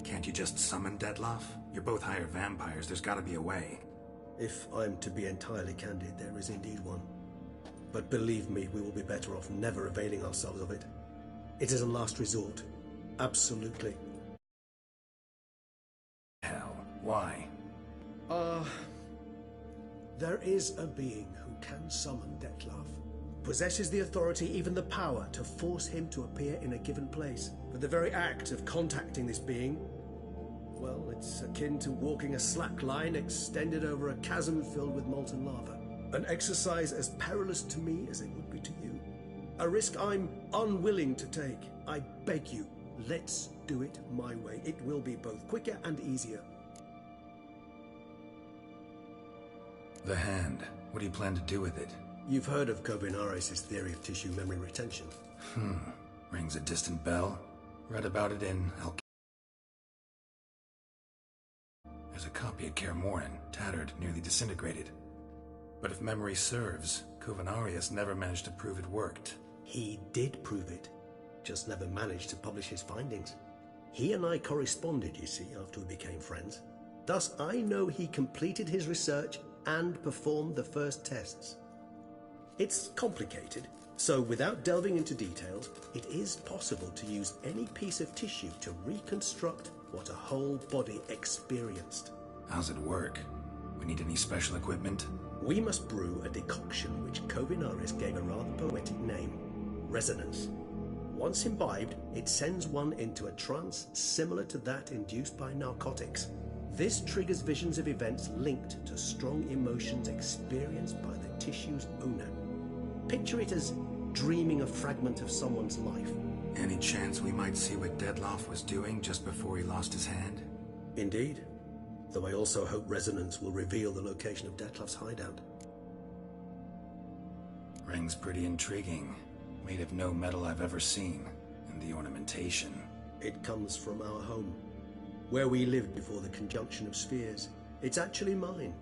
Can't you just summon Dettlaff? You're both higher vampires, there's gotta be a way. If I'm to be entirely candid, there is indeed one. But believe me, we will be better off never availing ourselves of it. It is a last resort. Absolutely. Hell, why? There is a being who can summon Dettlaff. Possesses the authority, even the power, to force him to appear in a given place. But the very act of contacting this being, well, it's akin to walking a slack line extended over a chasm filled with molten lava. An exercise as perilous to me as it would be to you. A risk I'm unwilling to take. I beg you, let's do it my way. It will be both quicker and easier. The hand. What do you plan to do with it? You've heard of Kovinares' theory of tissue memory retention. Rings a distant bell. Read about it in There's a copy at Kaer Morhen, tattered, nearly disintegrated. But if memory serves, Kovinares never managed to prove it worked. He did prove it, just never managed to publish his findings. He and I corresponded, you see, after we became friends. Thus, I know he completed his research and performed the first tests. It's complicated, so without delving into details, it is possible to use any piece of tissue to reconstruct what a whole body experienced. How's it work? We need any special equipment? We must brew a decoction which Kovinares gave a rather poetic name, resonance. Once imbibed, it sends one into a trance similar to that induced by narcotics. This triggers visions of events linked to strong emotions experienced by the tissue's owner. Picture it as dreaming a fragment of someone's life. Any chance we might see what Dettlaff was doing just before he lost his hand? Indeed. Though I also hope resonance will reveal the location of Dettlaff's hideout. Ring's pretty intriguing. Made of no metal I've ever seen. And the ornamentation. It comes from our home, where we lived before the conjunction of spheres. It's actually mine.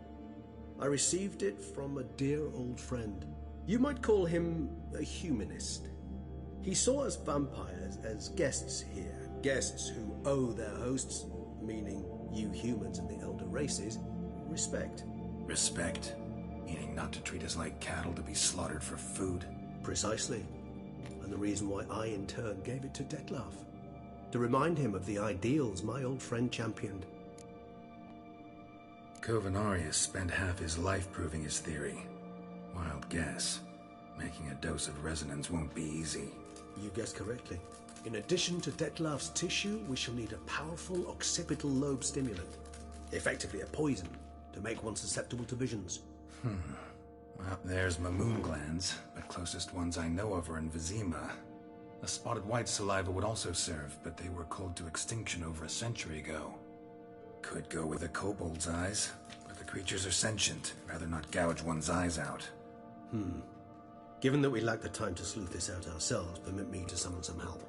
I received it from a dear old friend. You might call him a humanist. He saw us vampires as guests here, guests who owe their hosts, meaning you humans and the elder races, respect. Respect? Meaning not to treat us like cattle to be slaughtered for food? Precisely. And the reason why I in turn gave it to Dettlaff. To remind him of the ideals my old friend championed. Kovinares spent half his life proving his theory. Wild guess. Making a dose of resonance won't be easy. You guessed correctly. In addition to Dettlaff's tissue, we shall need a powerful occipital lobe stimulant. Effectively a poison, to make one susceptible to visions. Well, there's my moon glands, but closest ones I know of are in Vizima. A spotted white saliva would also serve, but they were cold to extinction over a century ago. Could go with a kobold's eyes, but the creatures are sentient. Rather not gouge one's eyes out. Given that we lack the time to sleuth this out ourselves, permit me to summon some help.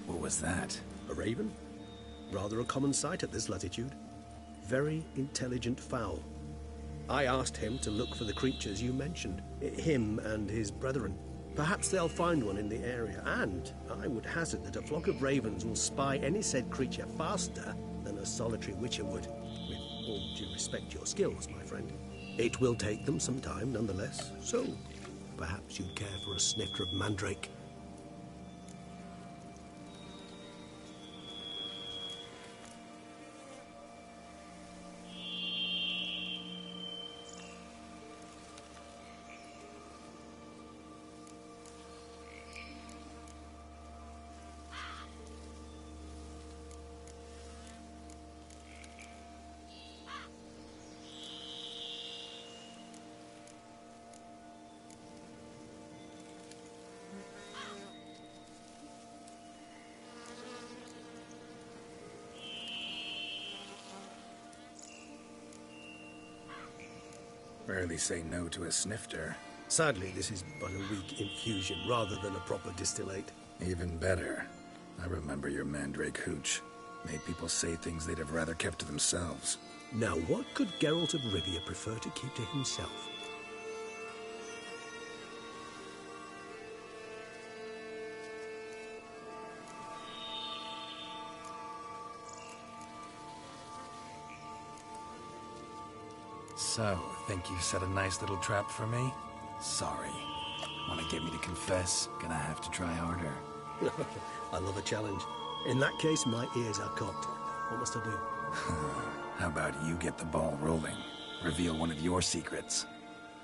What was that? A raven? Rather a common sight at this latitude. Very intelligent fowl. I asked him to look for the creatures you mentioned. Him and his brethren. Perhaps they'll find one in the area, and I would hazard that a flock of ravens will spy any said creature faster than a solitary witcher would. With all due respect to your skills, my friend. It will take them some time, nonetheless, so perhaps you'd care for a snifter of mandrake. Rarely say no to a snifter. Sadly, this is but a weak infusion rather than a proper distillate. Even better. I remember your mandrake hooch. Made people say things they'd have rather kept to themselves. Now, what could Geralt of Rivia prefer to keep to himself? So, think you've set a nice little trap for me? Sorry. Want to get me to confess? Gonna have to try harder. I love a challenge. In that case, my ears are cocked. What must I do? How about you get the ball rolling? Reveal one of your secrets.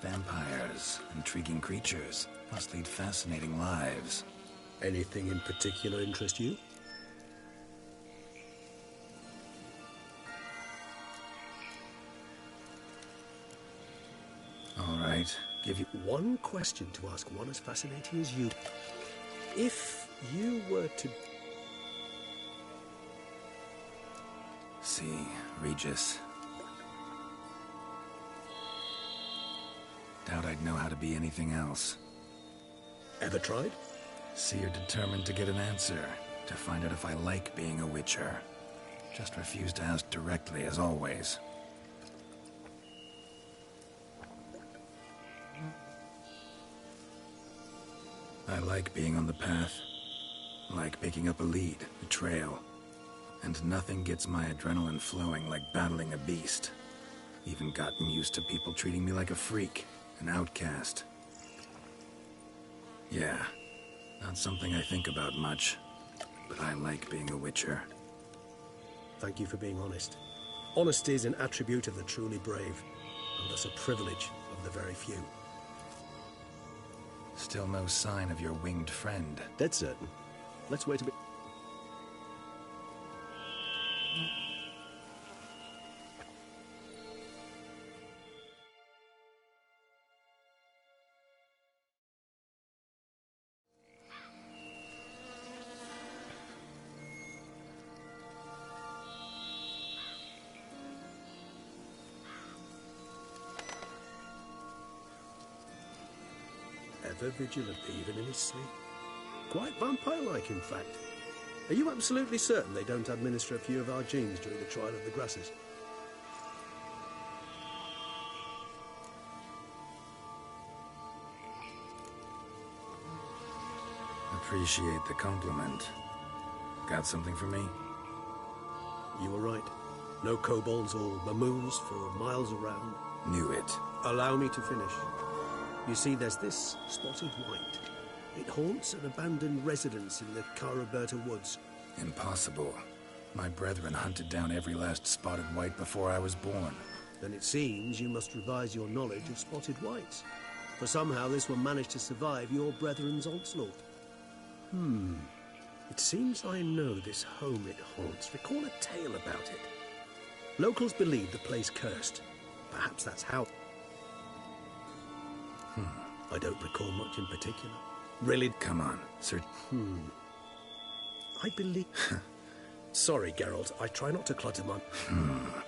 Vampires, intriguing creatures, must lead fascinating lives. Anything in particular interest you? All right, give you... One question to ask one as fascinating as you. If you were to... See, Regis. Doubt I'd know how to be anything else. Ever tried? See, you're determined to get an answer, to find out if I like being a Witcher. Just refuse to ask directly, as always. I like being on the path. Like picking up a lead, a trail. And nothing gets my adrenaline flowing like battling a beast. Even gotten used to people treating me like a freak, an outcast. Yeah, not something I think about much, but I like being a Witcher. Thank you for being honest. Honesty is an attribute of the truly brave, and thus a privilege of the very few. Still no sign of your winged friend. Dead certain. Let's wait a bit. Ever vigilant, even in his sleep. Quite vampire-like, in fact. Are you absolutely certain they don't administer a few of our genes during the trial of the grasses? Appreciate the compliment. Got something for me? You were right. No kobolds or mamoons for miles around. Knew it. Allow me to finish. You see, there's this spotted white. It haunts an abandoned residence in the Caraberta woods. Impossible. My brethren hunted down every last spotted white before I was born. Then it seems you must revise your knowledge of spotted whites. For somehow this one managed to survive your brethren's onslaught. It seems I know this home it haunts. Recall a tale about it. Locals believe the place cursed. Perhaps that's how... I don't recall much in particular. Really? Come on, sir. I believe... Sorry, Geralt. I try not to clutter my...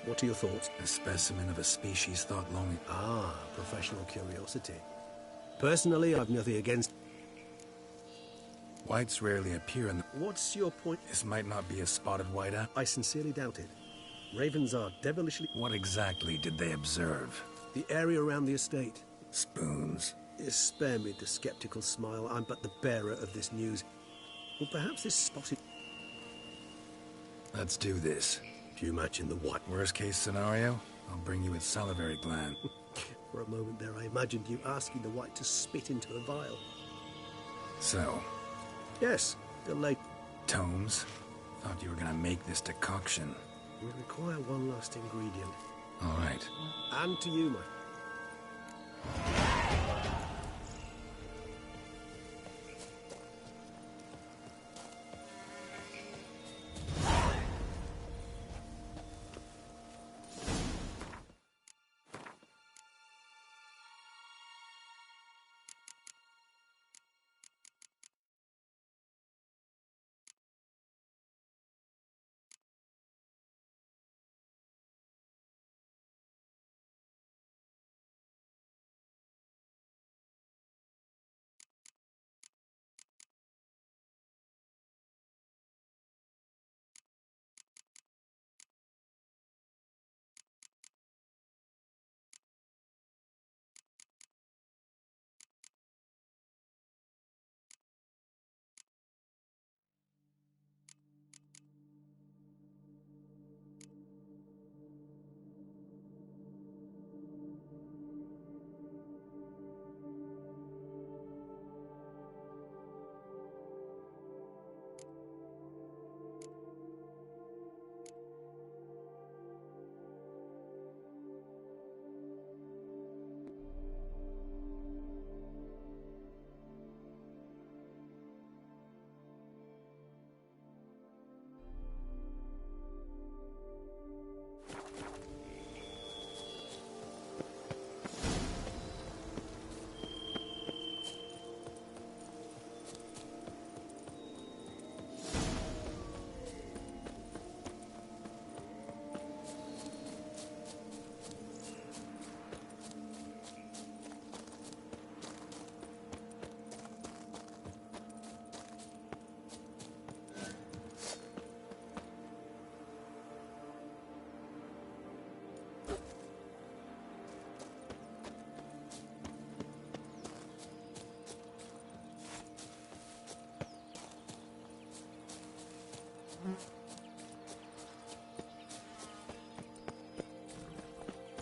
What are your thoughts? A specimen of a species thought long... Ah, professional curiosity. Personally, I've nothing against... Whites rarely appear in the... What's your point? This might not be a spotted white app. I sincerely doubt it. Ravens are devilishly... What exactly did they observe? The area around the estate. Spoons. Spare me the skeptical smile. I'm but the bearer of this news. Well, perhaps this spotted... Let's do this. Do you imagine the white? Worst case scenario, I'll bring you its salivary gland. For a moment there, I imagined you asking the white to spit into a vial. So, Yes, the late... tomes? Thought you were gonna make this decoction. We require one last ingredient. All right. And to you, my...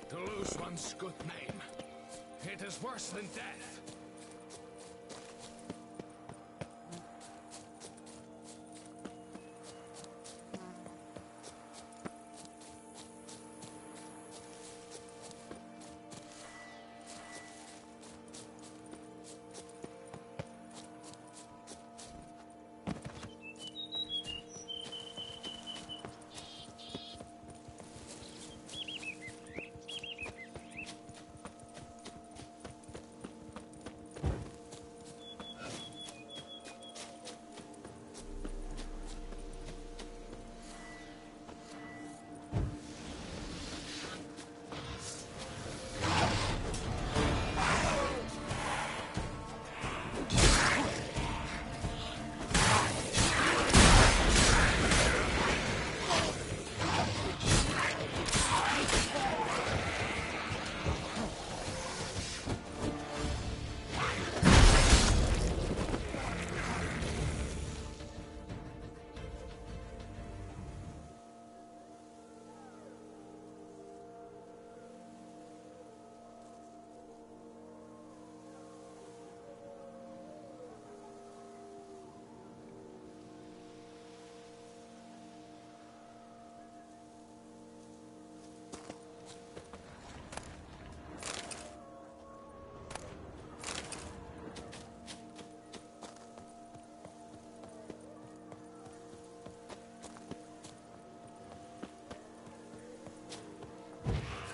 To lose one's good name, it is worse than death.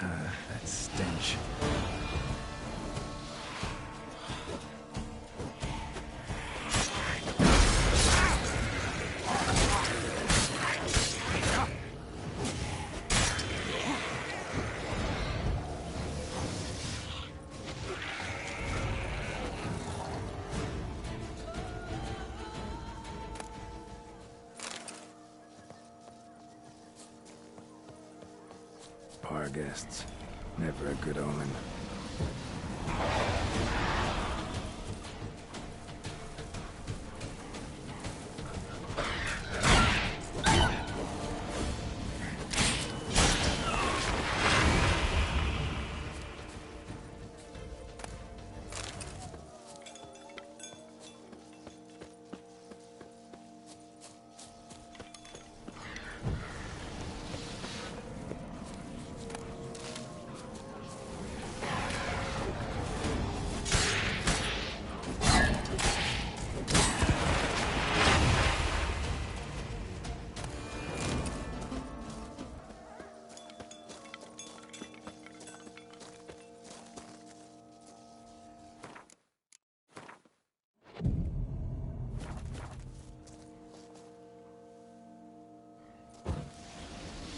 That stench. Bar guests. Never a good omen.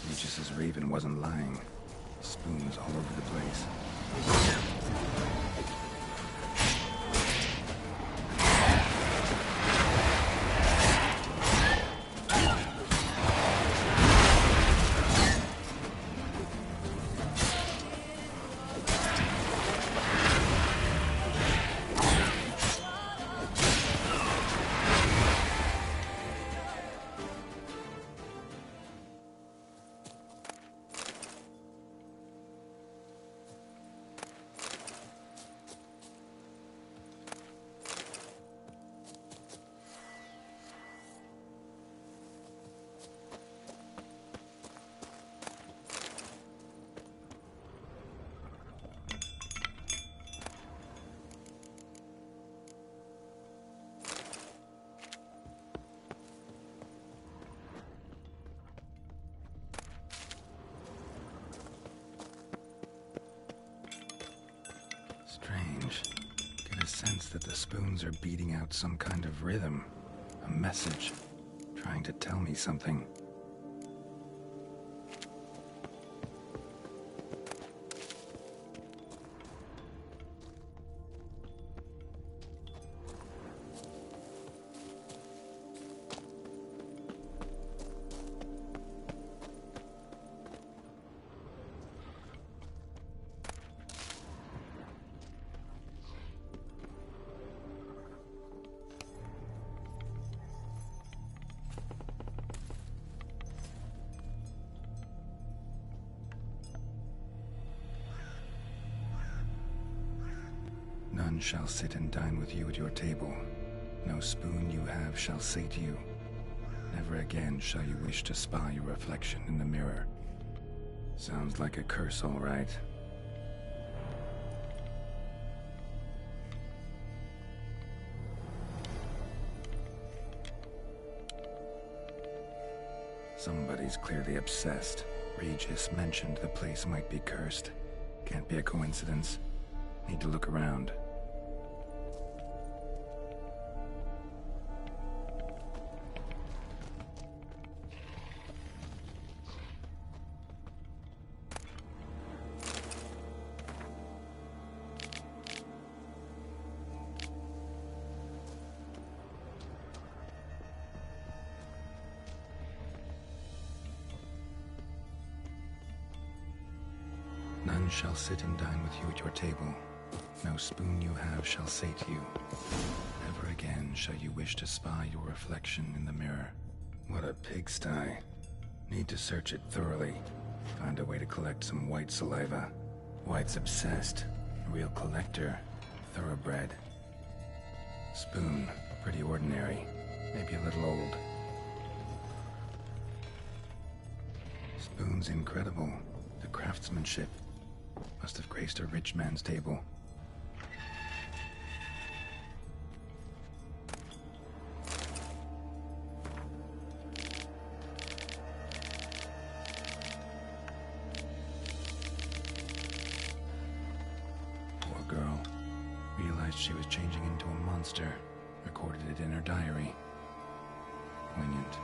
Regis' raven wasn't lying. Spoons all over the place. Strange. Get a sense that the spoons are beating out some kind of rhythm. A message. Trying to tell me something. None shall sit and dine with you at your table. No spoon you have shall sate you. Never again shall you wish to spy your reflection in the mirror. Sounds like a curse, all right. Somebody's clearly obsessed. Regis mentioned the place might be cursed. Can't be a coincidence. Need to look around. None shall sit and dine with you at your table. No spoon you have shall sate you. Never again shall you wish to spy your reflection in the mirror. What a pigsty. Need to search it thoroughly. Find a way to collect some white saliva. White's obsessed. A real collector. Thoroughbred. Spoon. Pretty ordinary. Maybe a little old. Spoon's incredible. The craftsmanship. Must have graced a rich man's table. Poor girl. Realized she was changing into a monster. Recorded it in her diary. Poignant.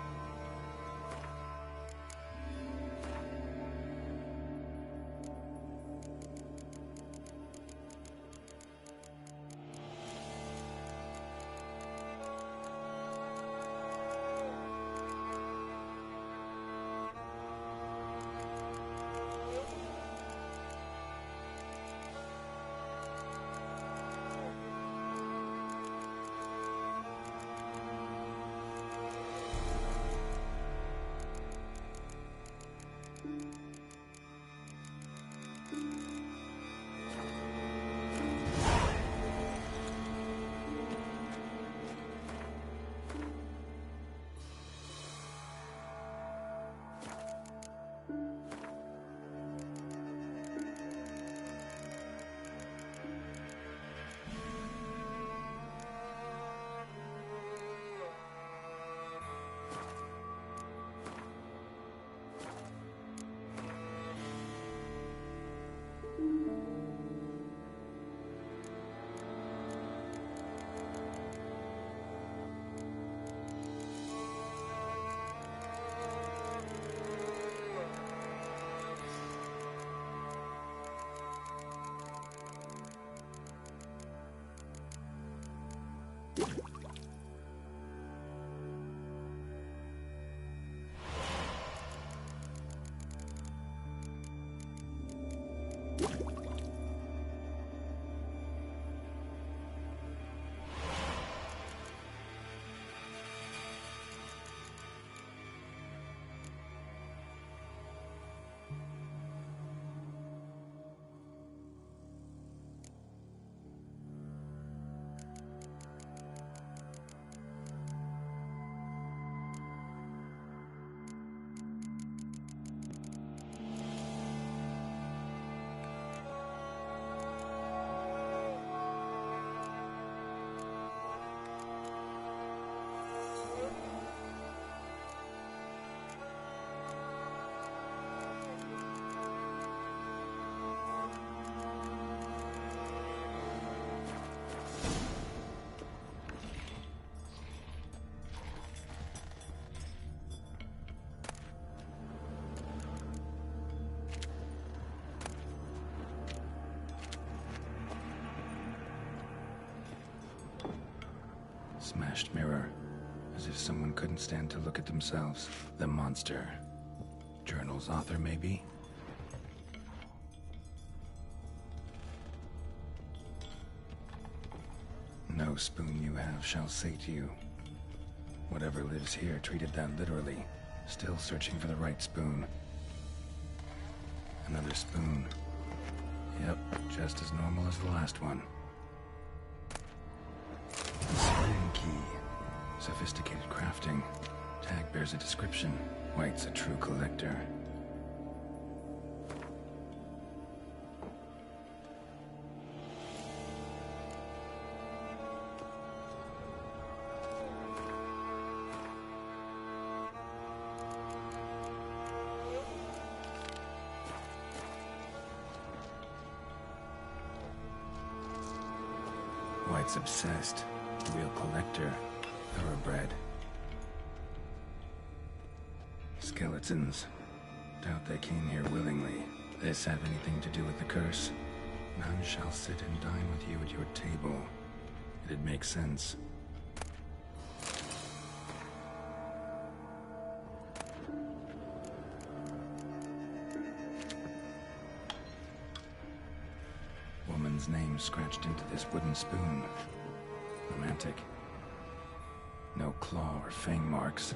Smashed mirror. As if someone couldn't stand to look at themselves. The monster. Journal's author, maybe? No spoon you have shall sate you. Whatever lives here treated that literally. Still searching for the right spoon. Another spoon. Yep, just as normal as the last one. Sophisticated crafting. Tag bears a description. White's a true collector. White's obsessed. Real collector. Thoroughbred. Skeletons. Doubt they came here willingly. This have anything to do with the curse? None shall sit and dine with you at your table. It'd make sense. Woman's name scratched into this wooden spoon. Romantic. No claw or fang marks.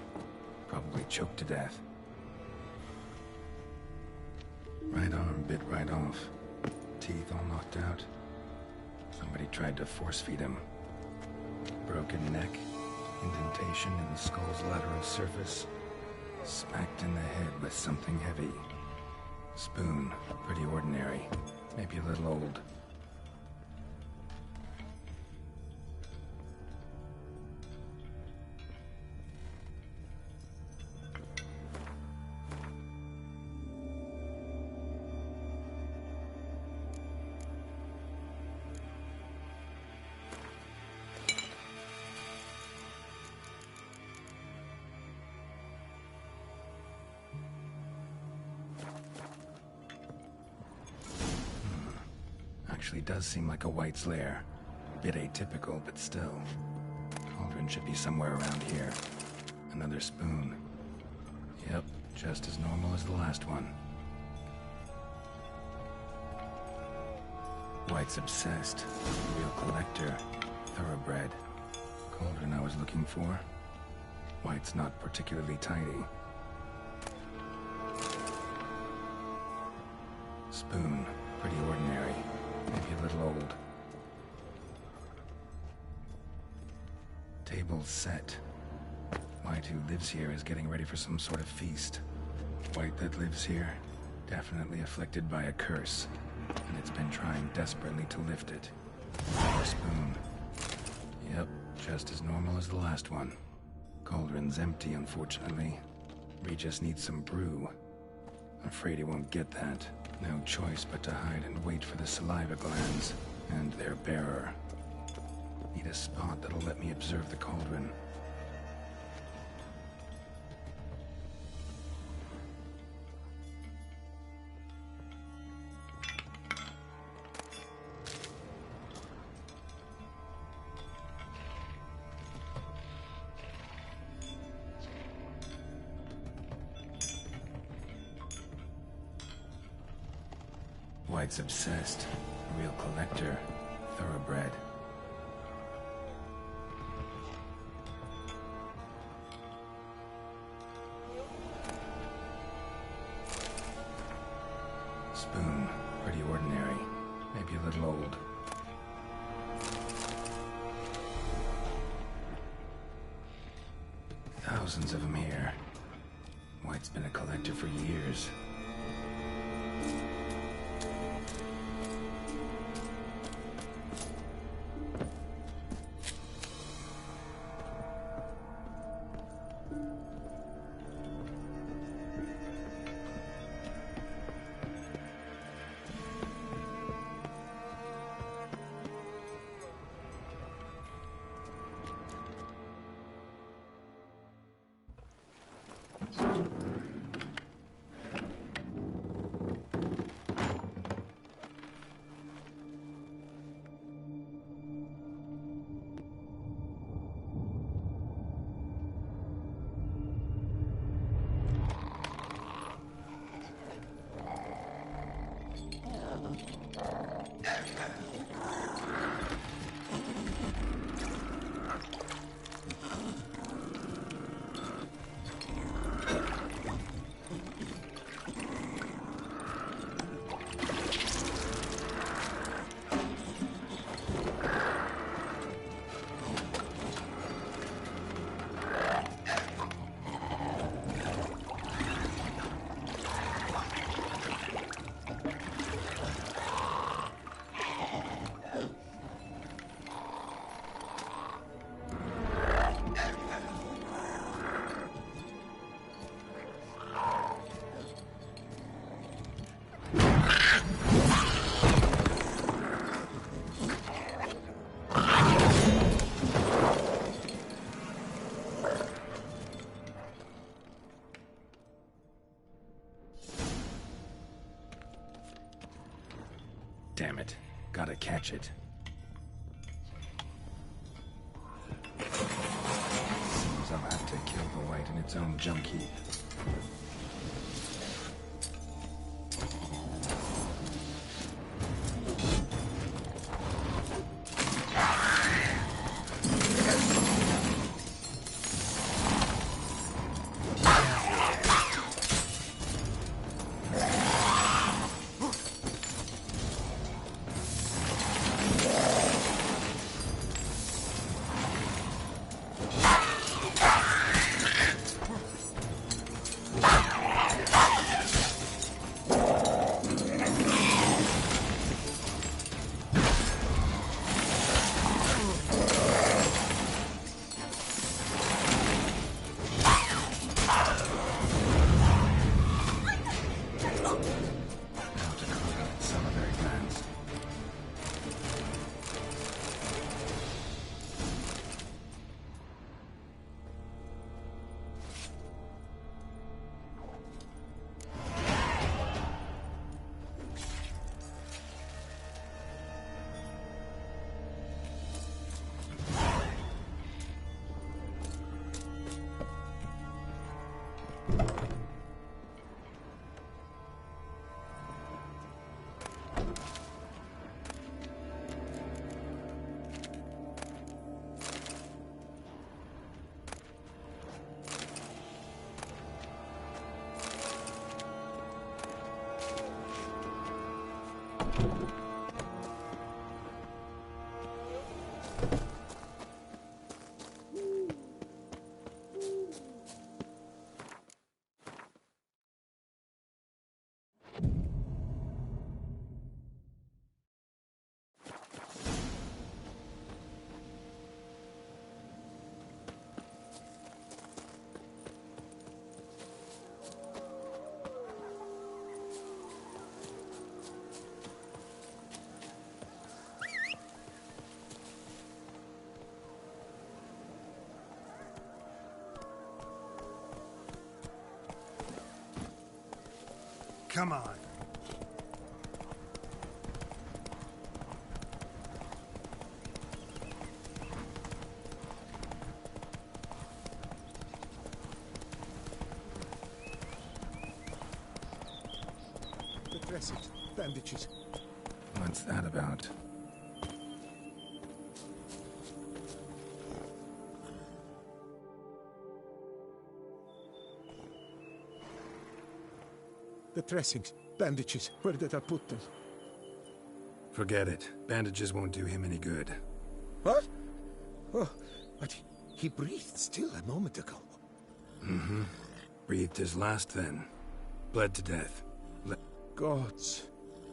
Probably choked to death. Right arm bit right off. Teeth all knocked out. Somebody tried to force feed him. Broken neck. Indentation in the skull's lateral surface. Smacked in the head with something heavy. Spoon. Pretty ordinary. Maybe a little old. Actually does seem like a White's lair. A bit atypical, but still. Cauldron should be somewhere around here. Another spoon. Yep, just as normal as the last one. White's obsessed. Real collector. Thoroughbred. Cauldron I was looking for. White's not particularly tidy. Spoon. Pretty ordinary. Maybe a little old. Table's set. White who lives here is getting ready for some sort of feast. White that lives here, definitely afflicted by a curse, and it's been trying desperately to lift it. More spoon. Yep, just as normal as the last one. Cauldron's empty, unfortunately. Regis needs some brew. Afraid he won't get that. No choice but to hide and wait for the saliva glands and their bearer. Need a spot that'll let me observe the cauldron. White's obsessed. Real collector. Thoroughbred. Spoon. Pretty ordinary. Maybe a little old. Thousands of them here. White's been a collector for years. Gotta catch it. Seems I'll have to kill the white in its own junk heap. Come on. The dressings, bandages. What's that about? The dressings, bandages. Where did I put them? Forget it. Bandages won't do him any good. What? Oh, but he breathed still a moment ago. Mm-hmm. Breathed his last then. Bled to death. Gods.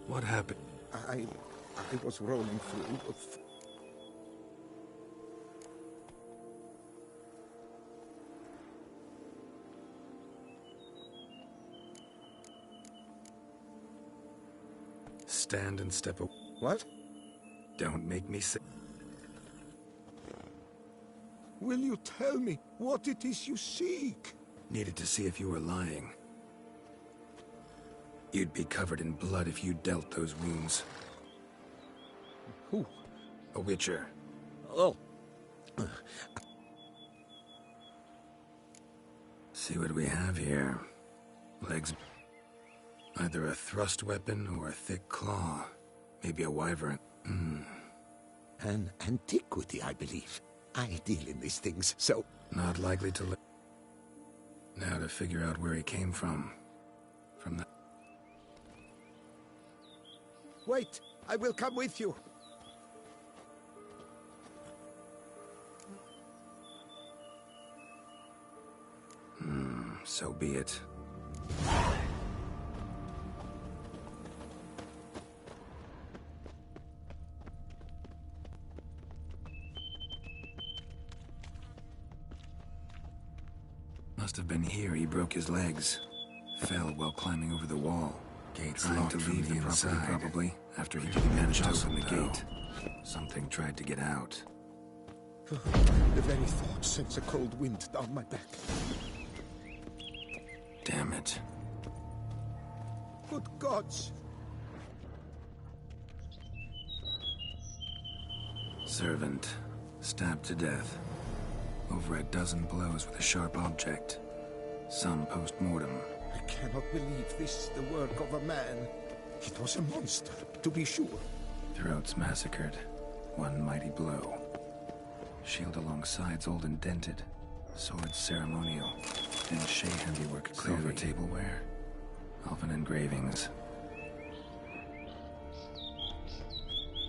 What happened? I was rolling through. Stand and step away. What? Don't make me say. Will you tell me what it is you seek? Needed to see if you were lying. You'd be covered in blood if you dealt those wounds. Who? A Witcher. Oh. See what we have here. Legs. Either a thrust weapon or a thick claw. Maybe a wyvern. An antiquity, I believe. I deal in these things, so... Not likely to live. Now to figure out where he came from. From the... Wait, I will come with you. So be it. Must have been here he broke his legs. Fell while climbing over the wall. Gates locked to leave the inside, probably, after he didn't manage to open the gate. Something tried to get out. The very thought sends a cold wind down my back. Damn it. Good gods! Servant, stabbed to death. Over a dozen blows with a sharp object. Some post-mortem. I cannot believe this is the work of a man. It was a monster, to be sure. Throats massacred. One mighty blow. Shield along sides old and dented. Sword ceremonial. And Shay handiwork, silver tableware. Elven engravings.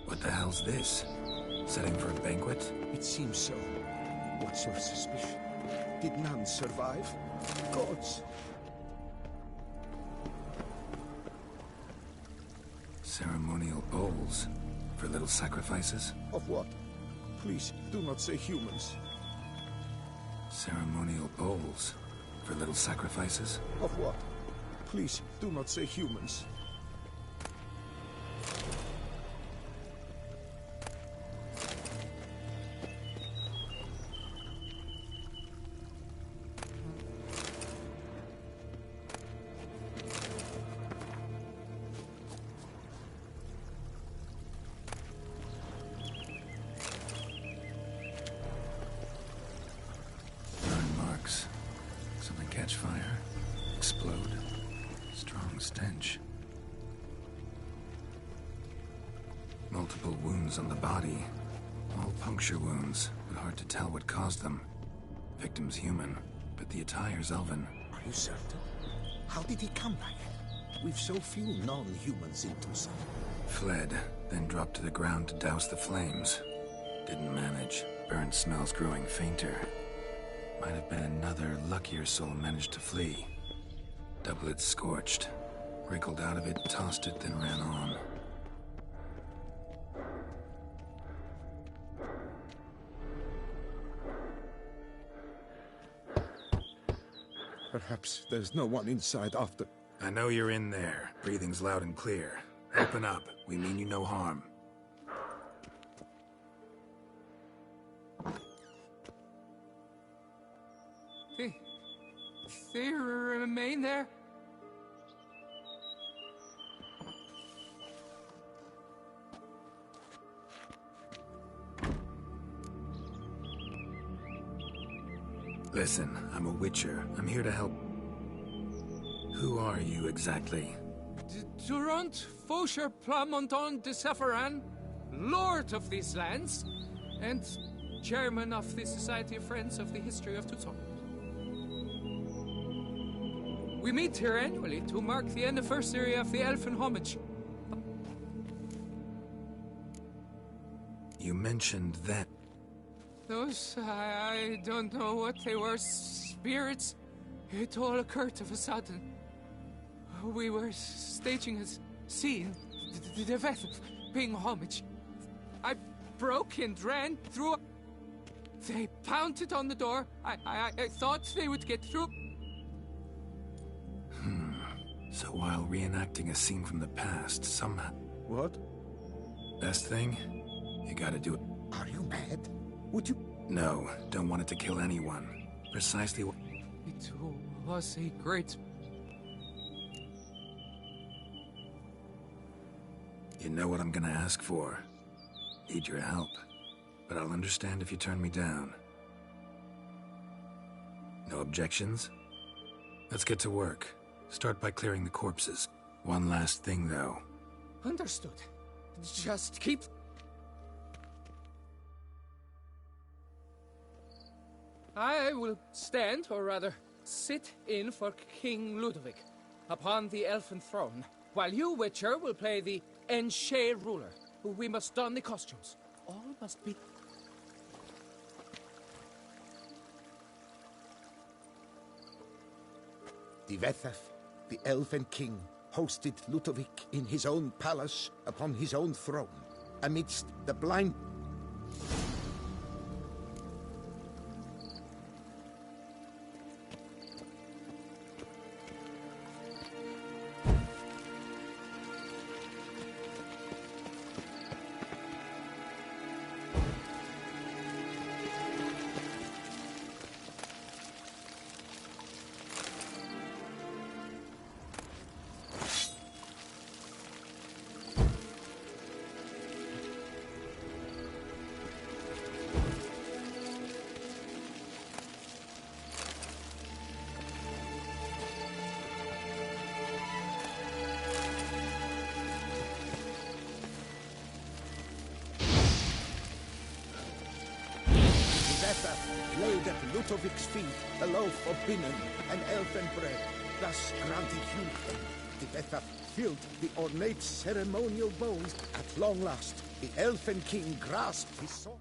What the hell's this? Setting for a banquet? It seems so. What's your suspicion? Did none survive? Gods. Ceremonial bowls. For little sacrifices? Of what? Please, do not say humans. Ceremonial bowls. For little sacrifices? Of what? Please, do not say humans. Catch fire, explode, strong stench. Multiple wounds on the body, all puncture wounds, but hard to tell what caused them. Victim's human, but the attire's elven. Are you certain? How did he come back? We've so few non-humans in Tucson. Fled, then dropped to the ground to douse the flames. Didn't manage. Burnt smells growing fainter. Might have been another luckier soul managed to flee. Doublet scorched. Wriggled out of it, tossed it, then ran on. Perhaps there's no one inside after. I know you're in there. Breathing's loud and clear. Open up. We mean you no harm. They remain there? Listen, I'm a witcher. I'm here to help. Who are you exactly? Durant Faucher Plamonton de Sephiran, Lord of these lands, and Chairman of the Society of Friends of the History of Tucson. We meet here annually to mark the anniversary of the Elfin Homage. You mentioned that. Those, I don't know what they were, spirits. It all occurred of a sudden. We were staging a scene, the death of paying homage. I broke and ran through. They pounded on the door. I thought they would get through. So while reenacting a scene from the past, somehow... What? Best thing? You gotta do it. Are you mad? Would you... No, don't want it to kill anyone. Precisely what... It was a great... You know what I'm gonna ask for. Need your help. But I'll understand if you turn me down. No objections? Let's get to work. Start by clearing the corpses. One last thing, though. Understood. Just keep... I will stand, or rather, sit in for King Ludovic, upon the elfin throne, while you, Witcher, will play the Enshe ruler. We must don the costumes. All must be... Divethef, the Elven King, hosted Ludovic in his own palace upon his own throne, amidst the blind... laid at Ludovic's feet a loaf of binnen and elfin bread, thus granting human. Tibetha filled the ornate ceremonial bowls. At long last, the elfin king grasped his sword.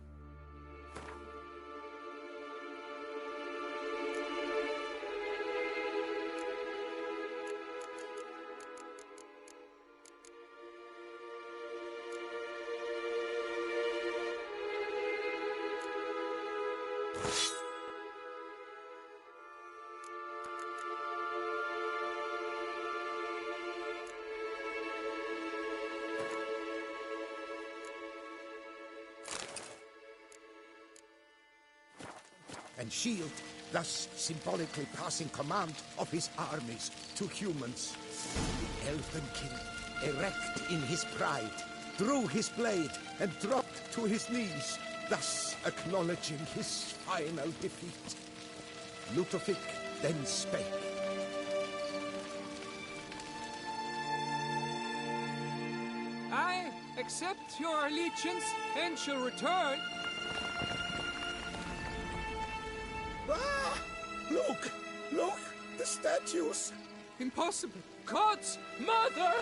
And shield, thus symbolically passing command of his armies to humans. The Elven King, erect in his pride, drew his blade and dropped to his knees, thus acknowledging his final defeat. Ludovic then spake. I accept your allegiance and shall return. Ah! Look! Look! The statues! Impossible! God's mother!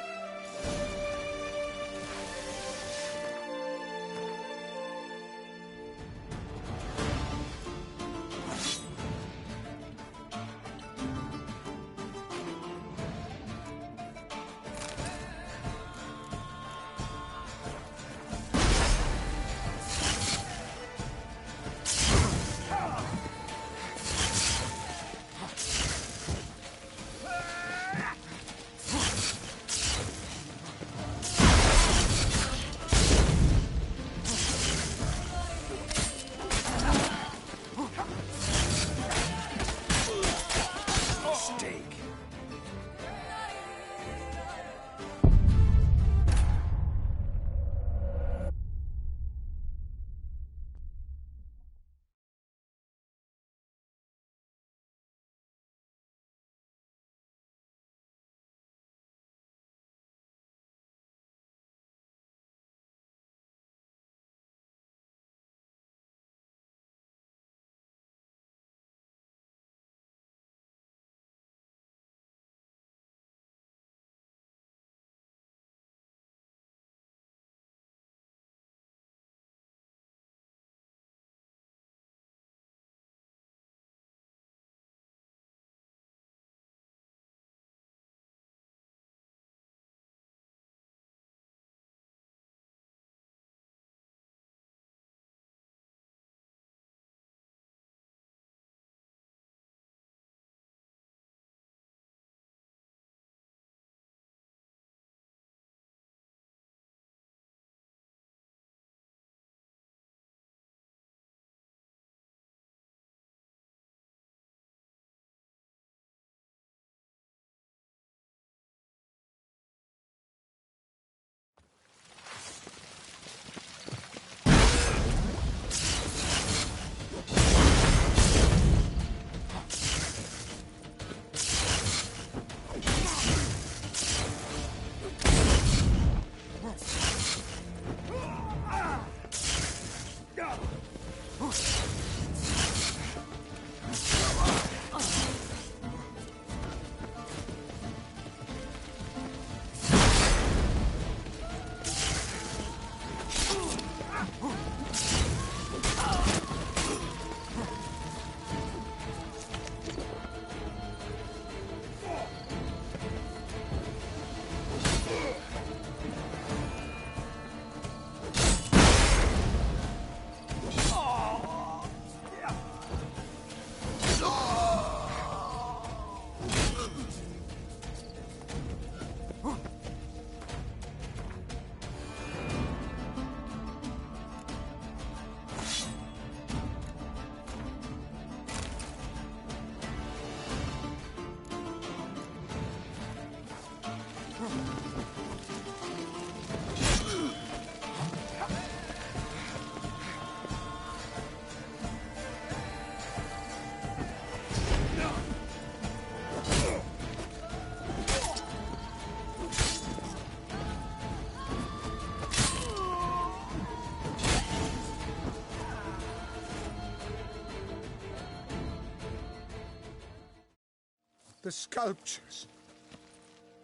The sculptures.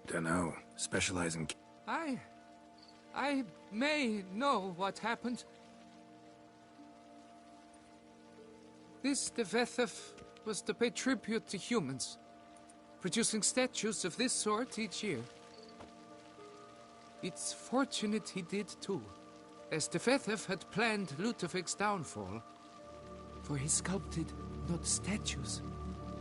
Dunno. Specialize in... I may know what happened. This Devethef was to pay tribute to humans, producing statues of this sort each year. It's fortunate he did too, as Devethef had planned Ludovic's downfall. For he sculpted not statues,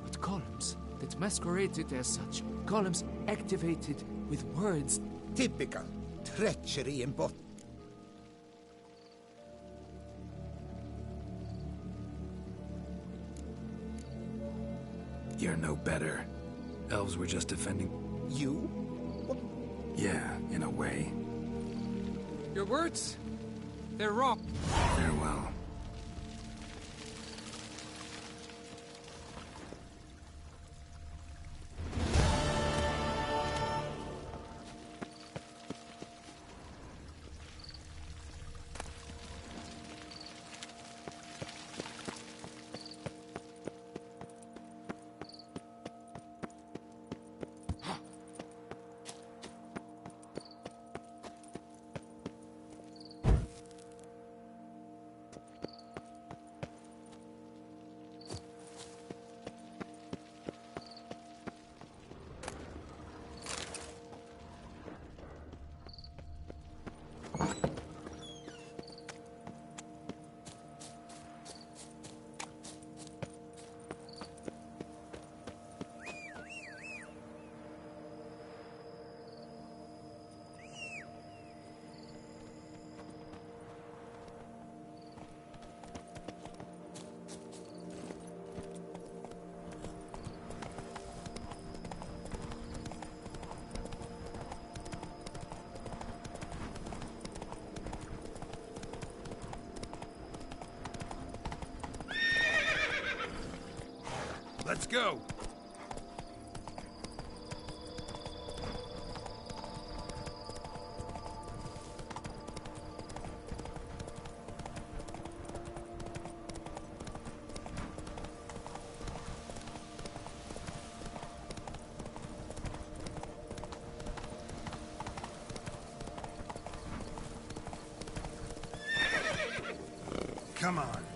but columns that masqueraded as such. Columns activated with words. Typical treachery in both. You're no better. Elves were just defending... You? What? Yeah, in a way. Your words, they're wrong. Farewell. Let's go! Come on.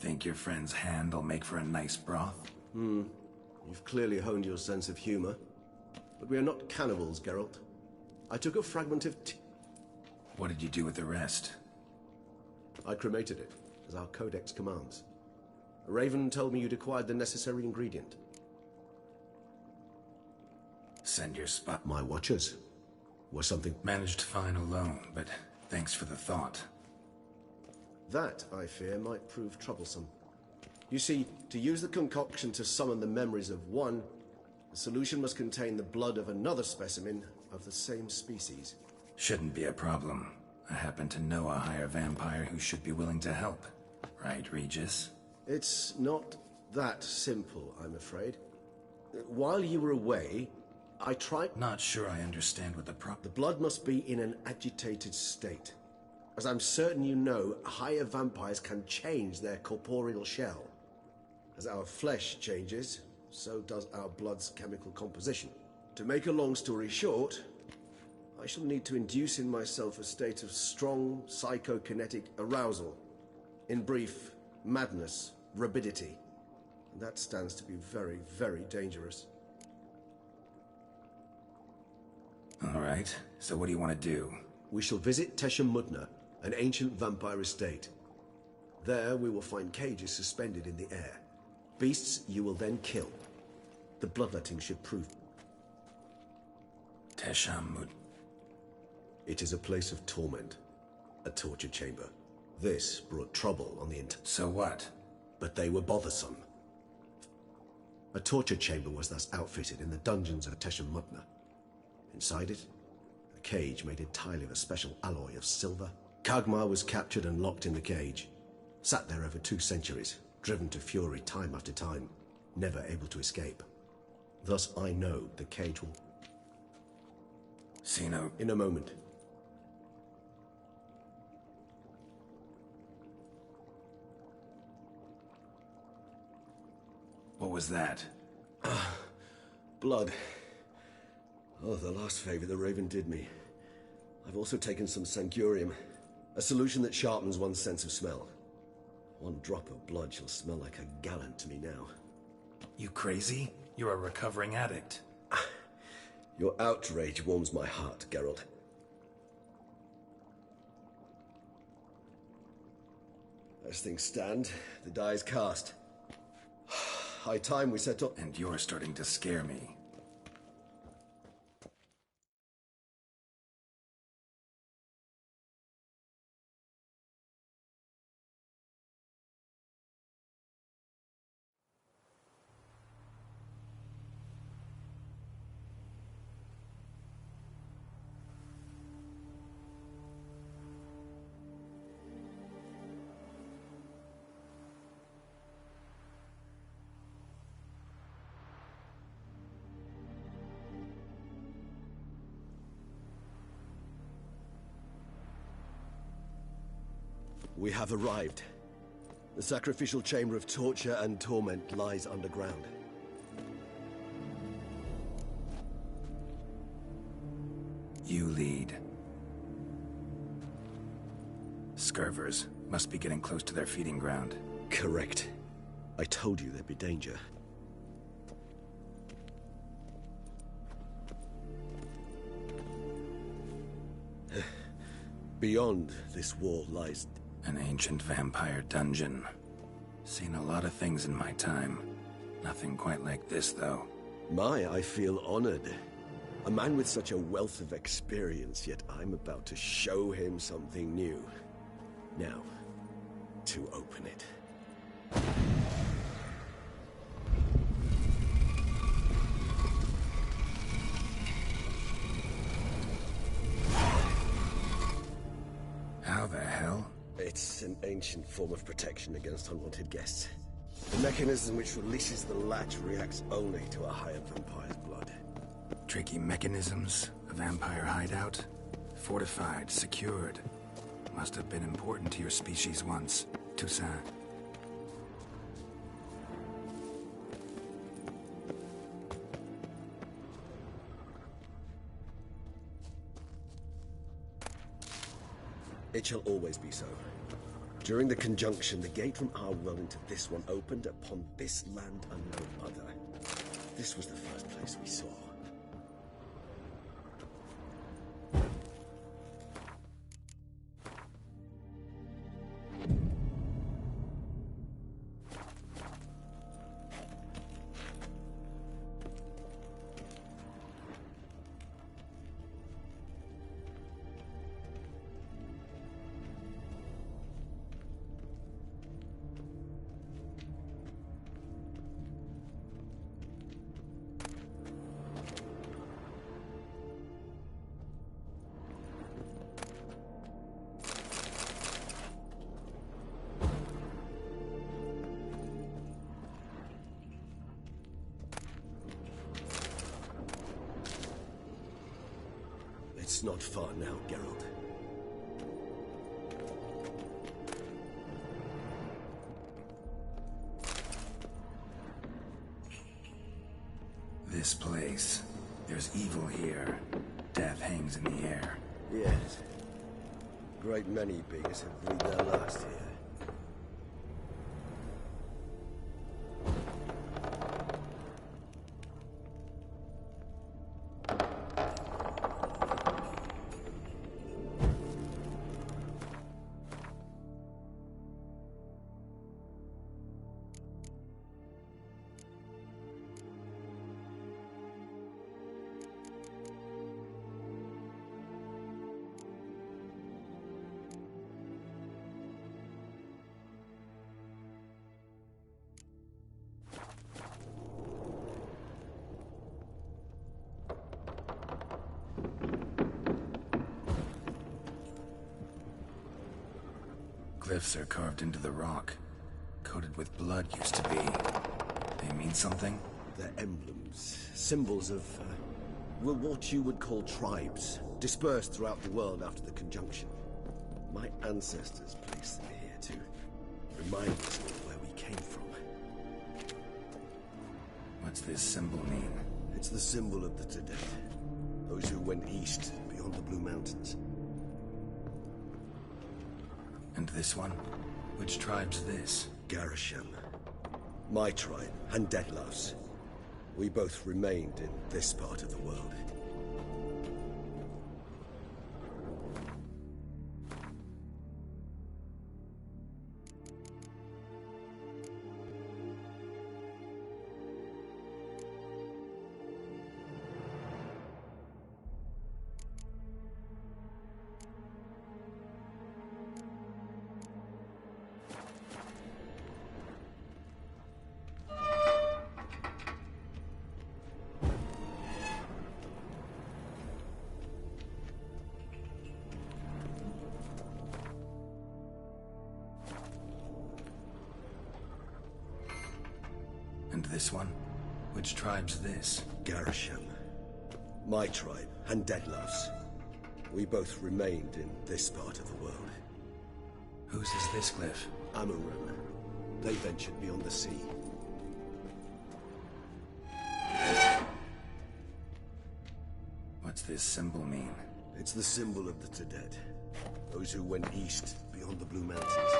Think your friend's hand will make for a nice broth? You've clearly honed your sense of humor. But we are not cannibals, Geralt. I took a fragment of What did you do with the rest? I cremated it, as our codex commands. Raven told me you'd acquired the necessary ingredient. Send your spot. My watchers were something... Managed fine alone, but thanks for the thought. That, I fear, might prove troublesome. You see, to use the concoction to summon the memories of one, the solution must contain the blood of another specimen of the same species. Shouldn't be a problem. I happen to know a higher vampire who should be willing to help. Right, Regis? It's not that simple, I'm afraid. While you were away, I tried... Not sure I understand what the The blood must be in an agitated state. As I'm certain you know, higher vampires can change their corporeal shell. As our flesh changes, so does our blood's chemical composition. To make a long story short, I shall need to induce in myself a state of strong psychokinetic arousal. In brief, madness, rabidity. And that stands to be very, very dangerous. All right, so what do you want to do? We shall visit Tesha Mudna, an ancient vampire estate. There we will find cages suspended in the air. Beasts you will then kill. The bloodletting should prove. Teshamud. It is a place of torment. A torture chamber. This brought trouble on the So what? But they were bothersome. A torture chamber was thus outfitted in the dungeons of Tesha Mudna. Inside it, a cage made entirely of a special alloy of silver. Kagmar was captured and locked in the cage. Sat there over 2 centuries, driven to fury time after time, never able to escape. Thus I know the cage will... Sino. In a moment. What was that? Blood. Oh, the last favor the Raven did me. I've also taken some Sangurium, a solution that sharpens one's sense of smell. 1 drop of blood shall smell like a gallon to me now. You crazy? You're a recovering addict. Your outrage warms my heart, Geralt. As things stand, the die is cast. High time we set up. And you're starting to scare me. We have arrived. The sacrificial chamber of torture and torment lies underground. You lead. Scurvers must be getting close to their feeding ground. Correct. I told you there'd be danger. Beyond this wall lies... An ancient vampire dungeon. Seen a lot of things in my time. Nothing quite like this, though. I feel honored. A man with such a wealth of experience, yet I'm about to show him something new. Now, to open it. How the hell? It's an ancient form of protection against unwanted guests. The mechanism which releases the latch reacts only to a higher vampire's blood. Tricky mechanisms, a vampire hideout. Fortified, secured. Must have been important to your species once, Toussaint. It shall always be so. During the conjunction, the gate from our world into this one opened upon this land and no other. This was the first place we saw. It's not far now, Geralt. this place? There's evil here. Death hangs in the air. Yes. Great many beings have breathed their last here. Glyphs are carved into the rock. Coated with blood used to be. They mean something? They're emblems, symbols of, well, what you would call tribes, dispersed throughout the world after the conjunction. My ancestors placed them here to remind us of where we came from. What's this symbol mean? It's the symbol of the Tedet, those who went east beyond the Blue Mountains. And this one? Which tribe's this? Garisham. My tribe, and Detlef's. We both remained in this part of the world. And this one? Which tribe's this? Garisham. My tribe, and Detlef's. We both remained in this part of the world. Whose is this glyph? Amaram. They ventured beyond the sea. What's this symbol mean? It's the symbol of the Tedet. Those who went east beyond the Blue Mountains.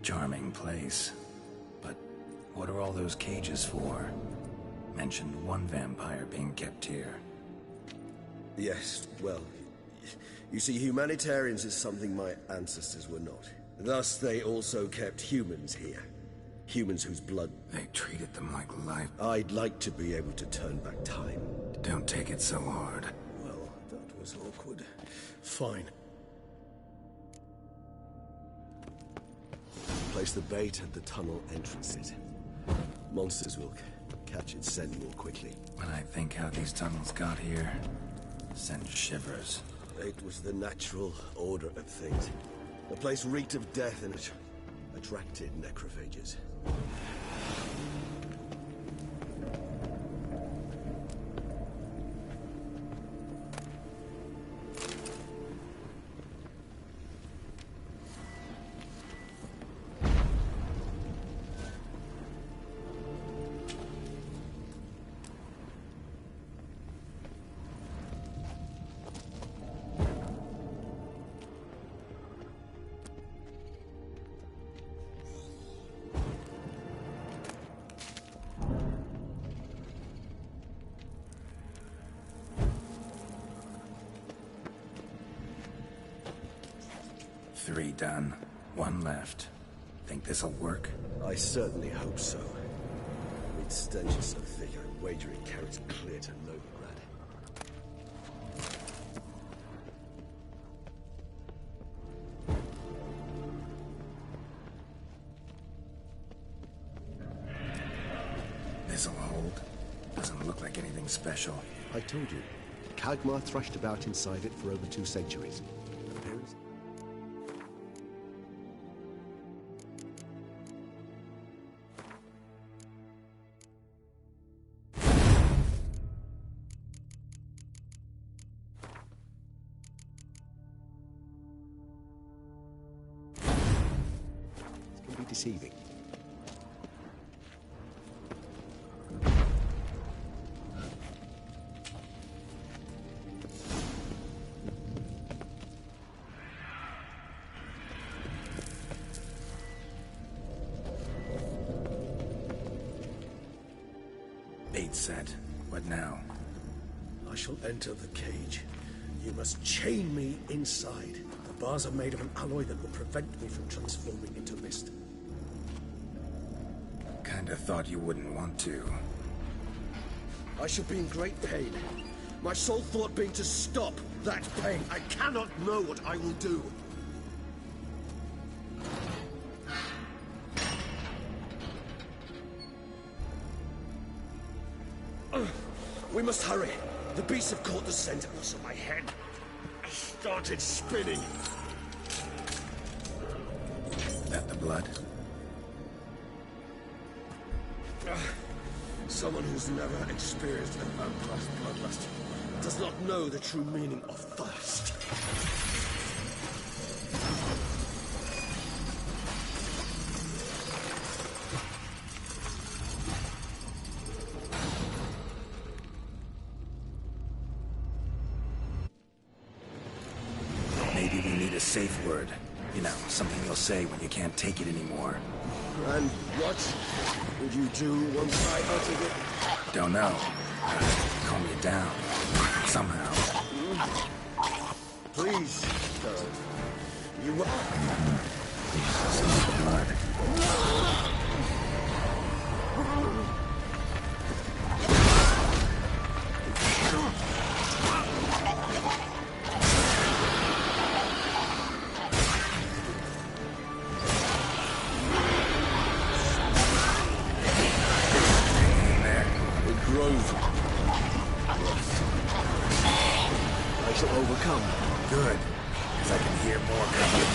Charming place. But what are all those cages for? Mentioned one vampire being kept here. Yes, well, you see, humanitarians is something my ancestors were not. Thus, they also kept humans here. Humans whose blood... They treated them like life. I'd like to be able to turn back time. Don't take it so hard. Well, that was awkward. Fine. Place the bait at the tunnel entrances. Monsters will catch its scent more quickly. When I think how these tunnels got here, send shivers. It was the natural order of things. The place reeked of death and it attracted necrophages. Three done. One left. Think this'll work? I certainly hope so. Its stench is so thick, I wager it carries clear to Novigrad. This'll hold. Doesn't look like anything special. I told you, Kagmar thrashed about inside it for over 2 centuries. Appearance? It can be deceiving. Bait set. What now? I shall enter the cage. You must chain me inside. The bars are made of an alloy that will prevent me from transforming into mist. Kinda thought you wouldn't want to. I shall be in great pain. My sole thought being to stop that pain. I cannot know what I will do. We must hurry. The beasts have caught the scent of my head. I started spinning. That the blood? Someone who's never experienced an vampire's bloodlust does not know the true meaning of thirst. Maybe we need a safe word. You know, something you'll say when you can't take it anymore. And what would you do once I uttered it? Don't know. Calm you down. Somehow. Please, Geralt. You are. Some of the blood. I shall overcome. Good. Because I can hear more coming.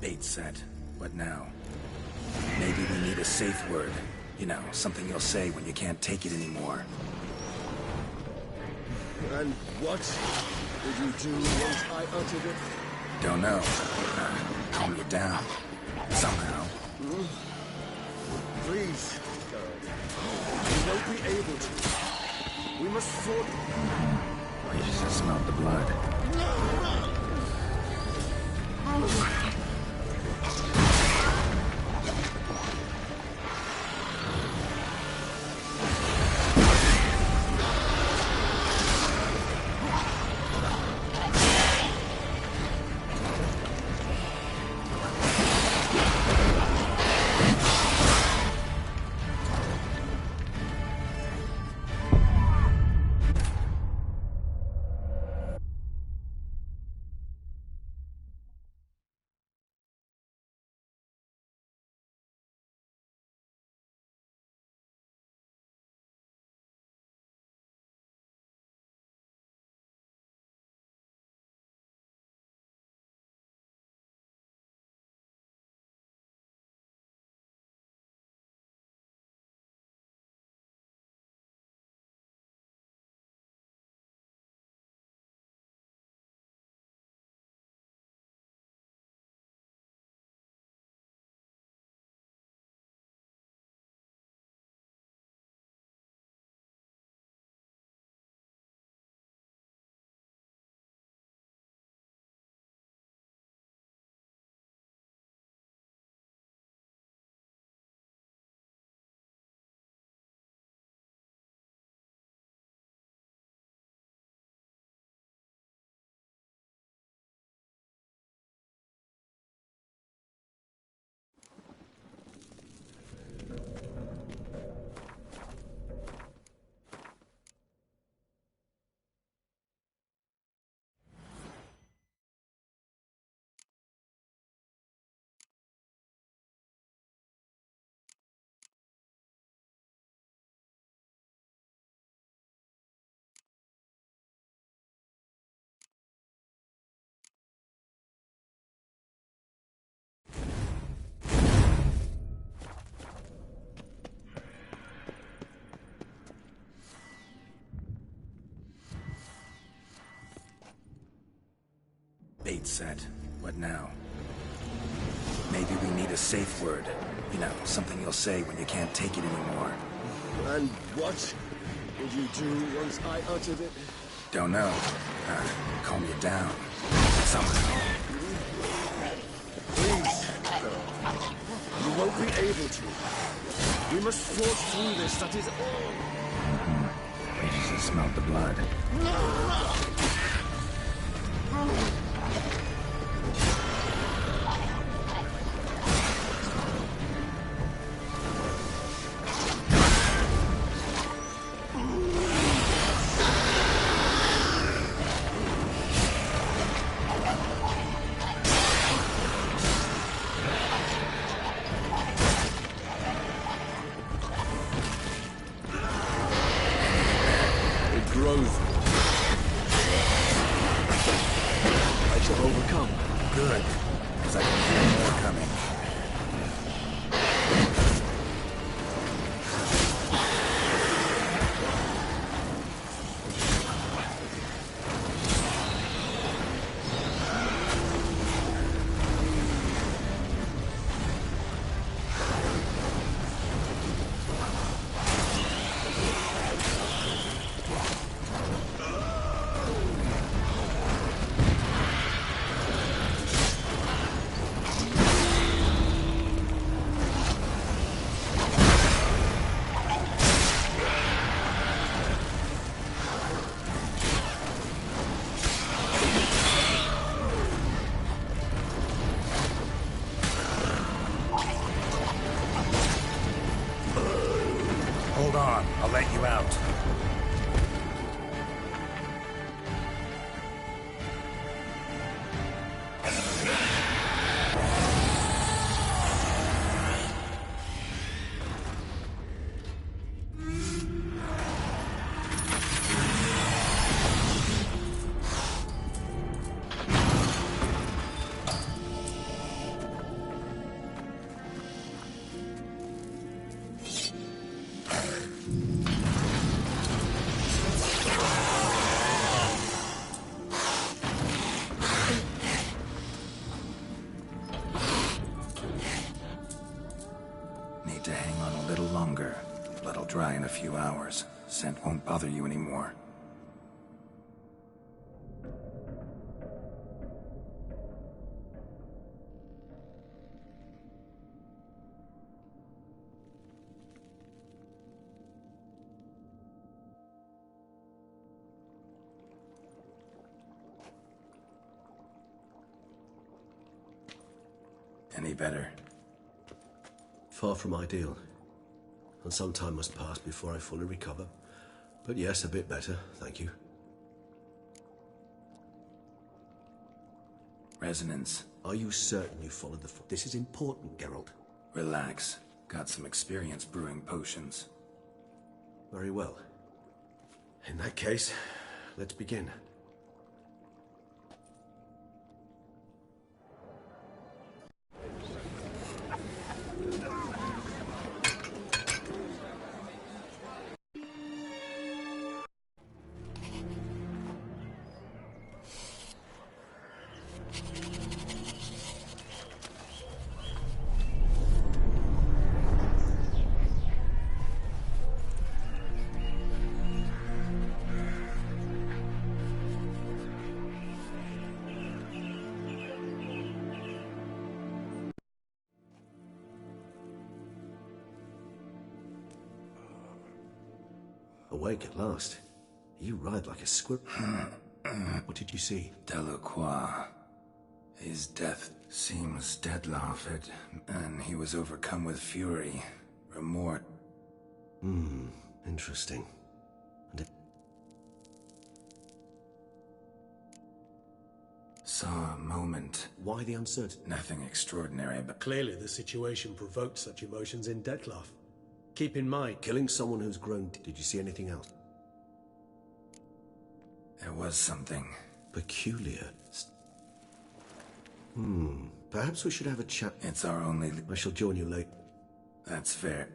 Bait set. What now? Maybe we need a safe word. You know, something you'll say when you can't take it anymore. And what did you do once I uttered it? Don't know. Calm you down. Somehow. Please. We won't be able to. We must fort... You just smelled the blood. Bait set. What now? Maybe we need a safe word. You know, something you'll say when you can't take it anymore. And what did you do once I uttered it? Don't know. Calm you down. Somehow. Please. You won't be able to. We must force through this, that is all. You just smelled the blood. I shall overcome. Good, because I can feel more coming. little longer. Blood'll dry in a few hours. Scent won't bother you anymore. Any better? Far from ideal. And some time must pass before I fully recover. But yes, a bit better, thank you. Resonance. Are you certain you followed the... This is important, Geralt. Relax. Got some experience brewing potions. Very well. In that case, let's begin. Awake at last. You ride like a squirrel. What did you see? Delacroix. His death seems Dettlaff, and he was overcome with fury, remorse. Interesting. And Saw a moment. why the uncertainty? Nothing extraordinary, but Clearly, the situation provoked such emotions in Dettlaff. Keep in mind, Killing someone who's grown... Did you see anything else? there was something. Peculiar. Perhaps we should have a chat. It's our only... I shall join you later. That's fair.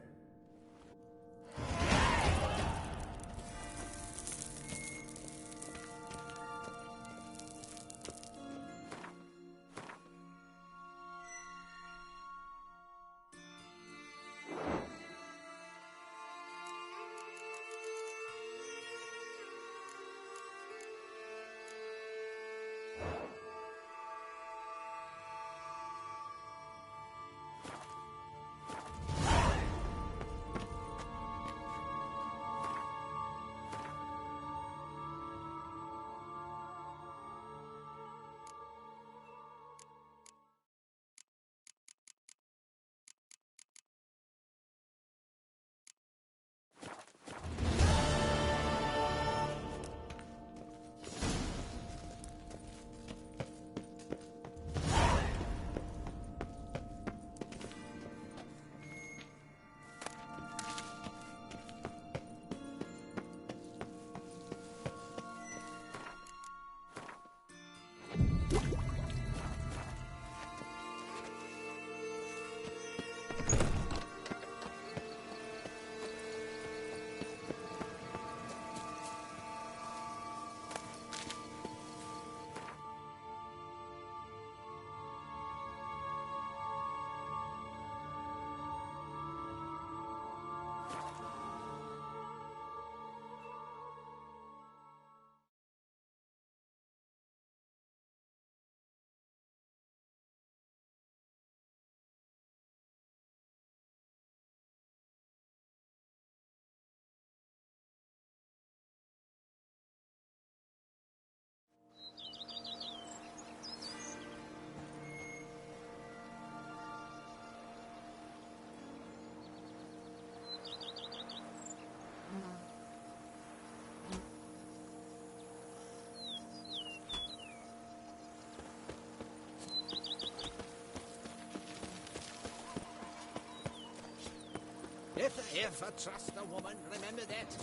If I ever trust a woman, remember that.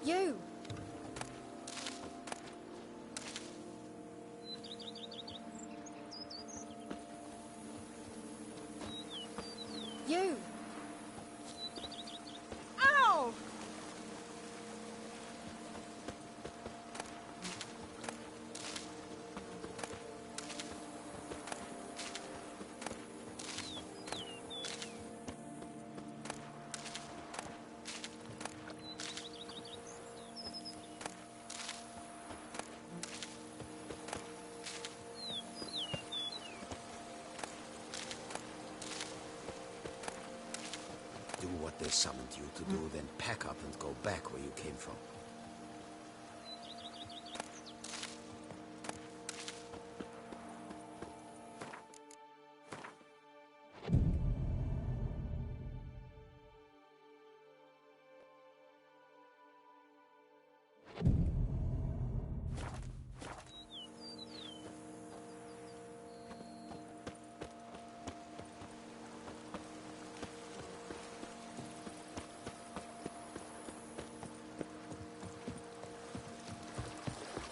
You! You! Ow! Do what they summoned you to do, then pack up and go back where you came from.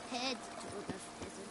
Head to the pheasant.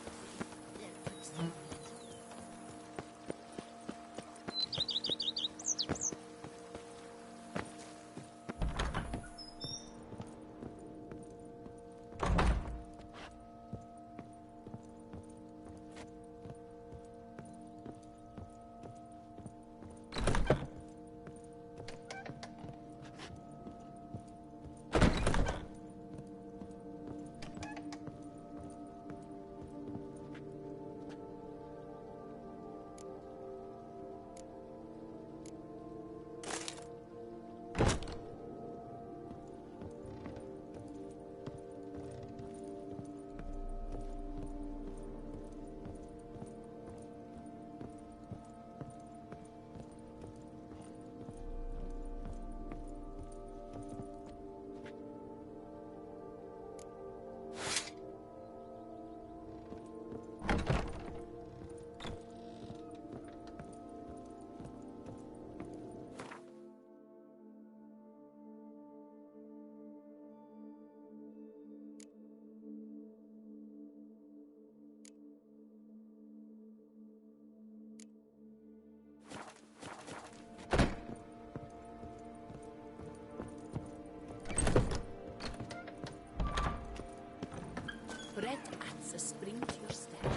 Bread at the spring to your step.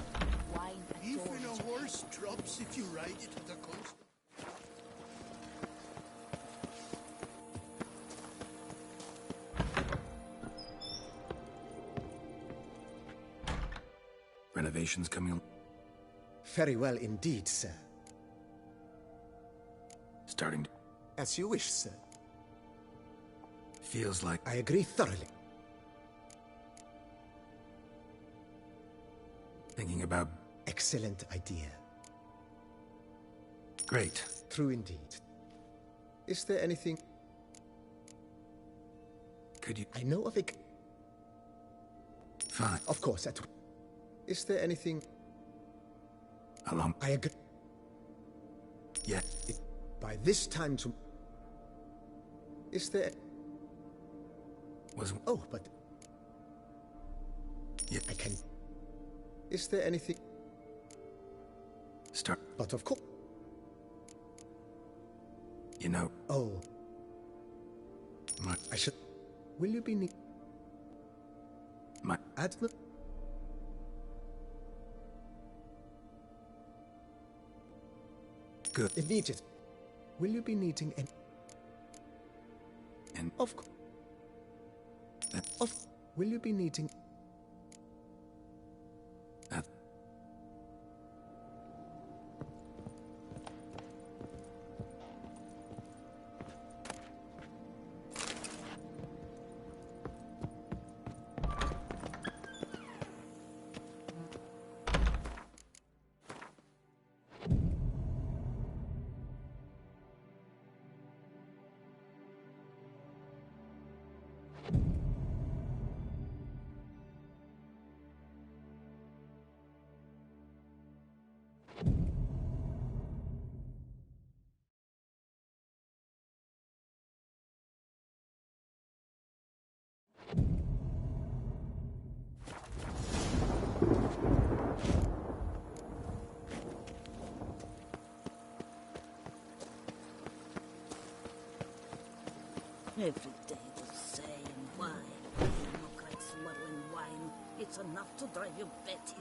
Wine at Even dawn a to horse drops if you ride it to the coast. Renovations coming along. Very well indeed, sir. Starting to... As you wish, sir. Feels like... I agree thoroughly. Thinking about... Excellent idea. Great. True indeed. Is there anything... Could you... I know of a... Fine. Of course, Is there anything... Along... I agree. Yeah. By this time to... Is there... Was... Oh, but... Yeah. I can... Is there anything... Start... But of course... You know... Oh, My... I should... Will you be My... Admiral? Good. Immediate. Will you be needing any... And... Of course. That... Of... Will you be needing... That... Every day the same. Why? You look like smuggling wine. It's enough to drive you batty.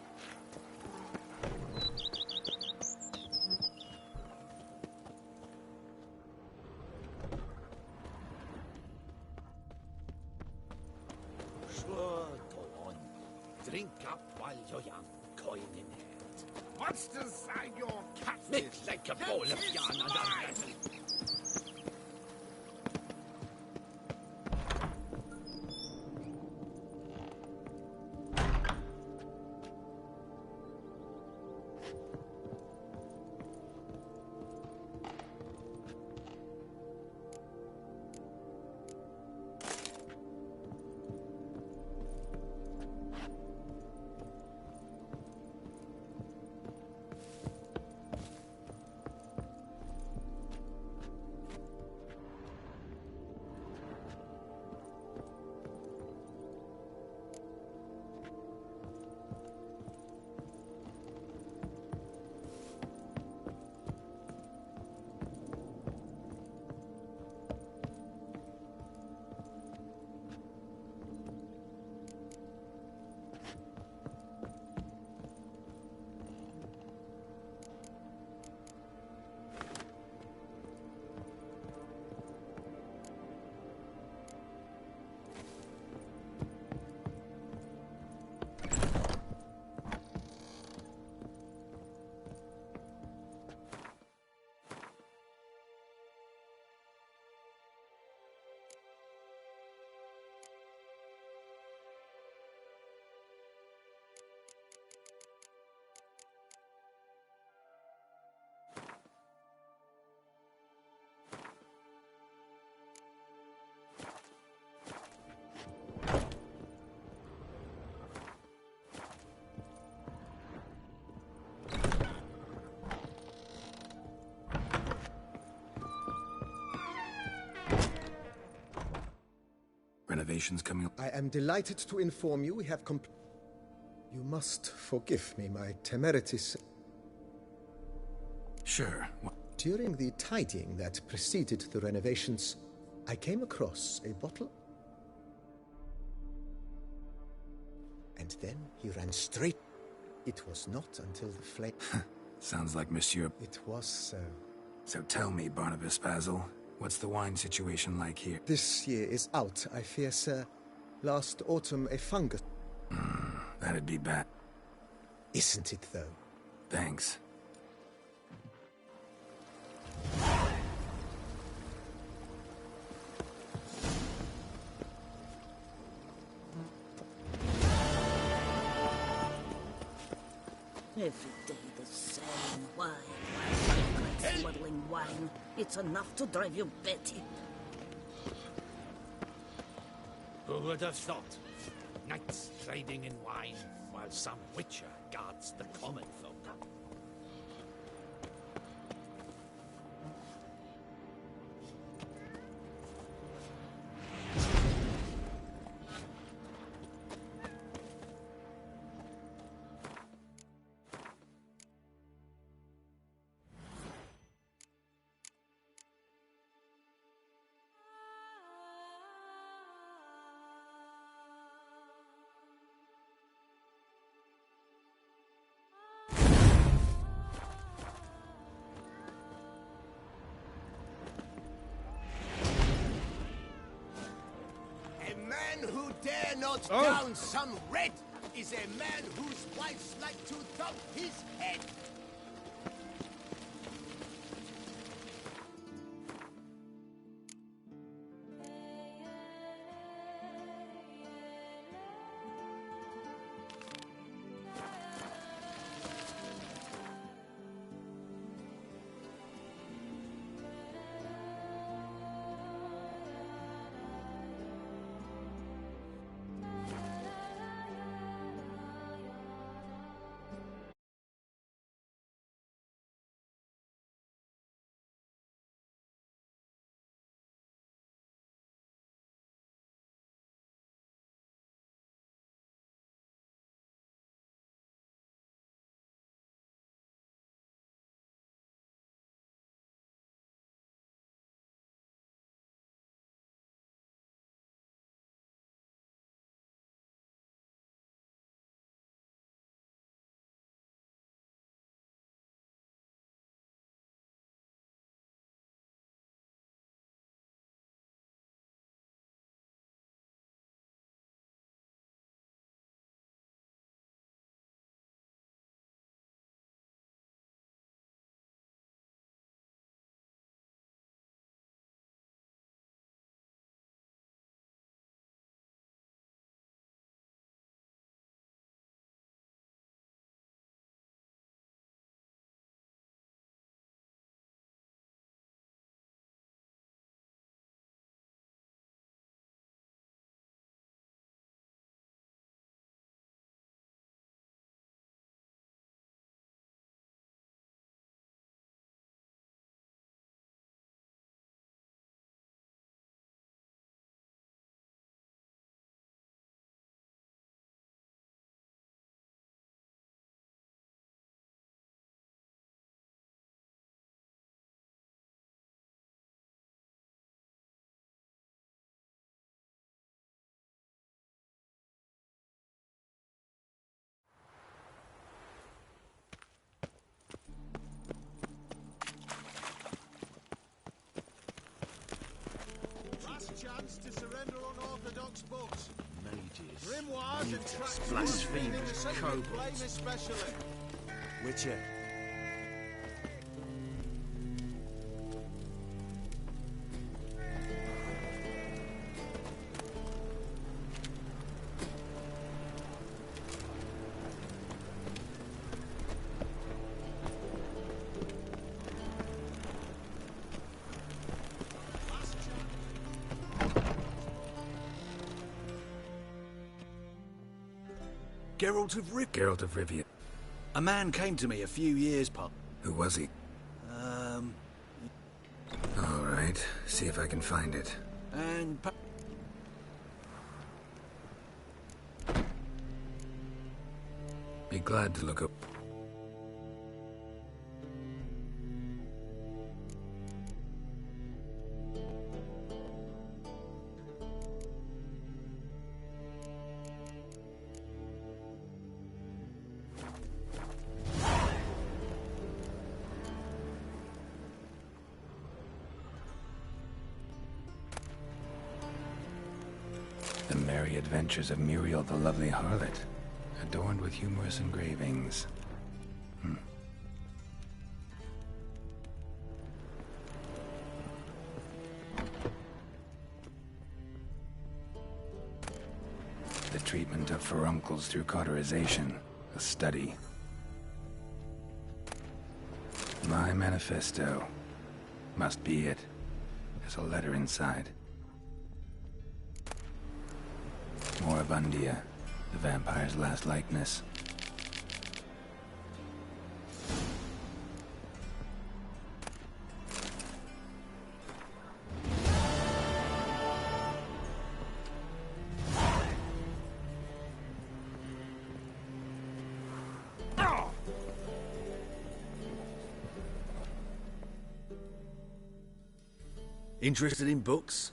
Sure, go on. Drink up while you're young, coin in hand. Monsters are your captives. Make like a bowl of yarn and unravel. Renovations coming. I am delighted to inform you we have You must forgive me, my temerities. Sure. During the tidying that preceded the renovations, I came across a bottle. And then he ran straight. It was not until the flame... Sounds like Monsieur... It was so. So tell me, Barnabas Basil, what's the wine situation like here? This year is out, I fear, sir. Last autumn, a fungus... That'd be bad. Isn't it, though? Thanks. Every day the same. Why? Like smuggling wine. It's enough to drive you batty. Who would have thought? Knights trading in wine, while some witcher guards the common folk. Who dare not down some red is a man whose wives like to thump his head. chance to surrender unorthodox books. Mages. Grimoires and tracts blasphemers, in the sacred kobolds. flame especially. Witcher. Geralt of Rivia. Geralt of Rivia. A man came to me a few years past. Who was he? All right. See if I can find it. And Be glad to look up. The Merry Adventures of Muriel the Lovely Harlot, adorned with humorous engravings. The treatment of furuncles through cauterization, a study. My manifesto. Must be it. There's a letter inside. Moribundia, the vampire's last likeness. interested in books?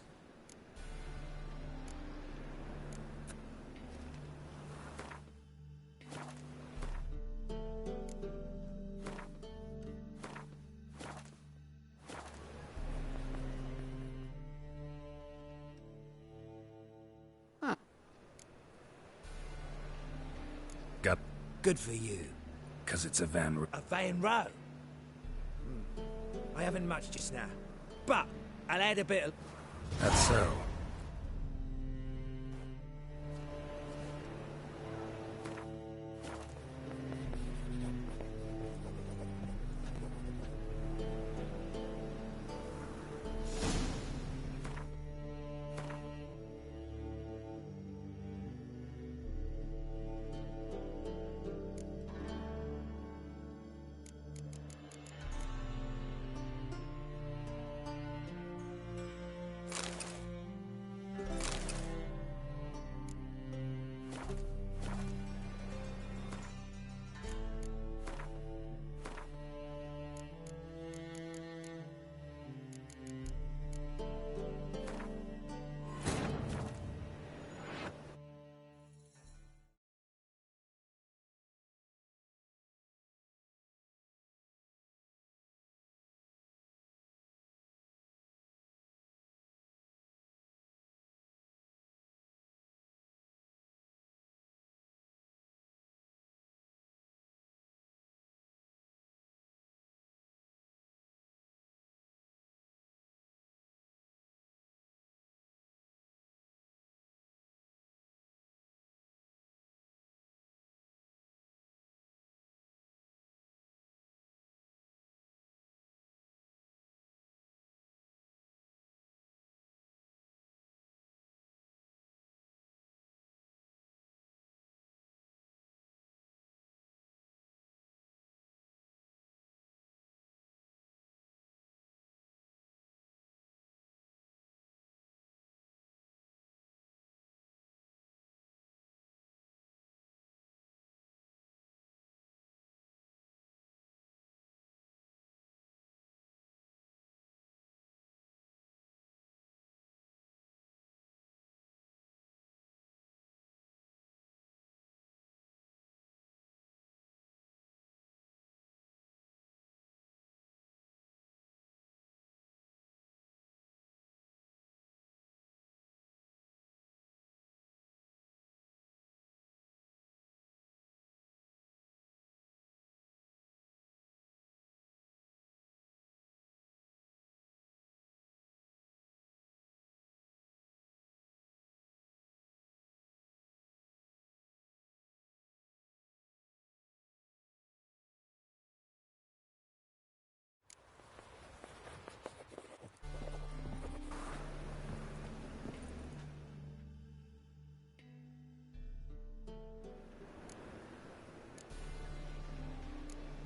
Got. Good for you. 'Cause it's a Van... A Van Row? I haven't much just now. But I'll add a bit of... That's so.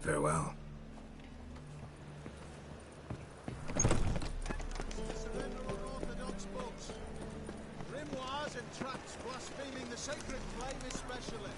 Farewell. Surrender unorthodox books. Grimoires and tracts blaspheming the sacred flame especially.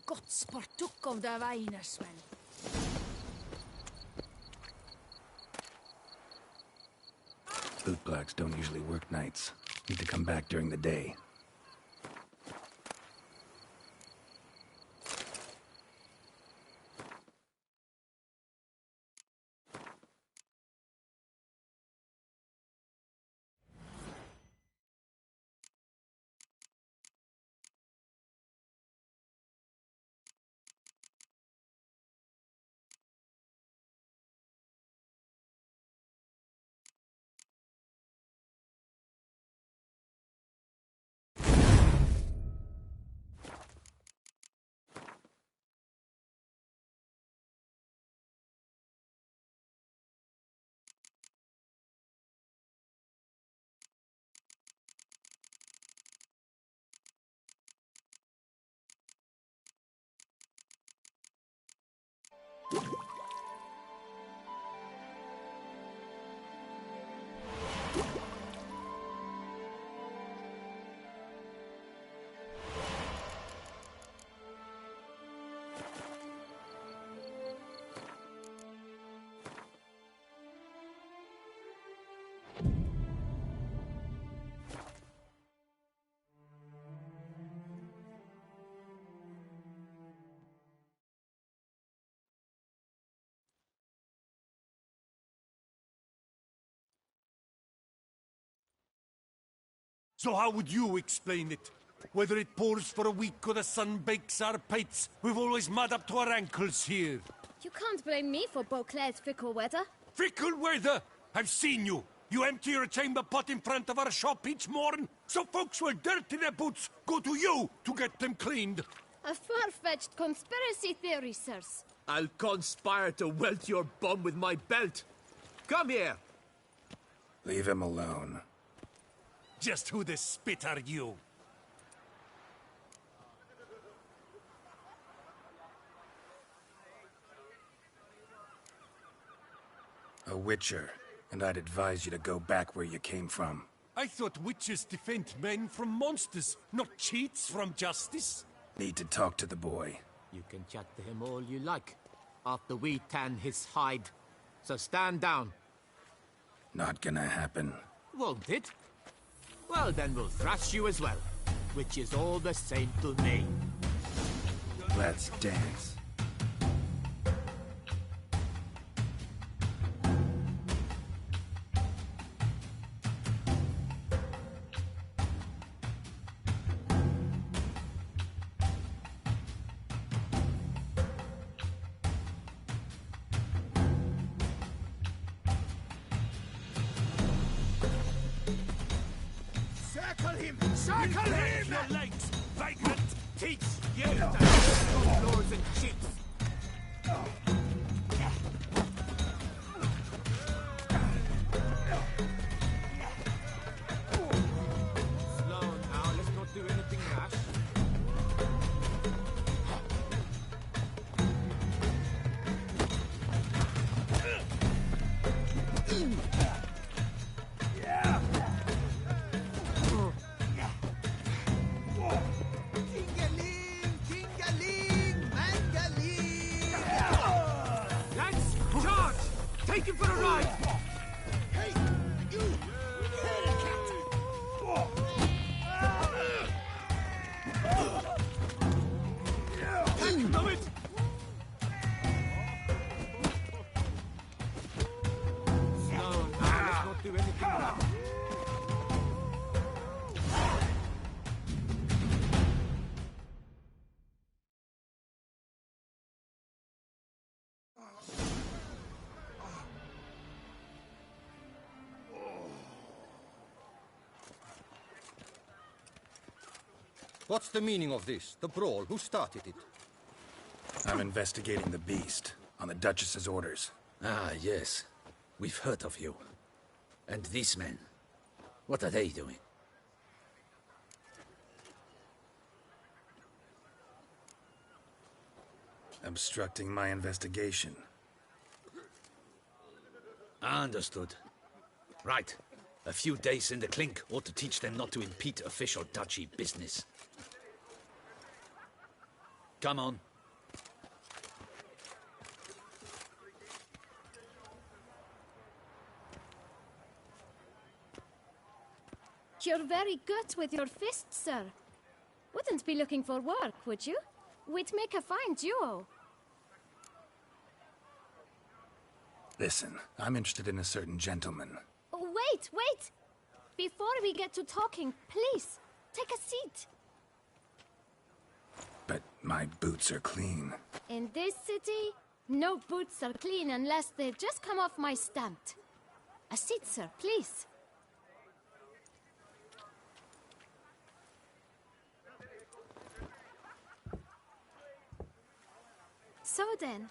godspartuk of the Weinersman. Bootblacks don't usually work nights. Need to come back during the day. So how would you explain it? Whether it pours for a week or the sun bakes our pates, we've always mud up to our ankles here. You can't blame me for Beauclair's fickle weather. Fickle weather? I've seen you. You empty your chamber pot in front of our shop each morn, so folks will dirty their boots go to you to get them cleaned. A far-fetched conspiracy theory, sirs. I'll conspire to welt your bum with my belt. Come here. Leave him alone. Just who the spit are you? A witcher, and I'd advise you to go back where you came from. I thought witches defend men from monsters, not cheats from justice. Need to talk to the boy. You can chat to him all you like, after we tan his hide. So stand down. Not gonna happen. Won't it? Well, then we'll thrash you as well, which is all the same to me. Let's dance. Circle him! Circle him! Your legs, vagrant! Teach you to floors and cheeks! Slow now, let's not do anything rash. Take him for a ride! Hey, you! Hellcat! Damn it! Slow now, let's not do anything rash. What's the meaning of this? The brawl? Who started it? I'm investigating the beast, on the Duchess's orders. Ah, yes. We've heard of you. And these men, what are they doing? Obstructing my investigation. Understood. Right. A few days in the clink ought to teach them not to impede official duchy business. Come on. You're very good with your fists, sir. Wouldn't be looking for work, would you? We'd make a fine duo. Listen, I'm interested in a certain gentleman. Oh, wait, wait! Before we get to talking, please, take a seat. But my boots are clean. In this city, no boots are clean unless they've just come off my stamp. A seat, sir, please. So then,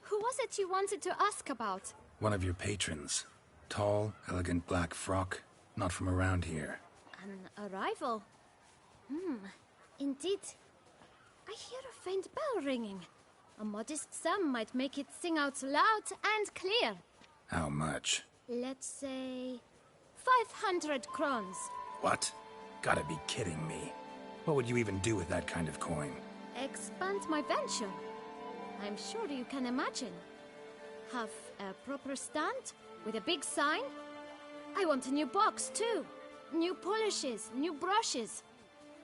who was it you wanted to ask about? One of your patrons. Tall, elegant black frock. Not from around here. An arrival? Indeed. I hear a faint bell ringing. A modest sum might make it sing out loud and clear. How much? Let's say 500 crowns. What? Gotta be kidding me. What would you even do with that kind of coin? Expand my venture. I'm sure you can imagine. Have a proper stand with a big sign. I want a new box too. New polishes, new brushes.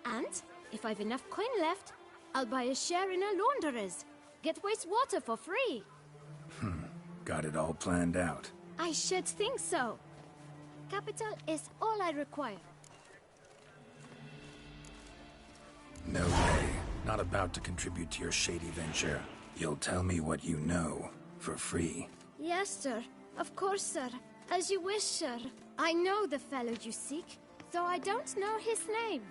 And if I've enough coin left, I'll buy a share in a launderer's. Get wastewater for free. Got it all planned out. I should think so. Capital is all I require. No way. Not about to contribute to your shady venture. You'll tell me what you know, for free. Yes, sir. Of course, sir. As you wish, sir. I know the fellow you seek, though I don't know his name.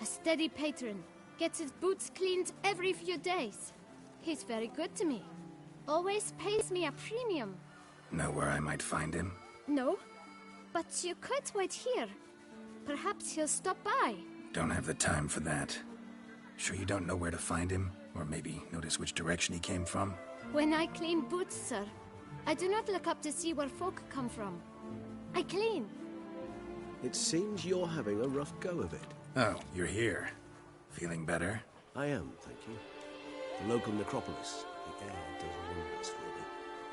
A steady patron. Gets his boots cleaned every few days. He's very good to me. Always pays me a premium. Know where I might find him? No, but you could wait here. Perhaps he'll stop by. Don't have the time for that. Sure you don't know where to find him? Or maybe notice which direction he came from? When I clean boots, sir, I do not look up to see where folk come from. I clean. It seems you're having a rough go of it. Oh, you're here. Feeling better? I am, thank you. The local necropolis. The air does wonders for me.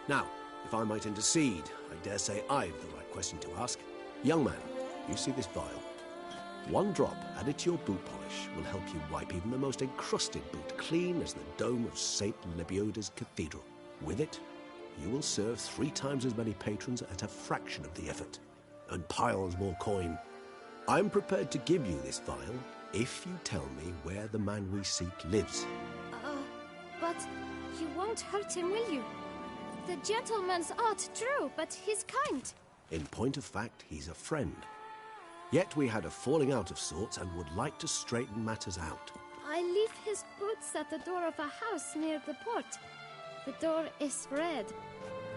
Now, if I might intercede, I dare say I've the right question to ask. Young man, you see this vial? One drop added to your boot polish will help you wipe even the most encrusted boot clean as the dome of St. Lebioda's Cathedral. With it, you will serve 3 times as many patrons at a fraction of the effort, and piles more coin. I'm prepared to give you this vial if you tell me where the man we seek lives. But you won't hurt him, will you? The gentleman's art true, but he's kind. In point of fact, he's a friend. Yet we had a falling out of sorts and would like to straighten matters out. I leave his boots at the door of a house near the port. The door is red,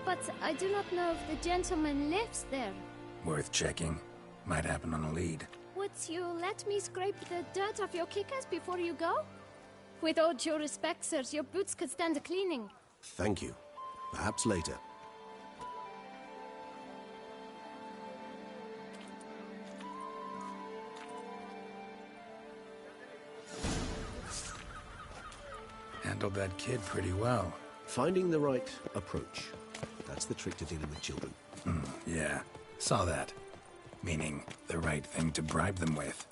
but I do not know if the gentleman lives there. Worth checking. Might happen on a lead. Would you let me scrape the dirt off your kickers before you go? With all due respect, sirs, your boots could stand a cleaning. Thank you. Perhaps later. Handled that kid pretty well. Finding the right approach. That's the trick to dealing with children. Yeah, saw that. Meaning, the right thing to bribe them with.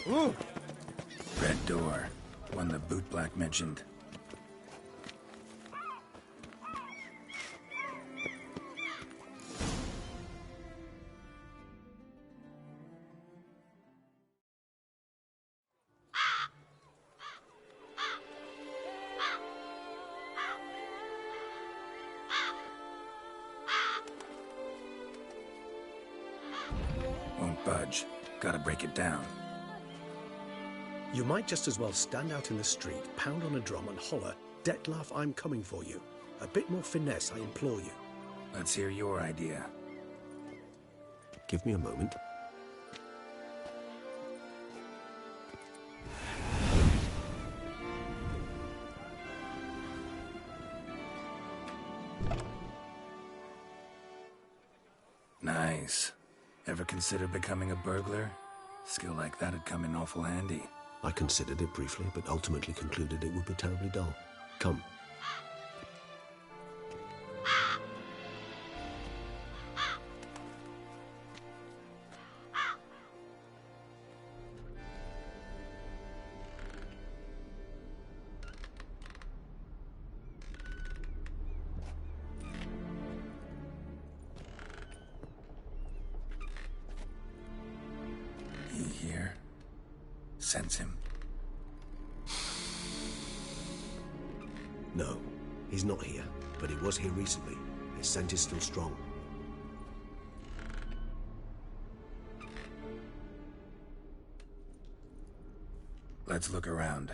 Ooh. Red door. One the bootblack mentioned. Won't budge. Gotta break it down. You might just as well stand out in the street, pound on a drum and holler, "Dettlaff, I'm coming for you." A bit more finesse, I implore you. Let's hear your idea. Give me a moment. Nice. Ever consider becoming a burglar? Skill like that'd come in awful handy. I considered it briefly, but ultimately concluded it would be terribly dull. Come. Sense him. No, he's not here, but he was here recently. His scent is still strong. Let's look around.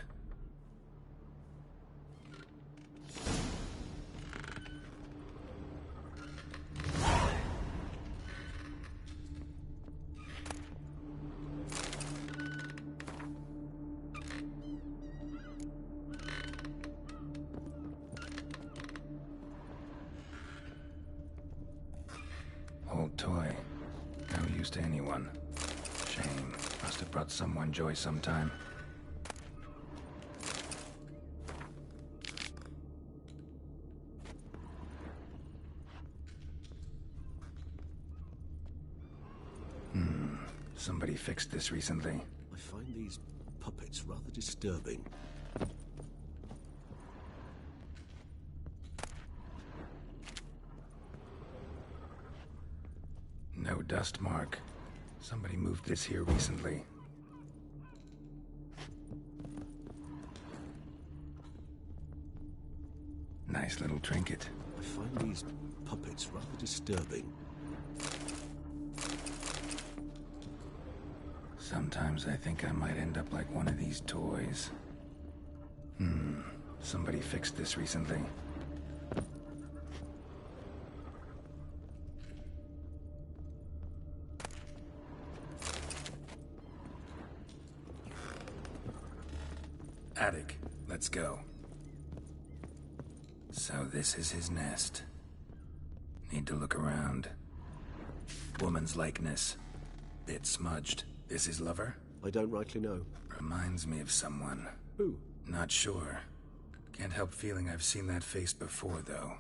Old toy. No use to anyone. Shame. Must have brought someone joy sometime. Somebody fixed this recently. I find these puppets rather disturbing. No dust mark. Somebody moved this here recently. Nice little trinket. I find these puppets rather disturbing. Sometimes I think I might end up like one of these toys. Somebody fixed this recently. Attic, let's go. So this is his nest. Need to look around. Woman's likeness. Bit smudged. This his lover? I don't rightly know. Reminds me of someone. Who? Not sure. Can't help feeling I've seen that face before, though.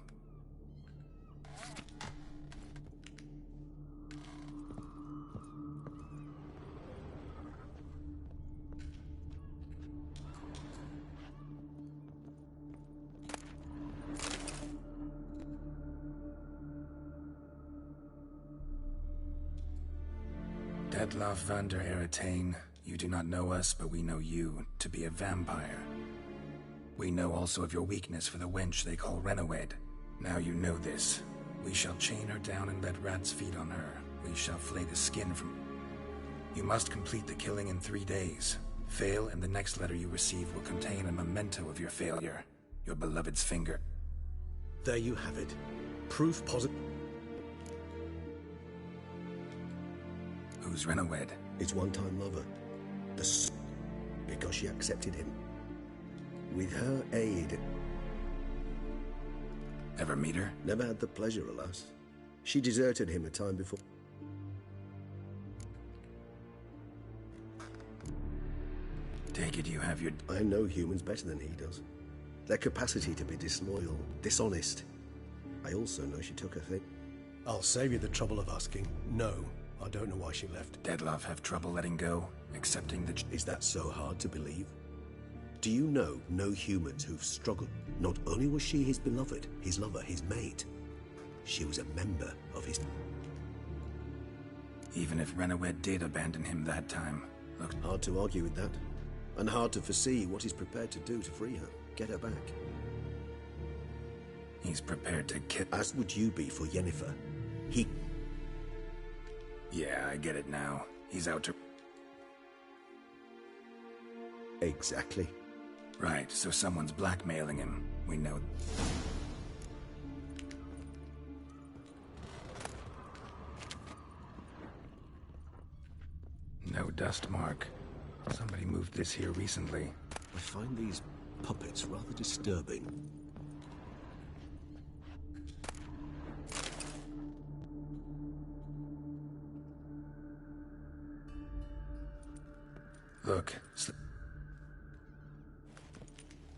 Dettlaff van der Eretain, you do not know us, but we know you to be a vampire. We know also of your weakness for the wench they call Renoed. Now you know this. We shall chain her down and let rats feed on her. We shall flay the skin from... You must complete the killing in 3 days. Fail, and the next letter you receive will contain a memento of your failure. Your beloved's finger. There you have it. Proof positive. Who's Renoed? His one-time lover. Because she accepted him. With her aid. Ever meet her? Never had the pleasure, alas. She deserted him a time before. Take it you have your... I know humans better than he does. Their capacity to be disloyal, dishonest. I also know she took her thing. I'll save you the trouble of asking. No, I don't know why she left. Dettlaff have trouble letting go, accepting that... Is that so hard to believe? Do you know no humans who've struggled? Not only was she his beloved, his lover, his mate, she was a member of his... Even if Renoed did abandon him that time, look... Hard to argue with that. And hard to foresee what he's prepared to do to free her, get her back. He's prepared to kill... As would you be for Yennefer. He... Yeah, I get it now. He's out to... Exactly. Right, so someone's blackmailing him. We know... No dust mark. Somebody moved this here recently. I find these puppets rather disturbing. Look.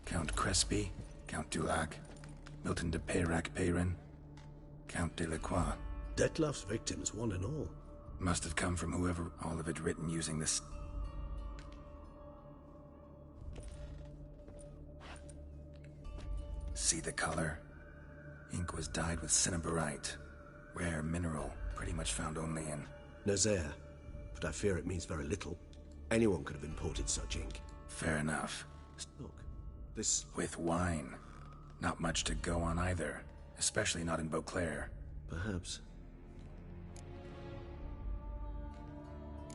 Count Crespi, Count Dulac, Milton de Peyrac-Peyrin, Count Delacroix. Detlef's victims, one and all. Must have come from whoever, all of it written using this. See the color? Ink was dyed with cinnabarite. Rare mineral, pretty much found only in Nazaire, but I fear it means very little. Anyone could have imported such ink. Fair enough. Look, this... With wine. Not much to go on either, especially not in Beauclair. Perhaps.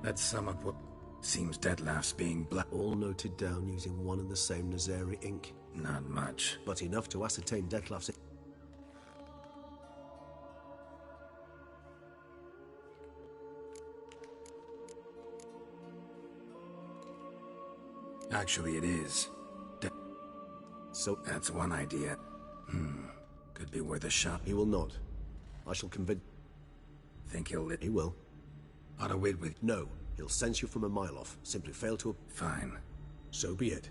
Let's sum up what seems Detlef's being black. All noted down using one and the same Nazari ink. Not much. But enough to ascertain Detlef's... Actually, it is. So... That's one idea. Could be worth a shot. He will not. I shall convince... Think he'll He will. Ought to wait with... No. He'll sense you from a mile off. Simply fail to... Fine. So be it.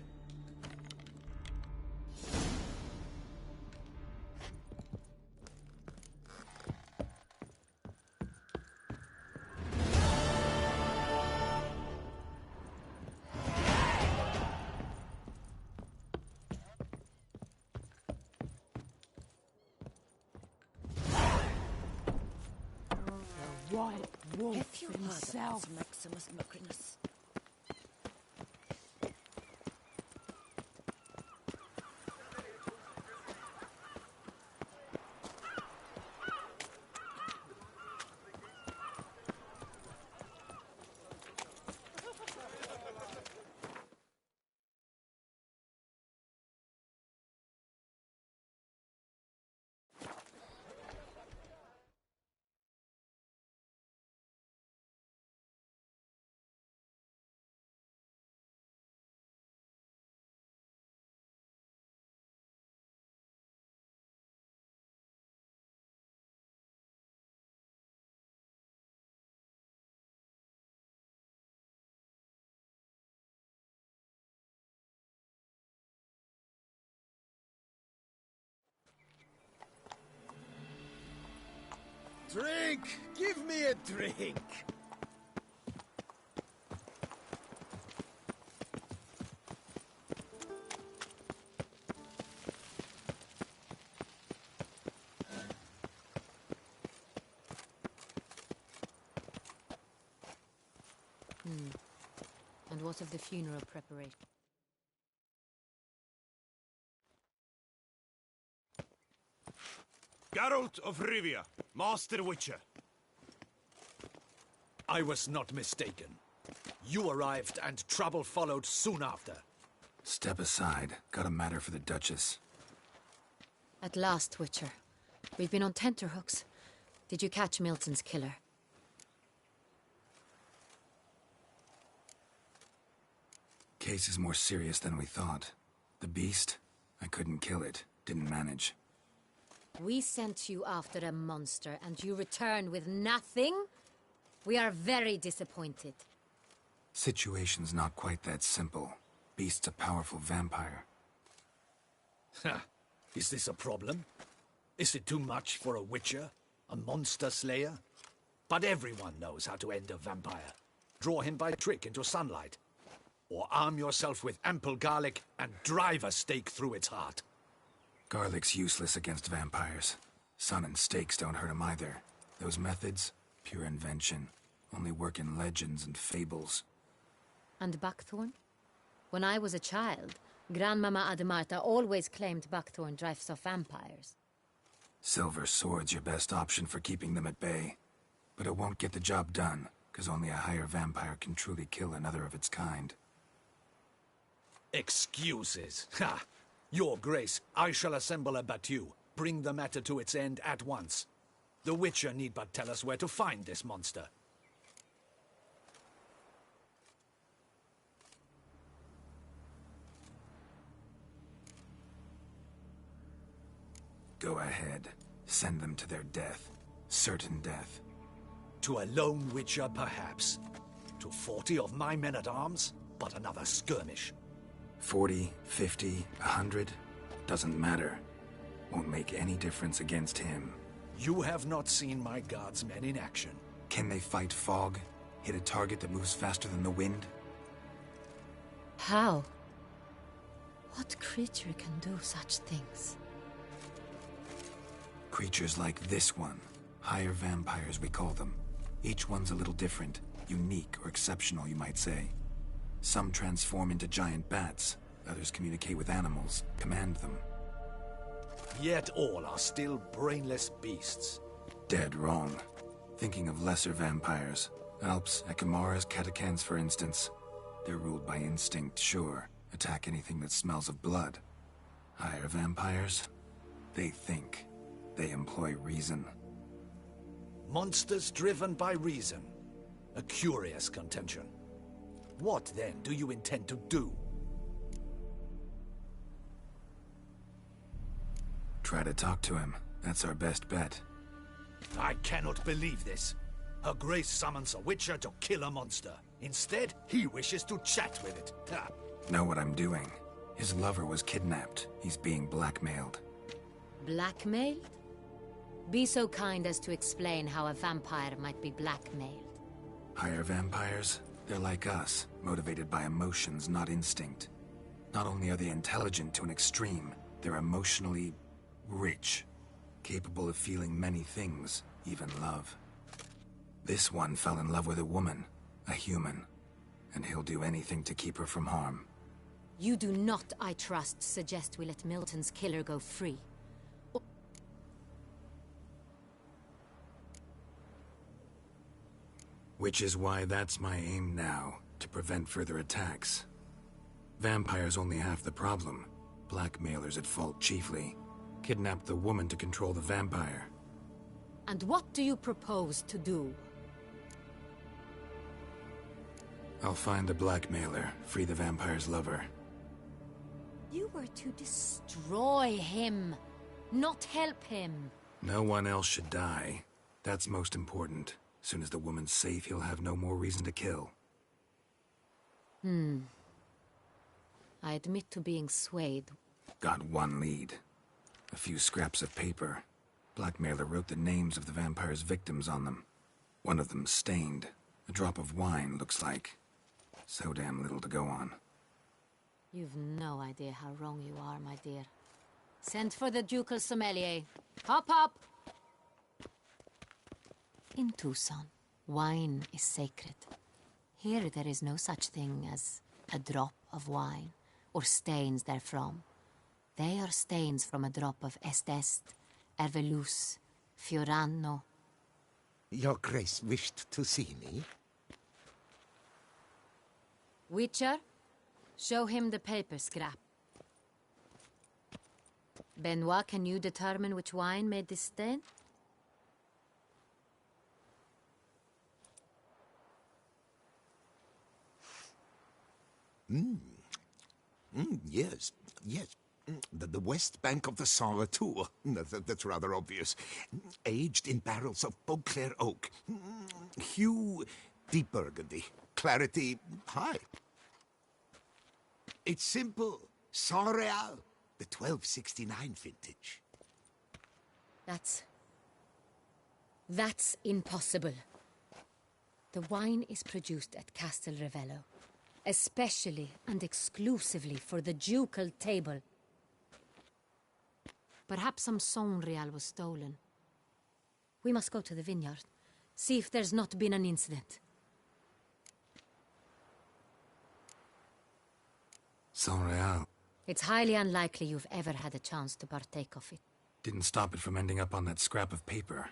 White wolf If you heard himself. of Maximus Macrinus. Drink! Give me a drink! And what of the funeral preparation? Geralt of Rivia, Master Witcher. I was not mistaken. You arrived and trouble followed soon after. Step aside. Got a matter for the Duchess. At last, Witcher. We've been on tenterhooks. Did you catch Milton's killer? Case is more serious than we thought. The beast? I couldn't kill it. Didn't manage. We sent you after a monster, and you return with nothing? We are very disappointed. Situation's not quite that simple. Beast's a powerful vampire. Ha! Is this a problem? Is it too much for a witcher? A monster slayer? But everyone knows how to end a vampire. Draw him by trick into sunlight. Or arm yourself with ample garlic and drive a stake through its heart. Garlic's useless against vampires. Sun and stakes don't hurt him either. Those methods, pure invention. Only work in legends and fables. And Buckthorn? When I was a child, Grandmama Ademarta always claimed Buckthorn drives off vampires. Silver sword's your best option for keeping them at bay. But it won't get the job done, because only a higher vampire can truly kill another of its kind. Excuses. Ha! Your Grace, I shall assemble a battue. Bring the matter to its end at once. The Witcher need but tell us where to find this monster. Go ahead. Send them to their death. Certain death. To a lone Witcher, perhaps. To 40 of my men-at-arms? but another skirmish. 40, 50, 100, doesn't matter. Won't make any difference against him. You have not seen my guardsmen in action. Can they fight fog? Hit a target that moves faster than the wind? How? What creature can do such things? Creatures like this one. Higher vampires, we call them. Each one's a little different. Unique or exceptional, you might say. Some transform into giant bats. Others communicate with animals, command them. Yet all are still brainless beasts. Dead wrong. Thinking of lesser vampires. Alps, Ekamaras, Catacans, for instance. They're ruled by instinct, sure. Attack anything that smells of blood. Higher vampires? They think. They employ reason. Monsters driven by reason. A curious contention. What, then, do you intend to do? Try to talk to him. That's our best bet. I cannot believe this. Her Grace summons a Witcher to kill a monster. Instead, he wishes to chat with it. Ha. Know what I'm doing. His lover was kidnapped. He's being blackmailed. Blackmailed? Be so kind as to explain how a vampire might be blackmailed. Higher vampires? They're like us, motivated by emotions, not instinct. Not only are they intelligent to an extreme, they're emotionally rich. Capable of feeling many things, even love. This one fell in love with a woman, a human, and he'll do anything to keep her from harm. You do not, I trust, suggest we let Milton's killer go free. Which is why that's my aim now, to prevent further attacks. Vampires only half the problem. Blackmailers at fault chiefly. Kidnapped the woman to control the vampire. And what do you propose to do? I'll find the blackmailer, free the vampire's lover. You were to destroy him, not help him. No one else should die. That's most important. Soon as the woman's safe, he'll have no more reason to kill. I admit to being swayed. Got one lead. A few scraps of paper. Blackmailer wrote the names of the vampire's victims on them. One of them stained. A drop of wine, looks like. So damn little to go on. You've no idea how wrong you are, my dear. Send for the ducal sommelier. Hop, hop! In Tucson, wine is sacred. Here there is no such thing as a drop of wine, or stains therefrom. They are stains from a drop of Est, Ervelus, Fiorano. Your Grace wished to see me? Witcher, show him the paper scrap. Benoit, can you determine which wine made this stain? Yes, yes. The west bank of the Saint Retour. That's rather obvious. Aged in barrels of Beauclair oak. Hue, deep burgundy. Clarity, high. It's simple. Saint Real, the 1269 vintage. That's impossible. The wine is produced at Castel Ravello, especially and exclusively for the ducal table. Perhaps some Saint Real was stolen. We must go to the vineyard, see if there's not been an incident. Saint Real. It's highly unlikely you've ever had a chance to partake of it. Didn't stop it from ending up on that scrap of paper.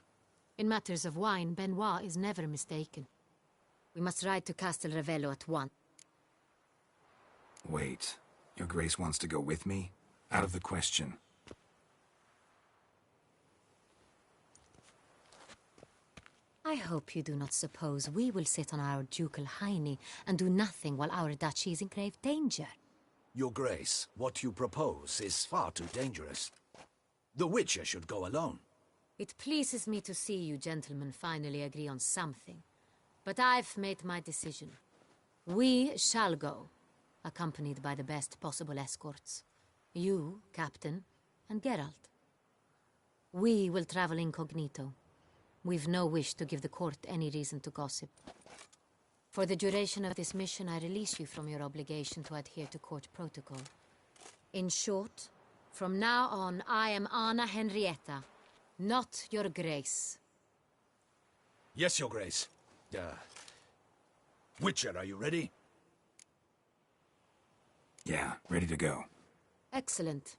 In matters of wine, Benoit is never mistaken. We must ride to Castel Ravello at once. Wait. Your Grace wants to go with me? Out of the question. I hope you do not suppose we will sit on our ducal hiney and do nothing while our duchy is in grave danger. Your Grace, what you propose is far too dangerous. The Witcher should go alone. It pleases me to see you gentlemen finally agree on something. But I've made my decision. We shall go, accompanied by the best possible escorts. You, Captain, and Geralt. We will travel incognito. We've no wish to give the court any reason to gossip. For the duration of this mission, I release you from your obligation to adhere to court protocol. In short, from now on, I am Anna Henrietta, not your grace. Yes, your grace. Witcher, are you ready? Yeah, ready to go. Excellent.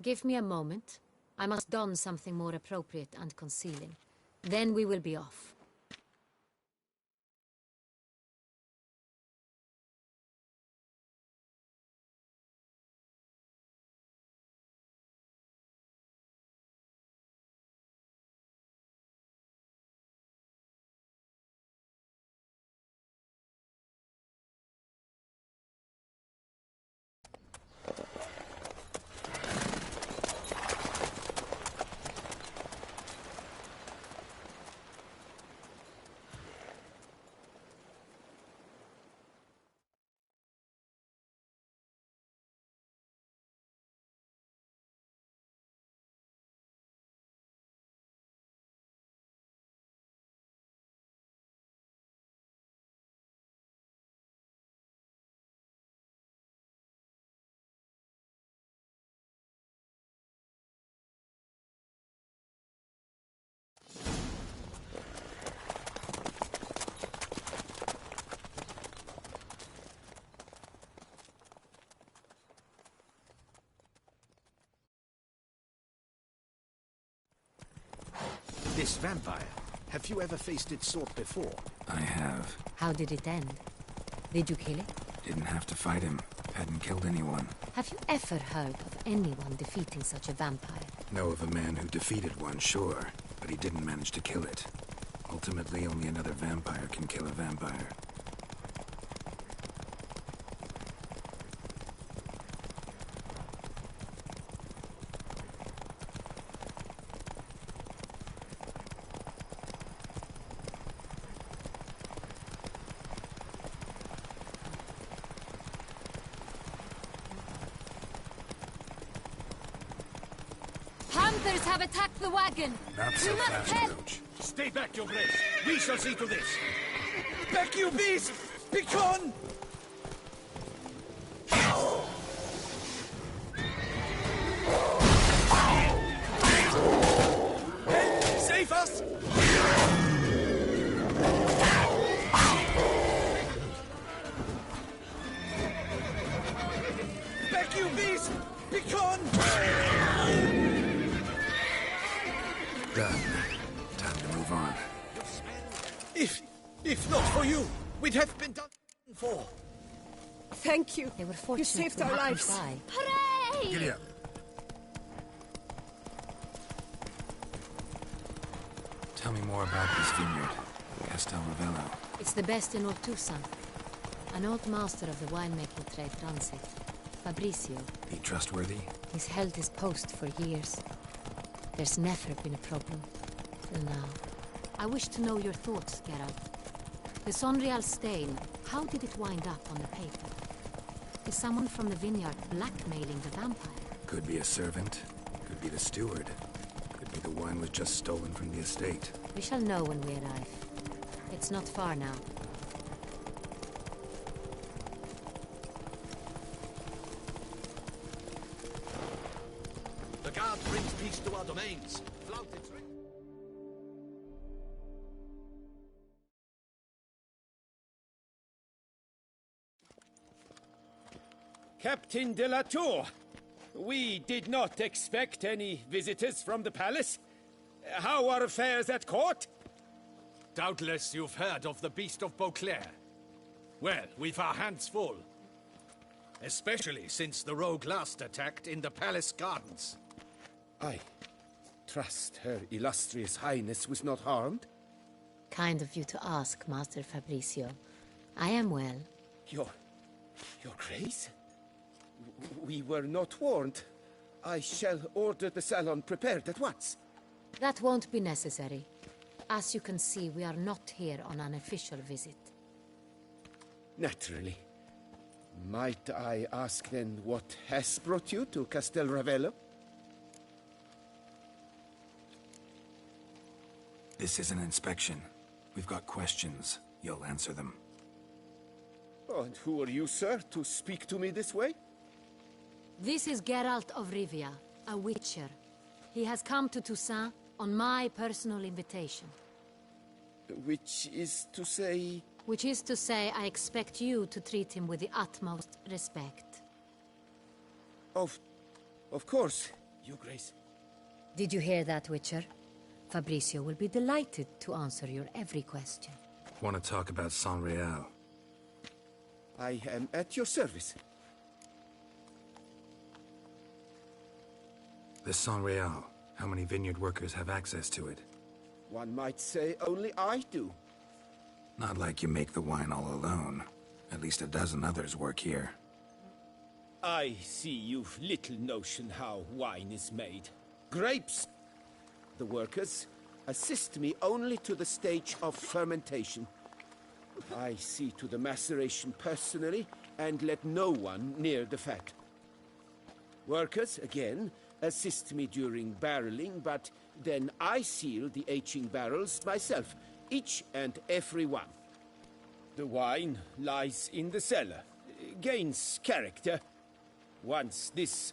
Give me a moment. I must don something more appropriate and concealing. Then we will be off. This vampire, have you ever faced its sort before? I have. How did it end? Did you kill it? Didn't have to fight him. Hadn't killed anyone. Have you ever heard of anyone defeating such a vampire? Know of a man who defeated one, sure, but he didn't manage to kill it. Ultimately, only another vampire can kill a vampire. Hunters have attacked the wagon! Not so We must fast, help! Coach. Stay back, your grace. We shall see to this. Back you beast! Begone! Help! Save us! Back you beast! Begone! Done. Time to move on. If not for you, we'd have been done for. Thank you. They were fortunate You saved to our not lives. die. Hooray! Giddy up. Tell me more about this vineyard, Castel Ravello. It's the best in Ortusan. An old master of the winemaking trade runs it. Fabrizio. He trustworthy? He's held his post for years. There's never been a problem. Till now. I wish to know your thoughts, Geralt. The Sonreal stain, how did it wind up on the paper? Is someone from the vineyard blackmailing the vampire? Could be a servant. Could be the steward. Could be the wine was just stolen from the estate. We shall know when we arrive. It's not far now. The guard brings peace to our domains. Flout its ring. Captain de la Tour, we did not expect any visitors from the palace. How are affairs at court? Doubtless you've heard of the Beast of Beauclair. Well, we've our hands full. Especially since the rogue last attacked in the palace gardens. I trust Her Illustrious Highness was not harmed? Kind of you to ask, Master Fabrizio. I am well. Your Grace? We were not warned. I shall order the salon prepared at once. That won't be necessary. As you can see, we are not here on an official visit. Naturally. Might I ask then what has brought you to Castel Ravello? This is an inspection. We've got questions. You'll answer them. Oh, and who are you, sir, to speak to me this way? This is Geralt of Rivia, a witcher. He has come to Toussaint on my personal invitation. Which is to say... Which is to say, I expect you to treat him with the utmost respect. Of course, Your Grace. Did you hear that, Witcher? Fabrizio will be delighted to answer your every question. Want to talk about Saint-Réal? I am at your service. The Saint-Réal. How many vineyard workers have access to it? One might say only I do. Not like you make the wine all alone. At least a dozen others work here. I see you've little notion how wine is made. Grapes! The workers assist me only to the stage of fermentation. I see to the maceration personally, and let no one near the fat. Workers, again, assist me during barreling, but then I seal the aging barrels myself, each and every one. The wine lies in the cellar, gains character. Once this...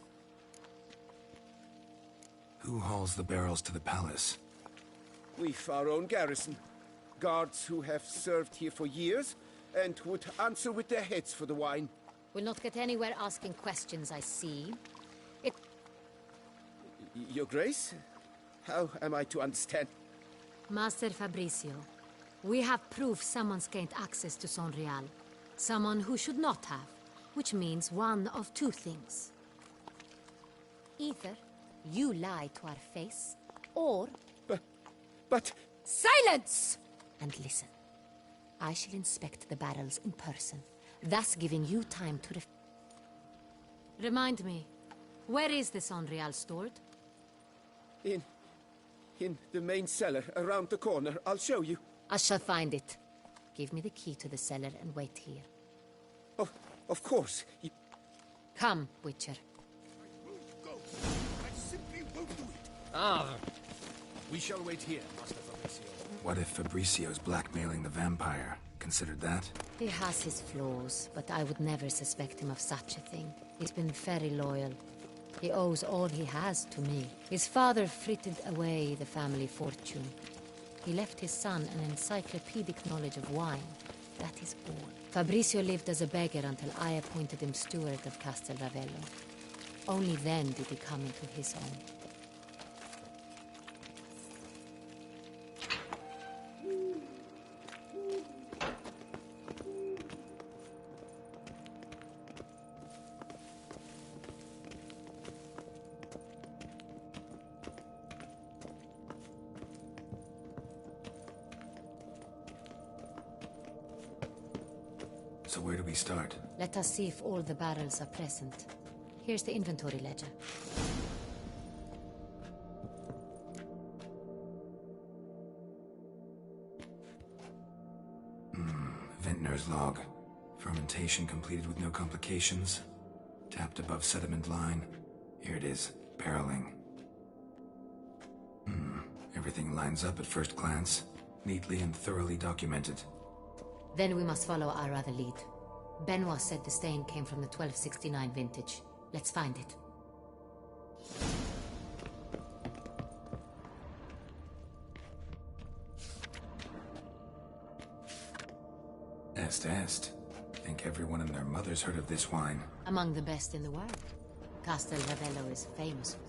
Who hauls the barrels to the palace? We've our own garrison. Guards who have served here for years, and would answer with their heads for the wine. We'll not get anywhere asking questions, I see. Your Grace? How am I to understand? Master Fabrizio, we have proof someone's gained access to Saint-Réal. Someone who should not have, which means one of two things. Either you lie to our face, or... But... Silence! And listen. I shall inspect the barrels in person, thus giving you time to Remind me, where is the Saint-Réal stored? In the main cellar, around the corner. I'll show you. I shall find it. Give me the key to the cellar and wait here. Oh, of course. Come, Witcher. We shall wait here, Master Fabrizio. What if Fabrizio's blackmailing the vampire? Considered that? He has his flaws, but I would never suspect him of such a thing. He's been very loyal. He owes all he has to me. His father frittered away the family fortune. He left his son an encyclopedic knowledge of wine. That is all. Fabrizio lived as a beggar until I appointed him steward of Castel Ravello. Only then did he come into his own. So where do we start? Let us see if all the barrels are present. Here's the inventory ledger. Vintner's log. Fermentation completed with no complications. Tapped above sediment line. Here it is. Barreling. Everything lines up at first glance. Neatly and thoroughly documented. Then we must follow our other lead. Benoit said the stain came from the 1269 vintage. Let's find it. Est. Think everyone and their mother's heard of this wine. Among the best in the world. Castel Ravello is famous for it.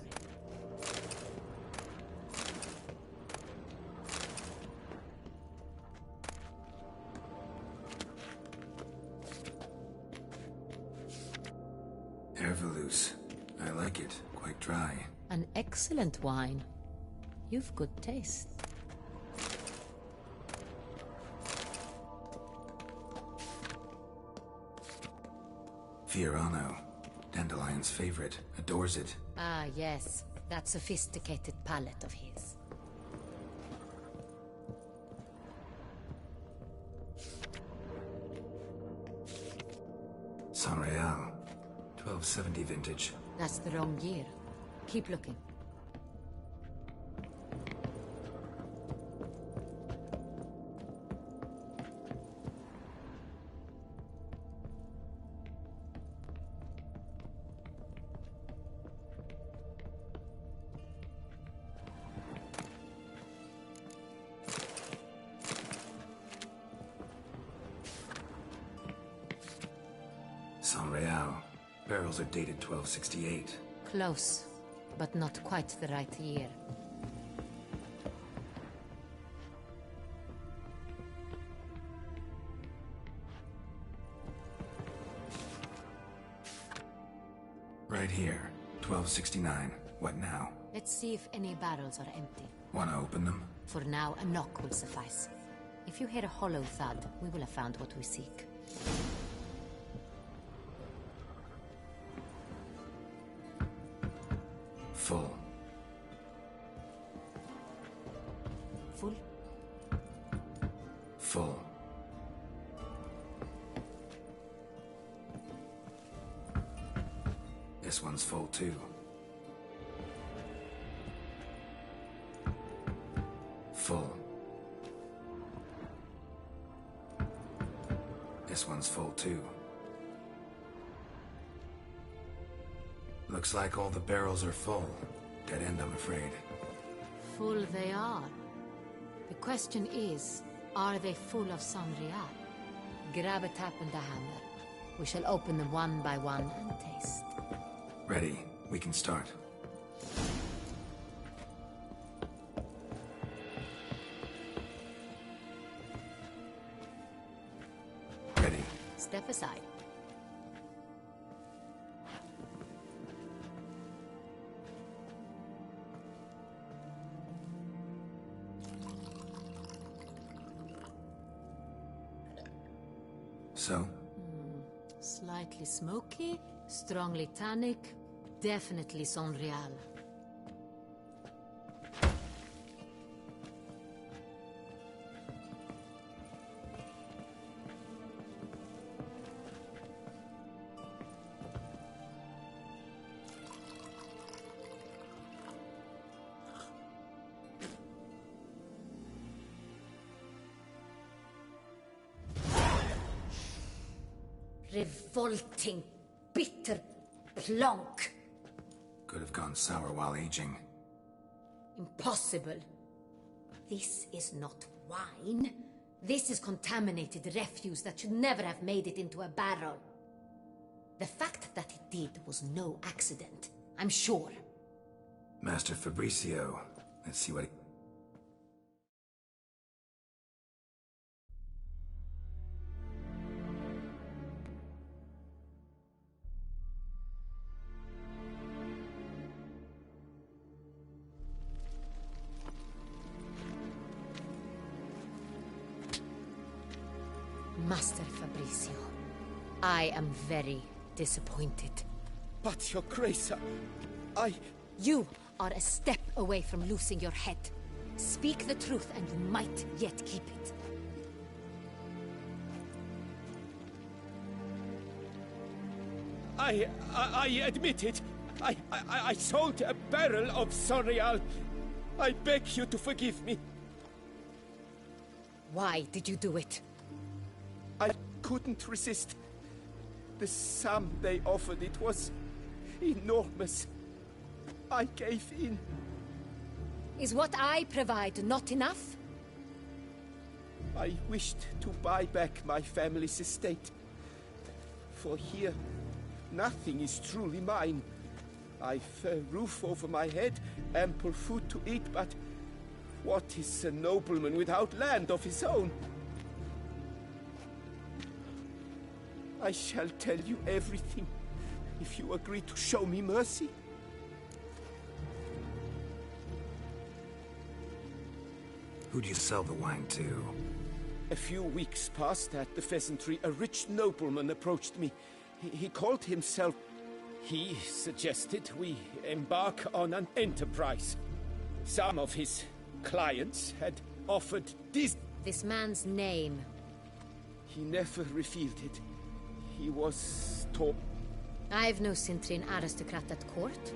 Herveloos. I like it. Quite dry. An excellent wine. You've good taste. Fiorano. Dandelion's favorite. Adores it. Ah, yes. That sophisticated palate of his. Sanreal. 1270 vintage. That's the wrong year. Keep looking. Sanreal. Barrels are dated 1268. Close, but not quite the right year. Right here. 1269. What now? Let's see if any barrels are empty. Wanna open them? For now, a knock will suffice. If you hear a hollow thud, we will have found what we seek. Full. Full? Full. This one's full too. Full. This one's full too. Looks like all the barrels are full. Dead end, I'm afraid. Full they are. The question is, are they full of Sanreal? Grab a tap and a hammer. We shall open them one by one and taste. Ready. We can start. Ready. Step aside. So? Slightly smoky, strongly tannic, definitely Sanreal. Revolting, bitter plonk. Could have gone sour while aging. Impossible. This is not wine. This is contaminated refuse that should never have made it into a barrel. The fact that it did was no accident, I'm sure. Master Fabricio. Let's see what he... Master Fabricio, I am very disappointed. But, Your Grace, I... You are a step away from losing your head. Speak the truth and you might yet keep it. I admit it. I sold a barrel of Sanreal. I beg you to forgive me. Why did you do it? I couldn't resist. The sum they offered, it was enormous. I gave in. Is what I provide not enough? I wished to buy back my family's estate. For here, nothing is truly mine. I've a roof over my head, ample food to eat, but what is a nobleman without land of his own? I shall tell you everything, if you agree to show me mercy. Who'd you sell the wine to? A few weeks past at the Pheasantry, a rich nobleman approached me. He called himself... He suggested we embark on an enterprise. Some of his clients had offered this... This man's name? He never revealed it. He was top. I've no Cintrian aristocrat at court.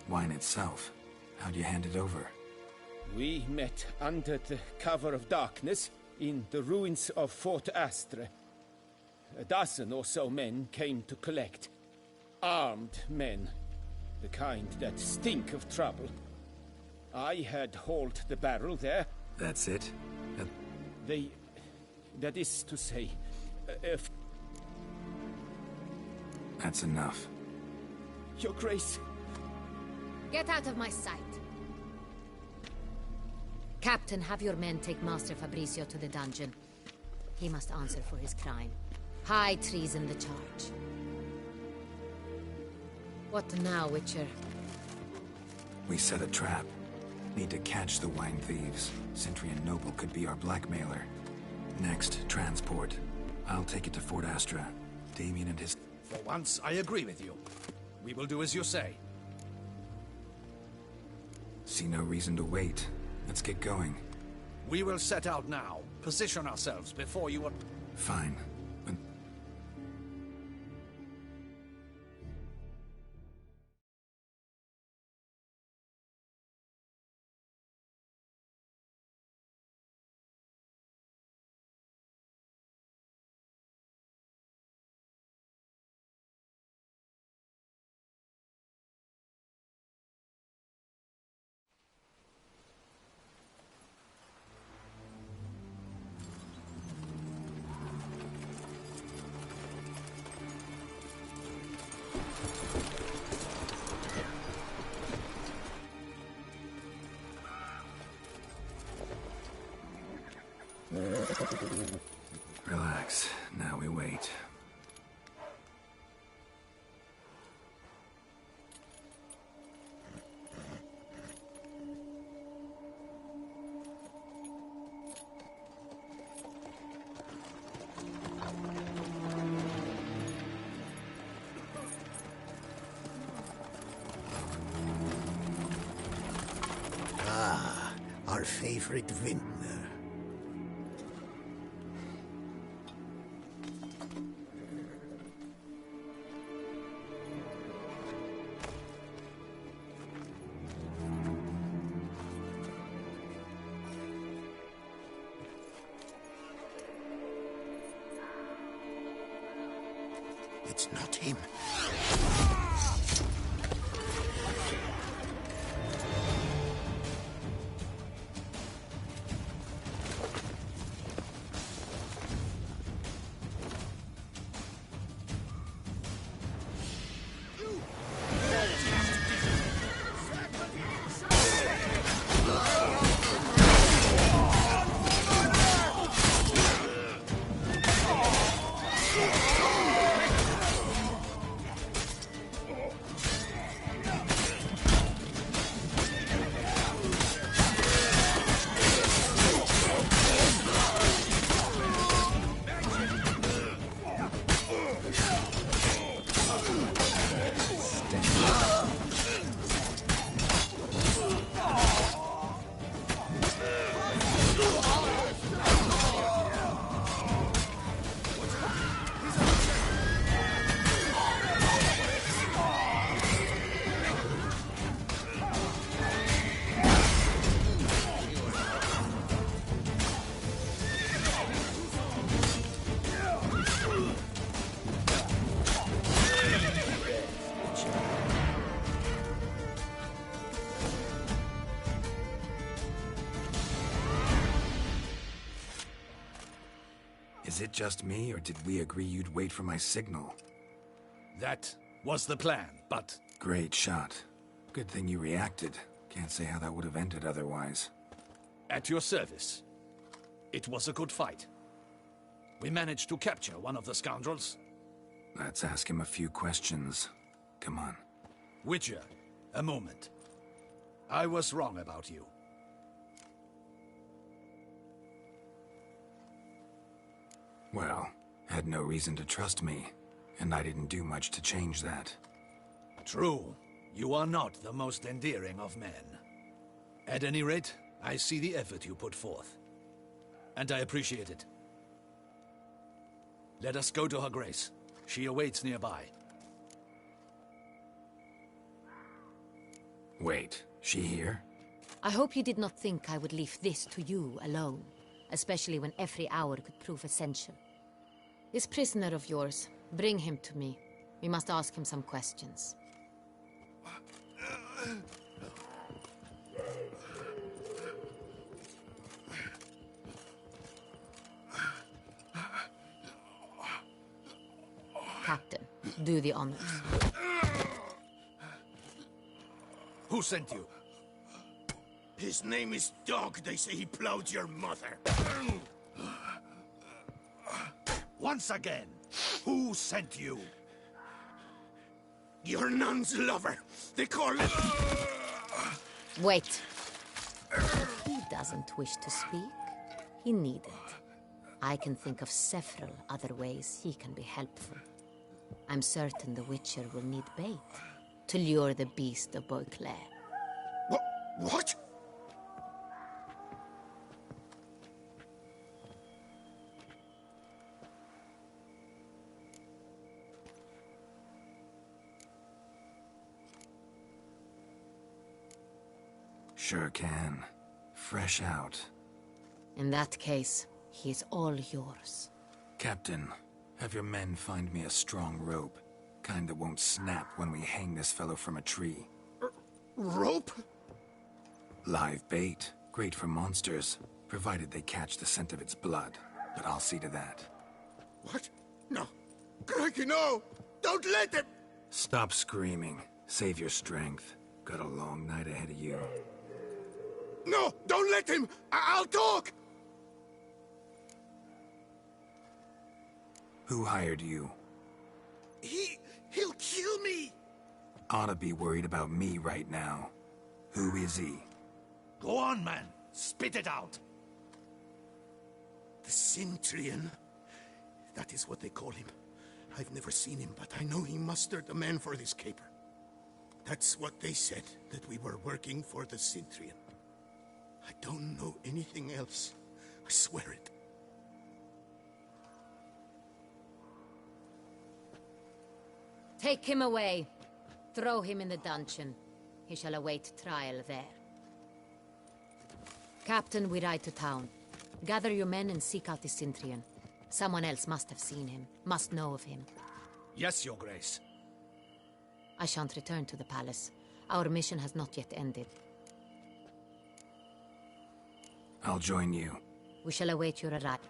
Wine itself. How'd you hand it over? We met under the cover of darkness in the ruins of Fort Astre. A dozen or so men came to collect. Armed men. The kind that stink of trouble. I had hauled the barrel there. That's it? That is to say... That's enough. Your Grace... Get out of my sight. Captain, have your men take Master Fabrizio to the dungeon. He must answer for his crime. High treason the charge. What now, Witcher? We set a trap. Need to catch the wine thieves. Cintrian Noble could be our blackmailer. Next, transport. I'll take it to Fort Astra. Damien and his... For once, I agree with you. We will do as you say. See no reason to wait. Let's get going. We will set out now. Position ourselves before you... Fine. But... Relax. Now we wait. Ah, our favorite vintner. It's not him. Is it just me, or did we agree you'd wait for my signal? That was the plan, but... Great shot. Good thing you reacted. Can't say how that would have ended otherwise. At your service. It was a good fight. We managed to capture one of the scoundrels. Let's ask him a few questions. Come on. Witcher, a moment. I was wrong about you. Well, had no reason to trust me, and I didn't do much to change that. True. You are not the most endearing of men. At any rate, I see the effort you put forth. And I appreciate it. Let us go to her grace. She awaits nearby. Wait, she here? I hope you did not think I would leave this to you alone, especially when every hour could prove essential. This prisoner of yours, bring him to me. We must ask him some questions. Captain, do the honors. Who sent you? His name is Dog. They say he plowed your mother. Once again, who sent you? Your nun's lover. They call it... Wait. If he doesn't wish to speak, he needn't. I can think of several other ways he can be helpful. I'm certain the Witcher will need bait to lure the beast of Beauclair. What? Sure can. Fresh out. In that case, he is all yours. Captain, have your men find me a strong rope. Kind that won't snap when we hang this fellow from a tree. Rope? Live bait. Great for monsters, provided they catch the scent of its blood. But I'll see to that. What? No. Crikey, no! Don't let them! Stop screaming. Save your strength. Got a long night ahead of you. No! Don't let him! I'll talk! Who hired you? He'll kill me! Ought to be worried about me right now. Who is he? Go on, man. Spit it out. The Cintrian. That is what they call him. I've never seen him, but I know he mustered a man for this caper. That's what they said, that we were working for the Cintrian. I don't know anything else. I swear it. Take him away. Throw him in the dungeon. He shall await trial there. Captain, we ride to town. Gather your men and seek out the Cintrian. Someone else must have seen him, must know of him. Yes, Your Grace. I shan't return to the palace. Our mission has not yet ended. I'll join you. We shall await your arrival.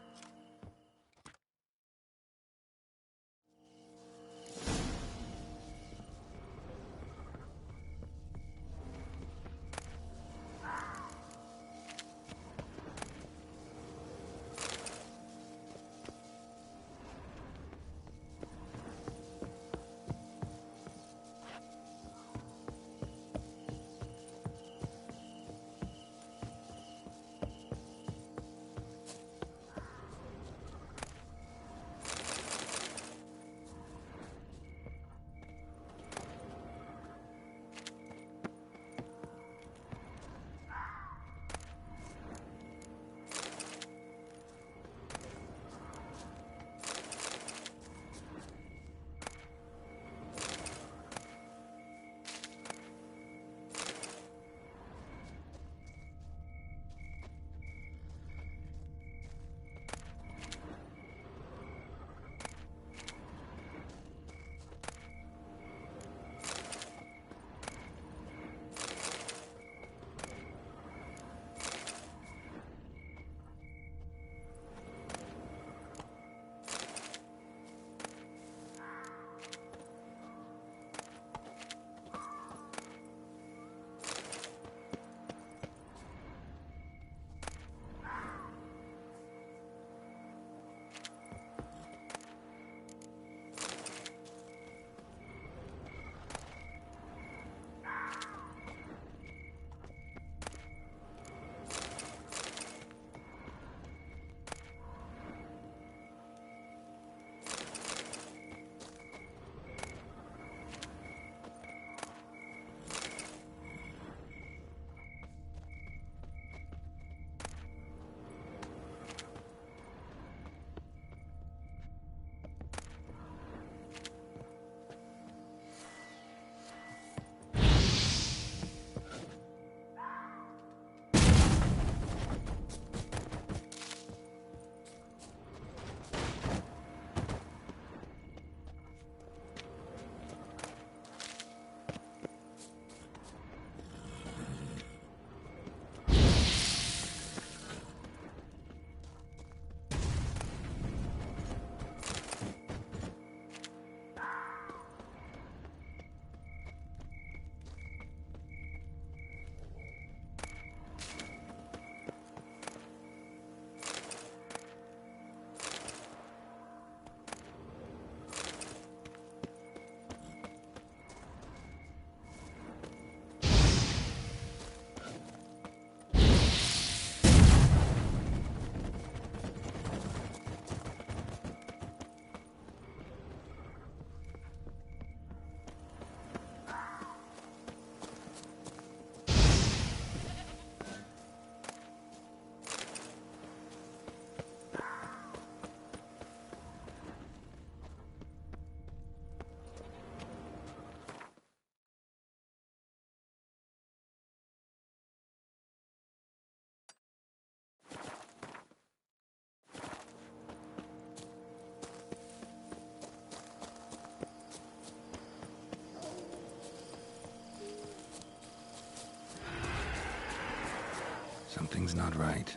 Something's not right.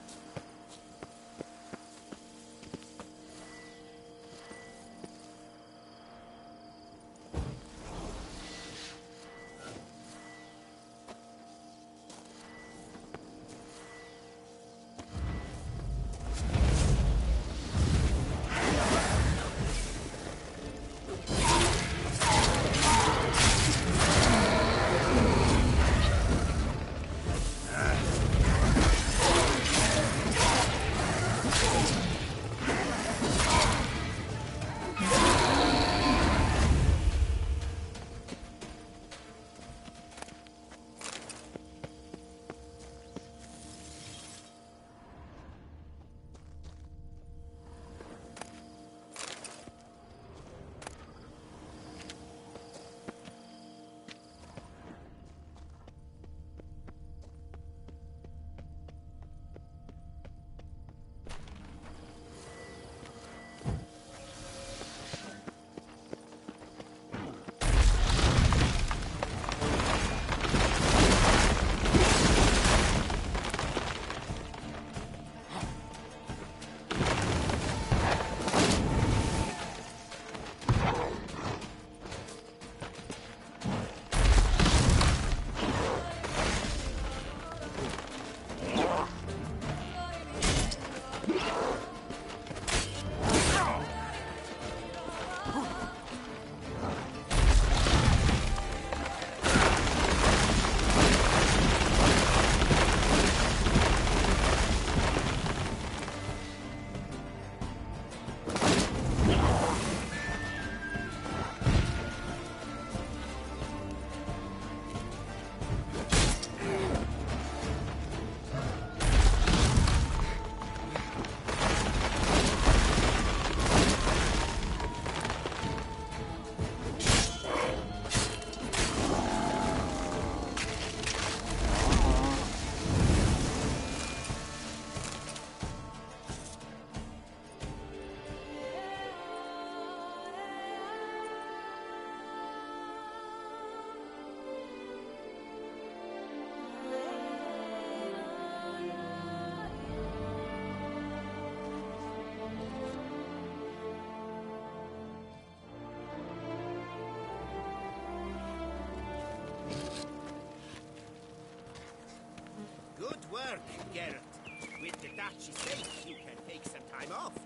Work, Geralt. With the Duchy safe, you can take some time off.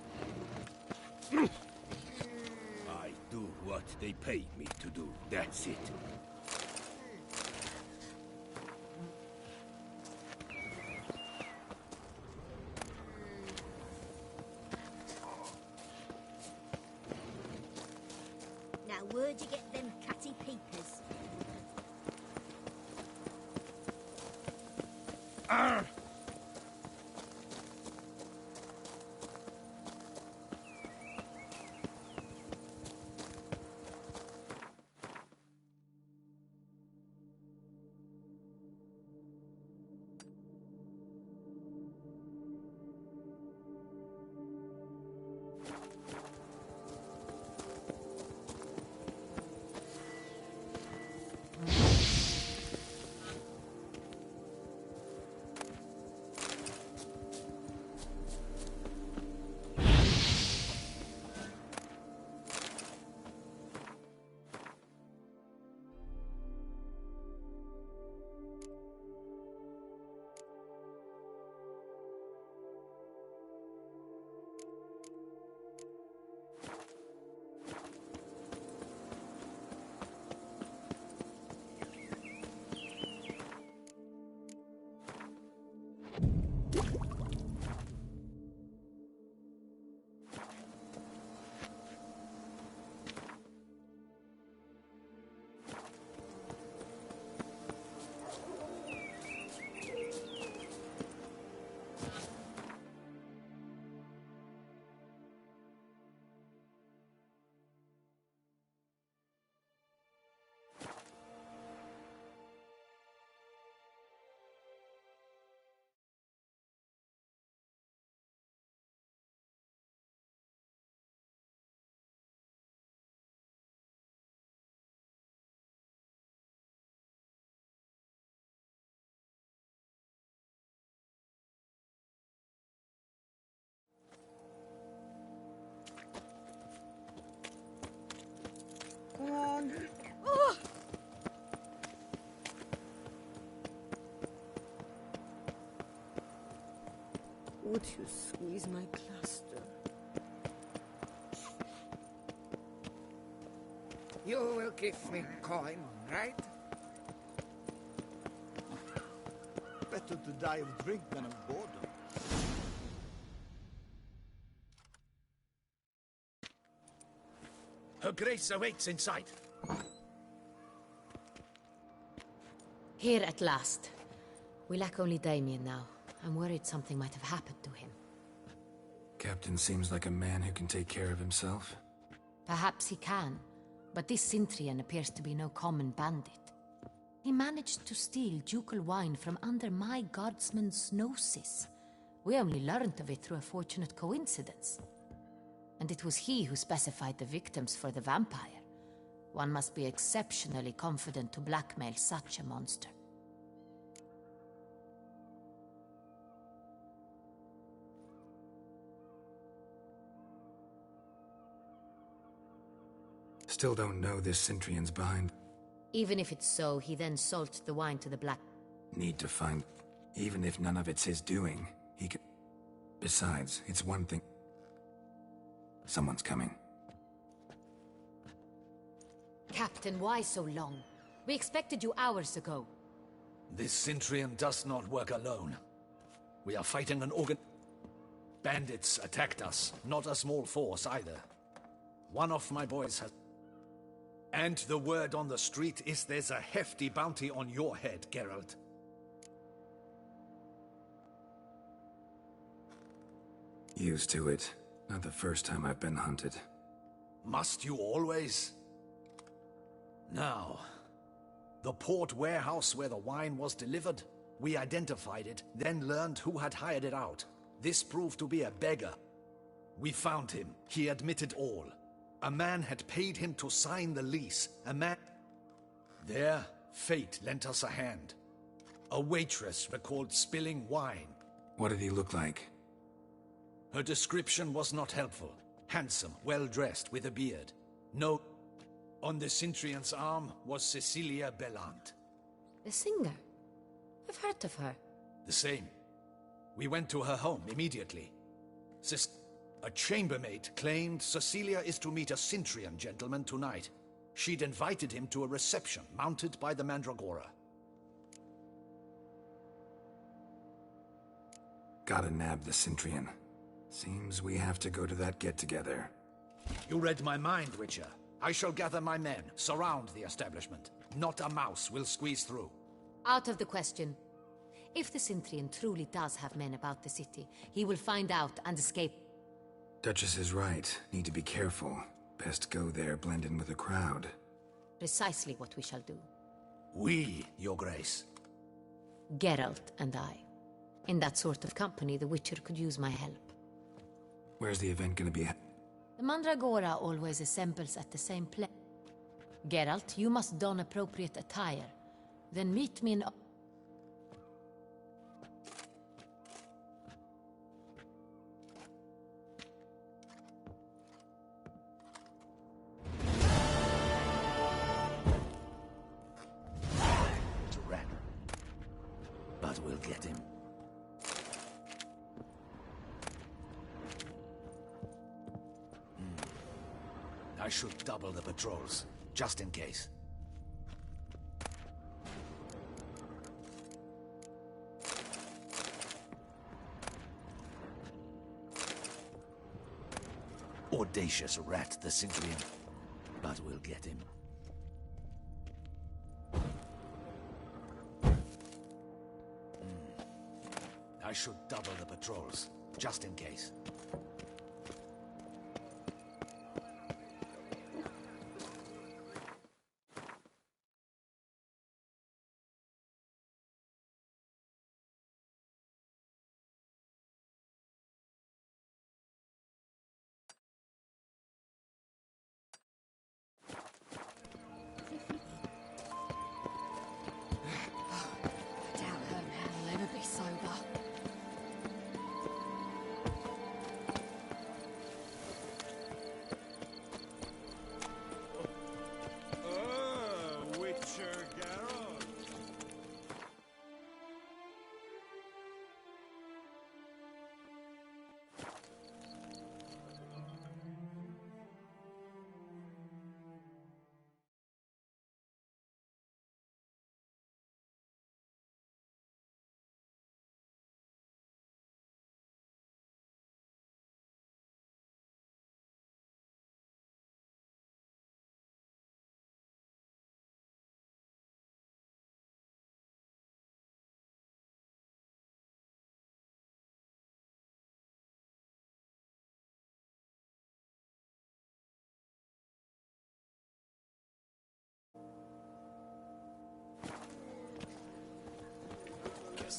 I do what they pay me to do. That's it. Now, where'd you get them catty peepers? Arr! Would you squeeze my plaster? You will give me coin, right? Better to die of drink than of boredom. Her Grace awaits inside. Here at last. We lack only Damien now. I'm worried something might have happened to him. Captain seems like a man who can take care of himself. Perhaps he can, but this Cintrian appears to be no common bandit. He managed to steal ducal wine from under my guardsman's noses. We only learned of it through a fortunate coincidence. And it was he who specified the victims for the vampire. One must be exceptionally confident to blackmail such a monster. Still don't know this Cintrian's behind. Even if it's so, he then sold the wine to the black... Need to find... Even if none of it's his doing, he could... Besides, it's one thing... Someone's coming. Captain, why so long? We expected you hours ago. This Cintrian does not work alone. We are fighting an organ... Bandits attacked us, not a small force either. One of my boys has... And the word on the street is there's a hefty bounty on your head, Geralt. Used to it. Not the first time I've been hunted. Must you always? Now, the port warehouse where the wine was delivered, we identified it, then learned who had hired it out. This proved to be a beggar. We found him. He admitted all. A man had paid him to sign the lease. A man... There, fate lent us a hand. A waitress recalled spilling wine. What did he look like? Her description was not helpful. Handsome, well-dressed, with a beard. No... On the Cintrian's arm was Cecilia Bellant. The singer? I've heard of her. The same. We went to her home immediately. A chambermaid claimed Cecilia is to meet a Cintrian gentleman tonight. She'd invited him to a reception mounted by the Mandragora. Gotta nab the Cintrian. Seems we have to go to that get-together. You read my mind, Witcher. I shall gather my men, surround the establishment. Not a mouse will squeeze through. Out of the question. If the Cintrian truly does have men about the city, he will find out and escape. Duchess is right. Need to be careful. Best go there, blend in with the crowd. Precisely what we shall do. We, Your Grace. Geralt and I. In that sort of company, the Witcher could use my help. Where's the event gonna be? The Mandragora always assembles at the same place. Geralt, you must don appropriate attire. Then meet me in... But we'll get him. I should double the patrols, just in case. Audacious rat, the Cintrian. But we'll get him. I should double the patrols, just in case.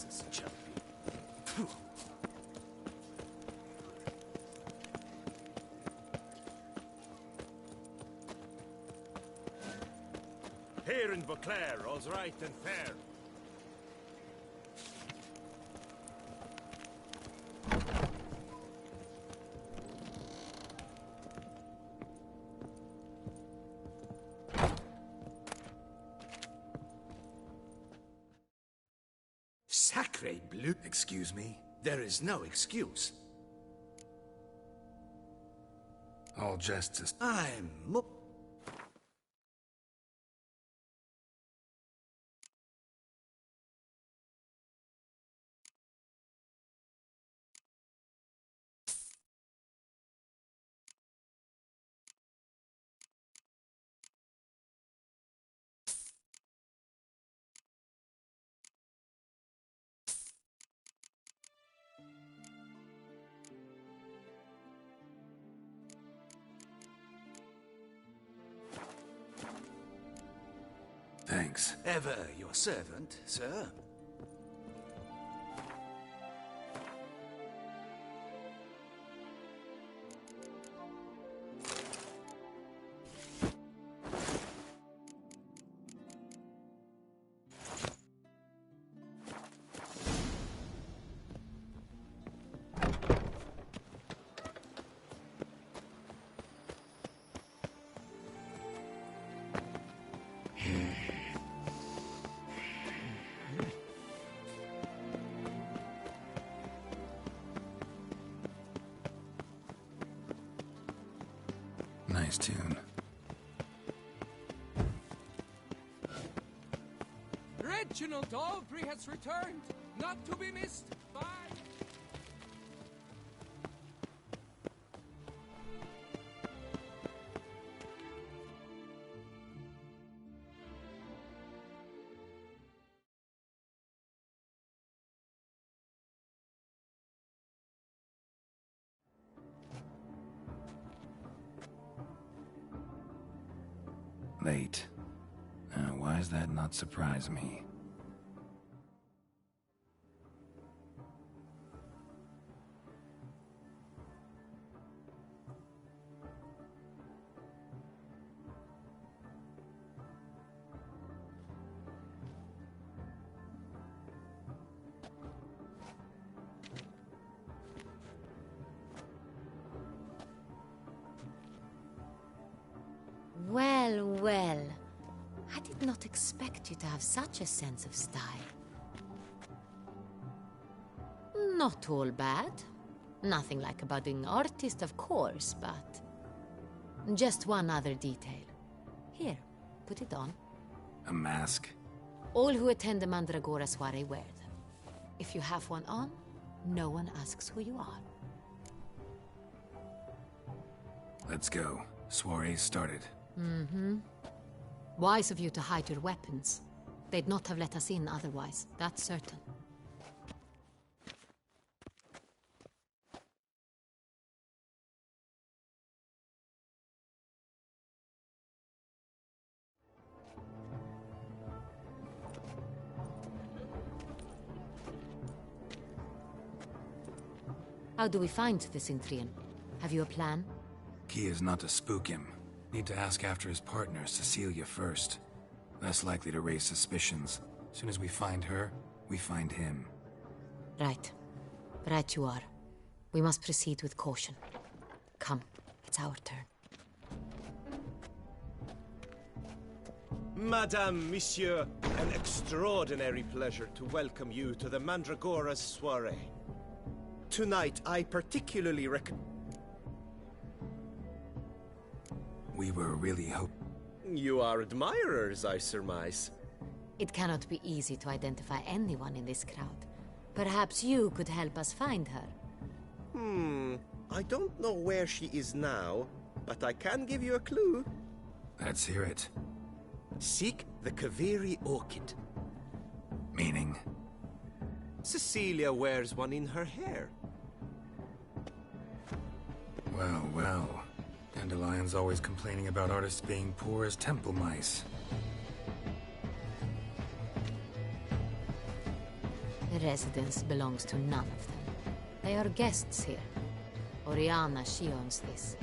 Mrs. Shelby. Here in Beauclair, all's right and fair. Sacre bleu! Excuse me? There is no excuse. All jests. I'm... Thanks. Ever your servant, sir. Nice tune. Reginald Aubrey has returned, not to be missed. Bye. Late. Why does that not surprise me? Well, well. I did not expect you to have such a sense of style. Not all bad. Nothing like a budding artist, of course, but... just one other detail. Here, put it on. A mask? All who attend the Mandragora soiree wear them. If you have one on, no one asks who you are. Let's go. Soiree started. Mm-hmm. Wise of you to hide your weapons. They'd not have let us in otherwise, that's certain. How do we find the Cintrian? Have you a plan? Key is not to spook him. Need to ask after his partner, Cecilia, first. Less likely to raise suspicions. As soon as we find her, we find him. Right. Right you are. We must proceed with caution. Come, it's our turn. Madame, Monsieur, an extraordinary pleasure to welcome you to the Mandragora's soiree. Tonight, I particularly We were really You are admirers, I surmise. It cannot be easy to identify anyone in this crowd. Perhaps you could help us find her. I don't know where she is now, but I can give you a clue. Let's hear it. Seek the Kaviri orchid. Meaning? Cecilia wears one in her hair. Well, well. Dandelion's always complaining about artists being poor as temple mice. The residence belongs to none of them. They are guests here. Oriana, she owns this.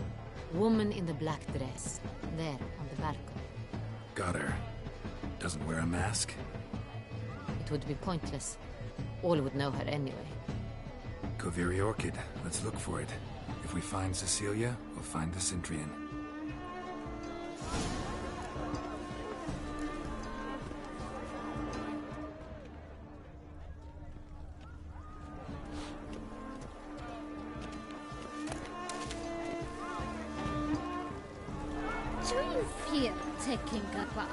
Woman in the black dress, there on the balcony. Got her. Doesn't wear a mask? It would be pointless. All would know her anyway. Koviri Orchid. Let's look for it. If we find Cecilia, we'll find the Cintrian. Do you fear taking a bath?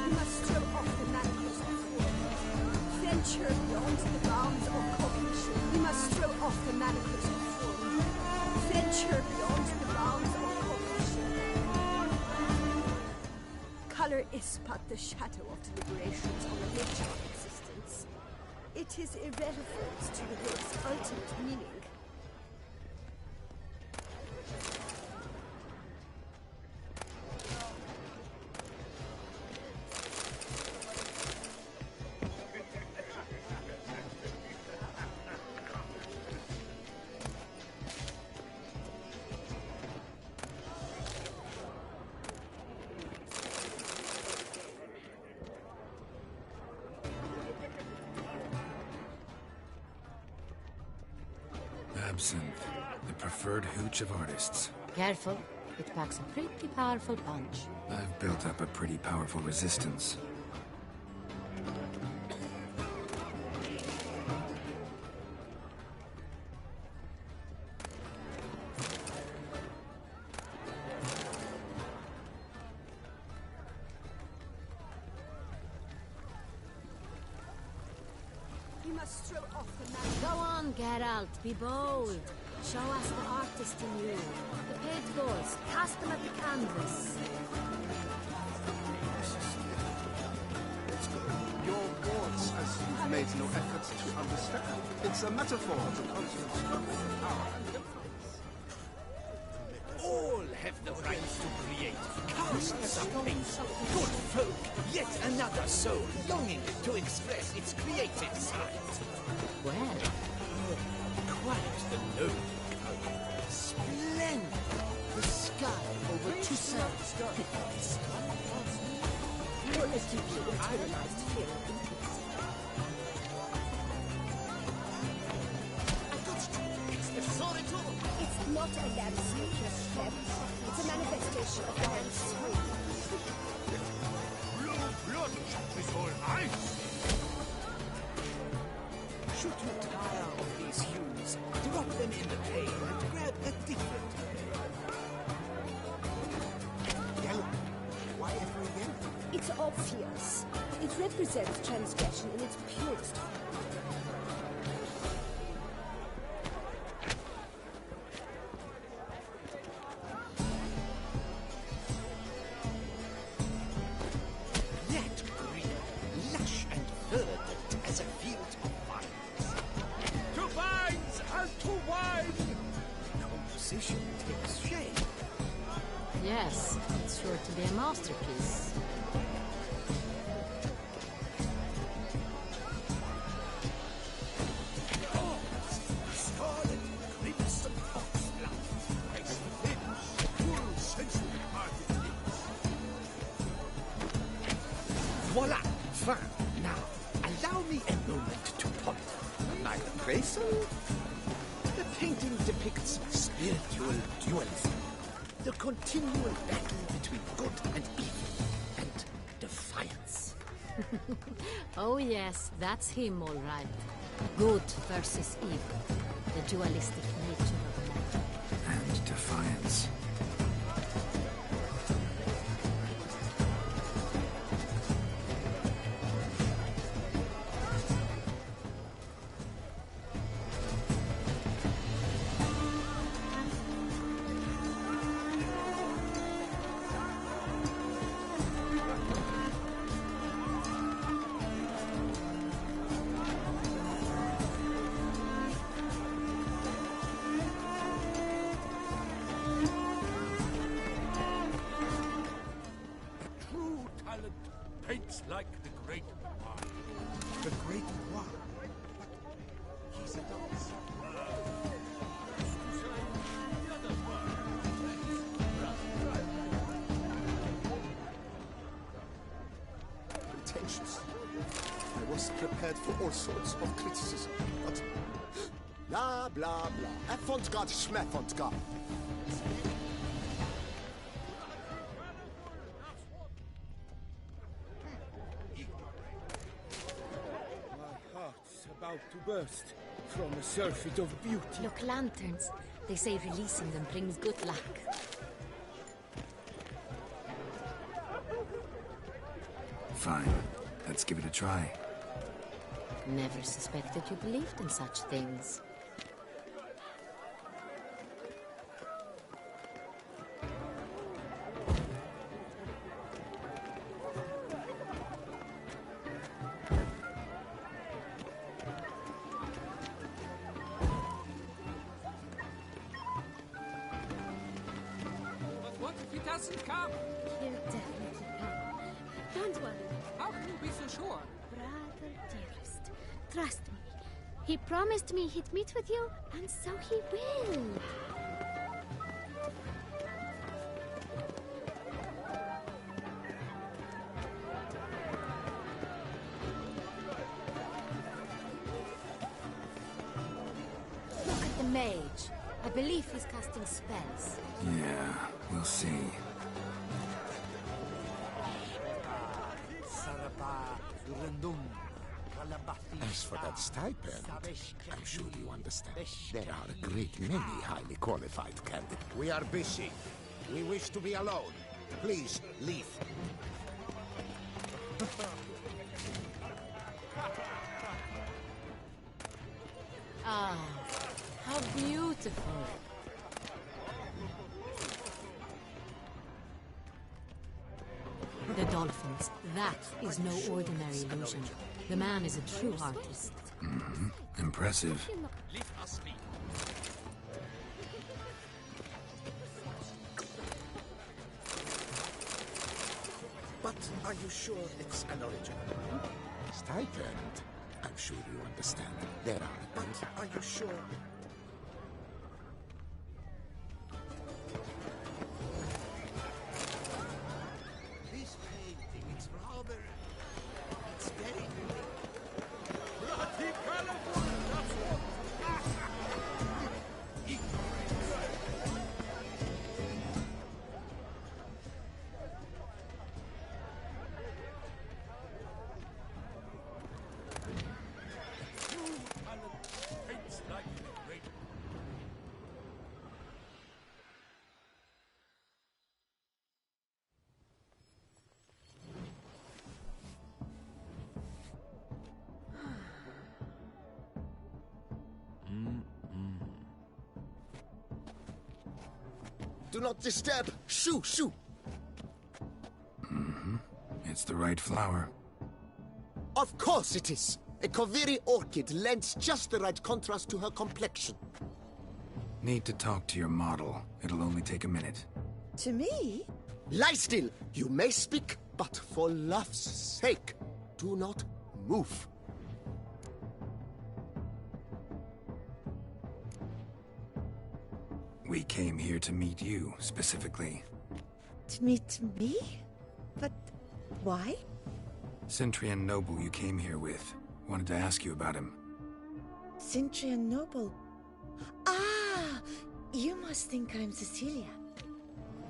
You must throw off the manacles of form. Venture beyond the bounds of cognition. You must throw off the manacles of form. Venture beyond the bounds of cognition. Color is but the shadow of deliberations on the nature of existence. It is irrelevant to the world's ultimate meaning. Absinthe, the preferred hooch of artists. Careful, it packs a pretty powerful punch. I've built up a pretty powerful resistance. You must throw off the manacles. Go on, Geralt, be bold. Show us the artist in you. The paint balls, cast them at the canvas. Your words, as you've made no effort to understand. It's a metaphor of the continent's struggle for power and influence. All have the right to create. Cast some paint. Good folk, yet another soul longing to express its creative side. Well, quite the load. Splendid. The sky over two sides. You're a deeply internalized fear of intimacy. It's not a landscape, Step. It's a manifestation of God's soul. Blood is all I see. Should you tire of these hues, drop them in the pail and grab a different Yellow. Why every yellow? It's obvious. It represents transgression in its purest form. That green, lush and verdant as a field of vines. To vines and to wine! Composition takes shape. yes, it's sure to be a masterpiece. Scarlet crimson foxglove. Nice thin, full sensory artifice. Voila! Fine. Now, allow me a moment to ponder. My appraisal? The painting depicts spiritual dualism. The continual battle between good and evil, and defiance. Oh yes, that's him all right. Good versus evil. The dualistic nature of man. And defiance. prepared for all sorts of criticism, but... Blah, blah, blah. Effondgard, schmeffondgard. My heart's about to burst from a surfeit of beauty. Look, lanterns. They say releasing them brings good luck. Fine. Let's give it a try. Never suspected you believed in such things. But what if he doesn't come? He'll definitely come. Don't worry. How can you be so sure? Brother dearest, trust me. He promised me he'd meet with you, and so he will. Look at the mage. I believe he's casting spells. Yeah, we'll see. As for that stipend, I'm sure you understand. There are a great many highly qualified candidates. We are busy. We wish to be alone. Please, leave. Ah, how beautiful. The dolphins. That is no ordinary illusion. The man is a true artist. Mm-hmm. Impressive. Leave us be. But are you sure it's an original? Stipend? I'm sure you understand. There are... But are you sure? This painting, it's rather... It's very unique. Bloody California, that's what... Do not disturb! Shoo! Shoo! Mm-hmm. It's the right flower. Of course it is! A Koviri orchid lends just the right contrast to her complexion. Need to talk to your model. It'll only take a minute. To me? Lie still! You may speak, but for love's sake, do not move. We came here to meet you, specifically. To meet me? But why? Cintrian Noble you came here with. Wanted to ask you about him. Cintrian Noble. Ah! You must think I'm Cecilia.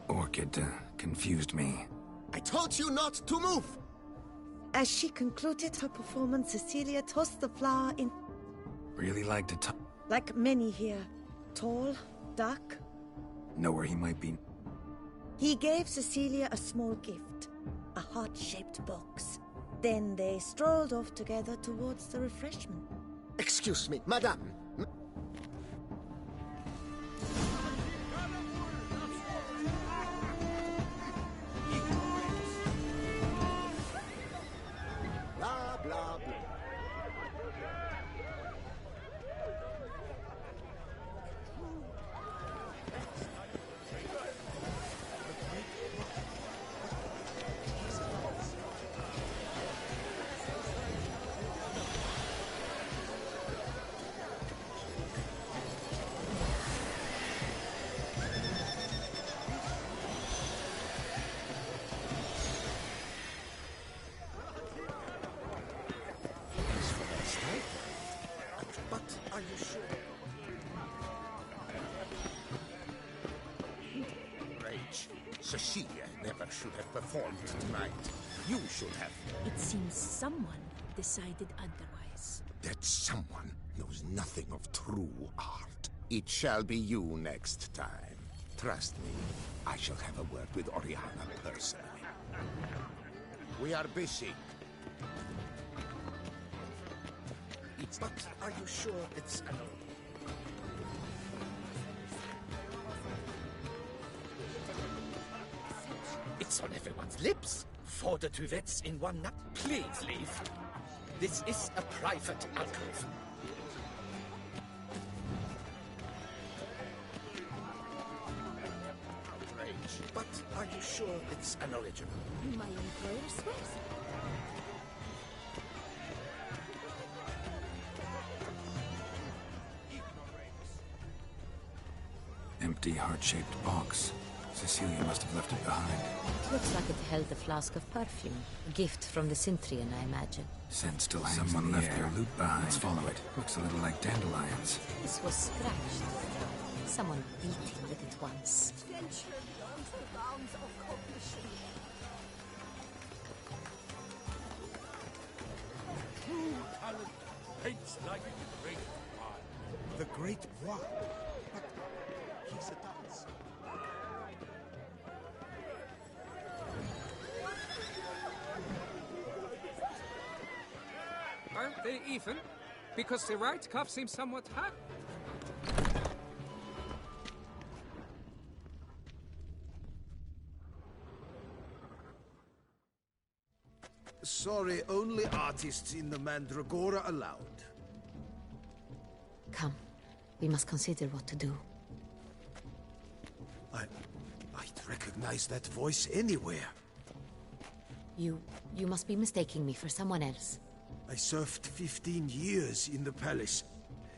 Orchid confused me. I told you not to move! As she concluded her performance, Cecilia tossed the flower in... Really like to talk. Like many here. Tall, dark. Know where he might be. He gave Cecilia a small gift. A heart-shaped box. Then they strolled off together towards the refreshment. Excuse me, madame. Blah, blah, blah. you sure? Rage. Cecilia never should have performed tonight. You should have. It seems someone decided otherwise. That someone knows nothing of true art. It shall be you next time. Trust me, I shall have a word with Oriana personally. We are busy. But are you sure it's an... It's on everyone's lips. 4 duets in one night. Please leave. This is a private alcove. Outrage. But are you sure it's an original? My employer swears. Empty, heart-shaped box. Cecilia must have left it behind. It looks like it held a flask of perfume. A gift from the Cintrian, I imagine. Scent still hangs. Someone left their loot behind. Let's follow it. Looks a little like dandelions. This was scratched. Someone beat him with it once. Venture beyond the bounds of cognition. True talent paints like the great one. The great one? But he's a dance. Aren't they even? Because the right cuff seems somewhat hot. Sorry, only artists in the Mandragora allowed. Come, we must consider what to do. I'd recognize that voice anywhere. You must be mistaking me for someone else. I served 15 years in the palace.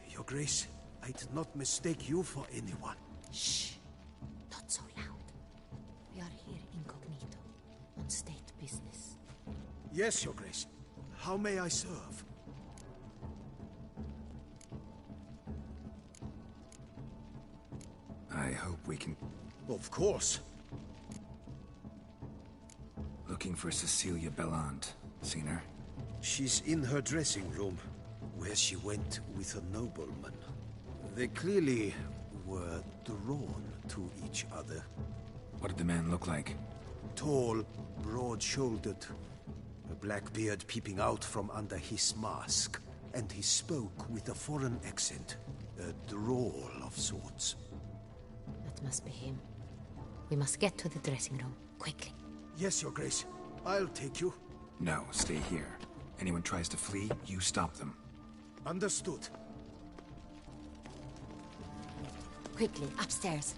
Your Grace, I did not mistake you for anyone. Shh. Not so loud. We are here incognito, on state business. Yes, Your Grace. How may I serve? I hope we can... Of course. Looking for Cecilia Bellant. Seen her? She's in her dressing room, where she went with a nobleman. They clearly were drawn to each other. What did the man look like? Tall, broad-shouldered, a black beard peeping out from under his mask, and he spoke with a foreign accent, a drawl of sorts. That must be him. We must get to the dressing room, quickly. Yes, Your Grace. I'll take you. No, stay here. Anyone tries to flee, you stop them. Understood. Quickly, upstairs.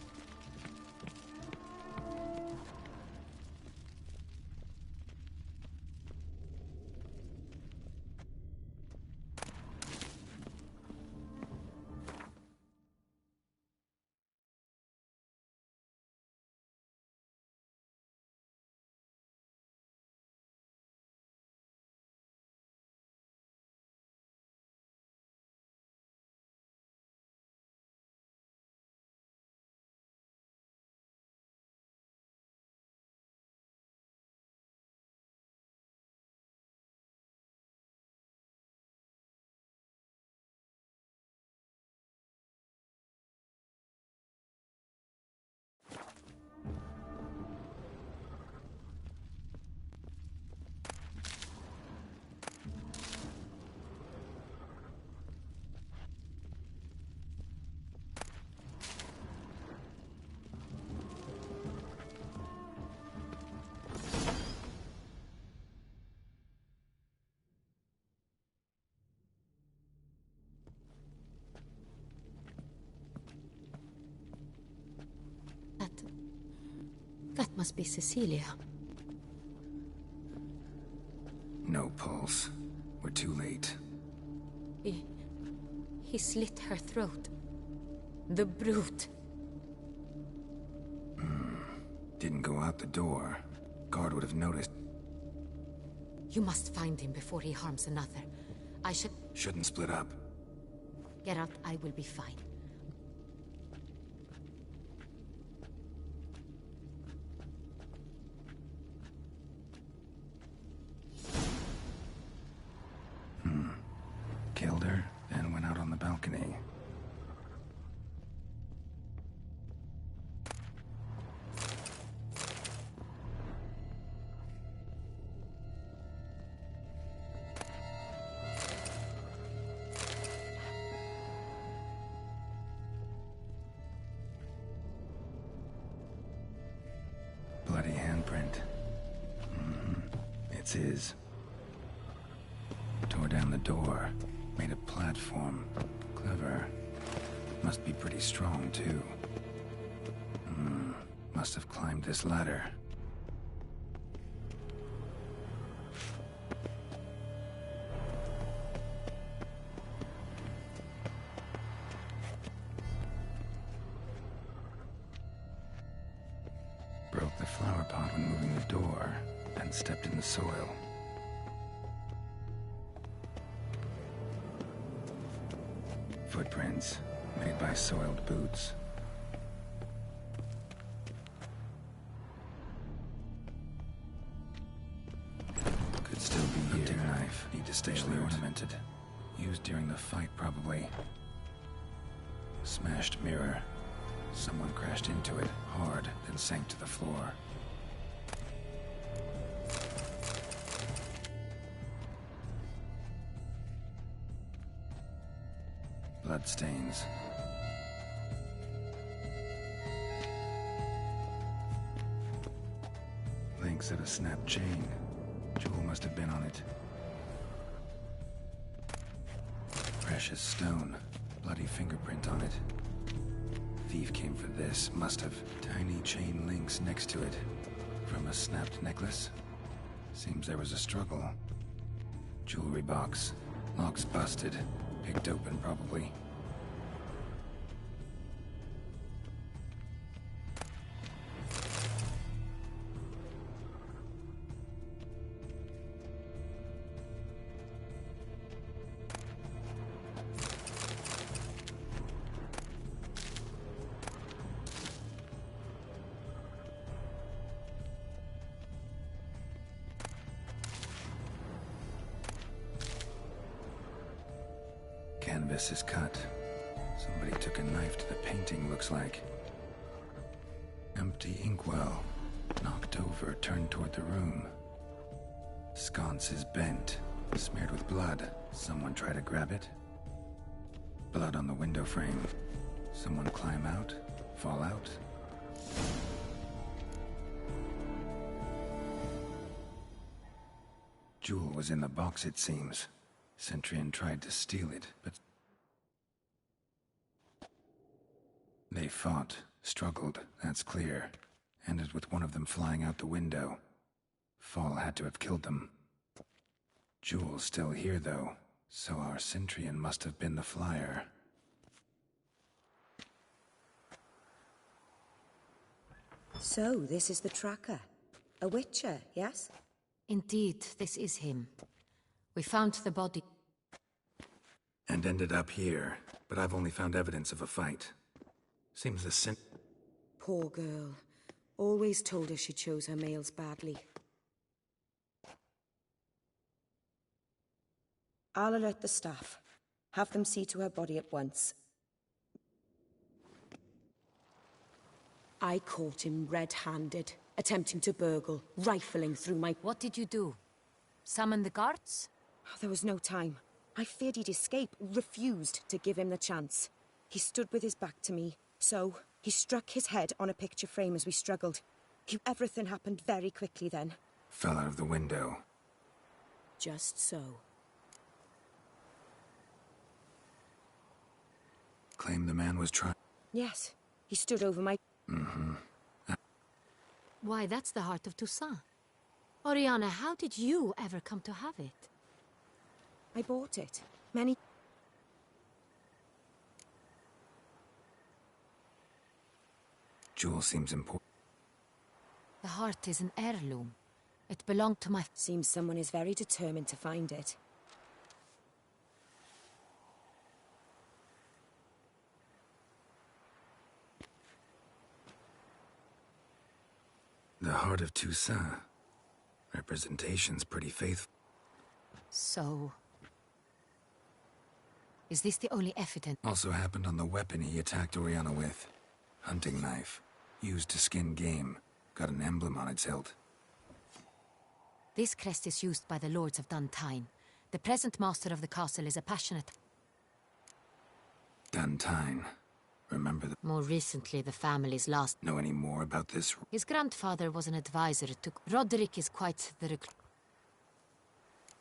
That must be Cecilia. No pulse. We're too late. He slit her throat. The brute. Didn't go out the door. Guard would have noticed. You must find him before he harms another. I should... Shouldn't split up. Geralt, I will be fine. Killed her, and went out on the balcony. Bloody handprint. It's his. Tore down the door. Made a platform. Clever. Must be pretty strong, too. Must have climbed this ladder. Broke the flower pot when moving the door, and stepped in the soil. Footprints, made by soiled boots. Could still be here. Hunting knife, need to stay ornamented. Used during the fight, probably. Smashed mirror. Someone crashed into it, hard, then sank to the floor. Bloodstains. Links of a snapped chain. Jewel must have been on it. Precious stone. Bloody fingerprint on it. Thief came for this, must have. Tiny chain links next to it. From a snapped necklace? Seems there was a struggle. Jewelry box. Lock's busted. Picked open, probably. Canvas is cut. Somebody took a knife to the painting, looks like. Empty inkwell. Knocked over, turned toward the room. Sconce is bent, smeared with blood. Someone try to grab it? Blood on the window frame. Someone climb out? Fall out? Jewel was in the box, it seems. Centurion tried to steal it, but... They fought, struggled, that's clear. Ended with one of them flying out the window. Fall had to have killed them. Jewel's still here, though, so our Centurion must have been the flyer. So, this is the tracker. A witcher, yes? Indeed, this is him. We found the body. And ended up here, but I've only found evidence of a fight. Seems the Poor girl. Always told her she chose her males badly. I'll alert the staff. Have them see to her body at once. I caught him red-handed, attempting to burgle, rifling through my... What did you do? Summon the guards? There was no time. I feared he'd escape, refused to give him the chance. He stood with his back to me, so he struck his head on a picture frame as we struggled. Everything happened very quickly then. Fell out of the window. Just so. Claimed the man was trying... Yes, he stood over my... Why, that's the heart of Toussaint. Oriana, how did you ever come to have it? I bought it. Many... Jewel seems important. The heart is an heirloom. It belonged to my... Seems someone is very determined to find it. The heart of Toussaint. Representation's pretty faithful. So... is this the only evidence? Also happened on the weapon he attacked Oriana with. Hunting knife. Used to skin game. Got an emblem on its hilt. This crest is used by the Lords of Duntine. The present master of the castle is a passionate... Duntine. Remember the... More recently, the family's last... Know any more about this? His grandfather was an advisor to... Roderick is quite the...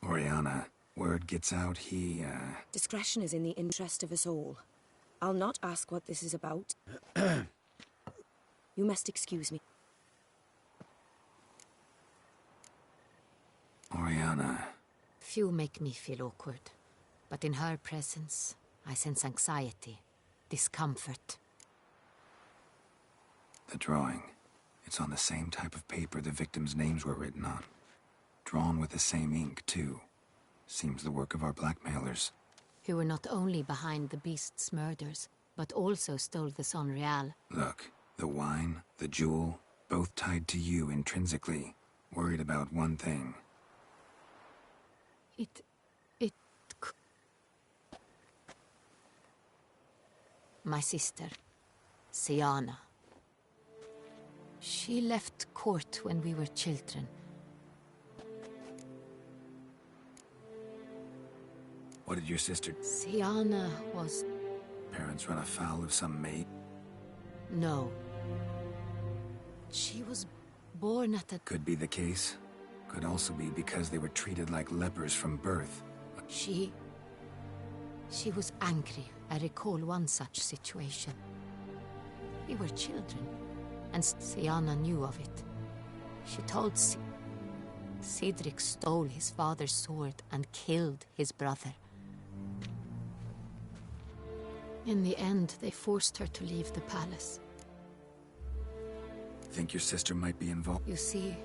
Oriana. Word gets out, he, Discretion is in the interest of us all. I'll not ask what this is about. You must excuse me. Oriana. Few make me feel awkward, but in her presence, I sense anxiety, discomfort. The drawing. It's on the same type of paper the victims' names were written on. Drawn with the same ink, too. Seems the work of our blackmailers. Who were not only behind the beast's murders, but also stole the Son Real. Look, the wine, the jewel, both tied to you intrinsically. Worried about one thing. My sister, Siana. She left court when we were children. What did your sister... Siana was... Parents run afoul of some maid? No. She was born at a... Could be the case. Could also be because they were treated like lepers from birth. She was angry. I recall one such situation. We were children, and Siana knew of it. She told Cedric stole his father's sword and killed his brother. In the end, they forced her to leave the palace. Think your sister might be involved? You see,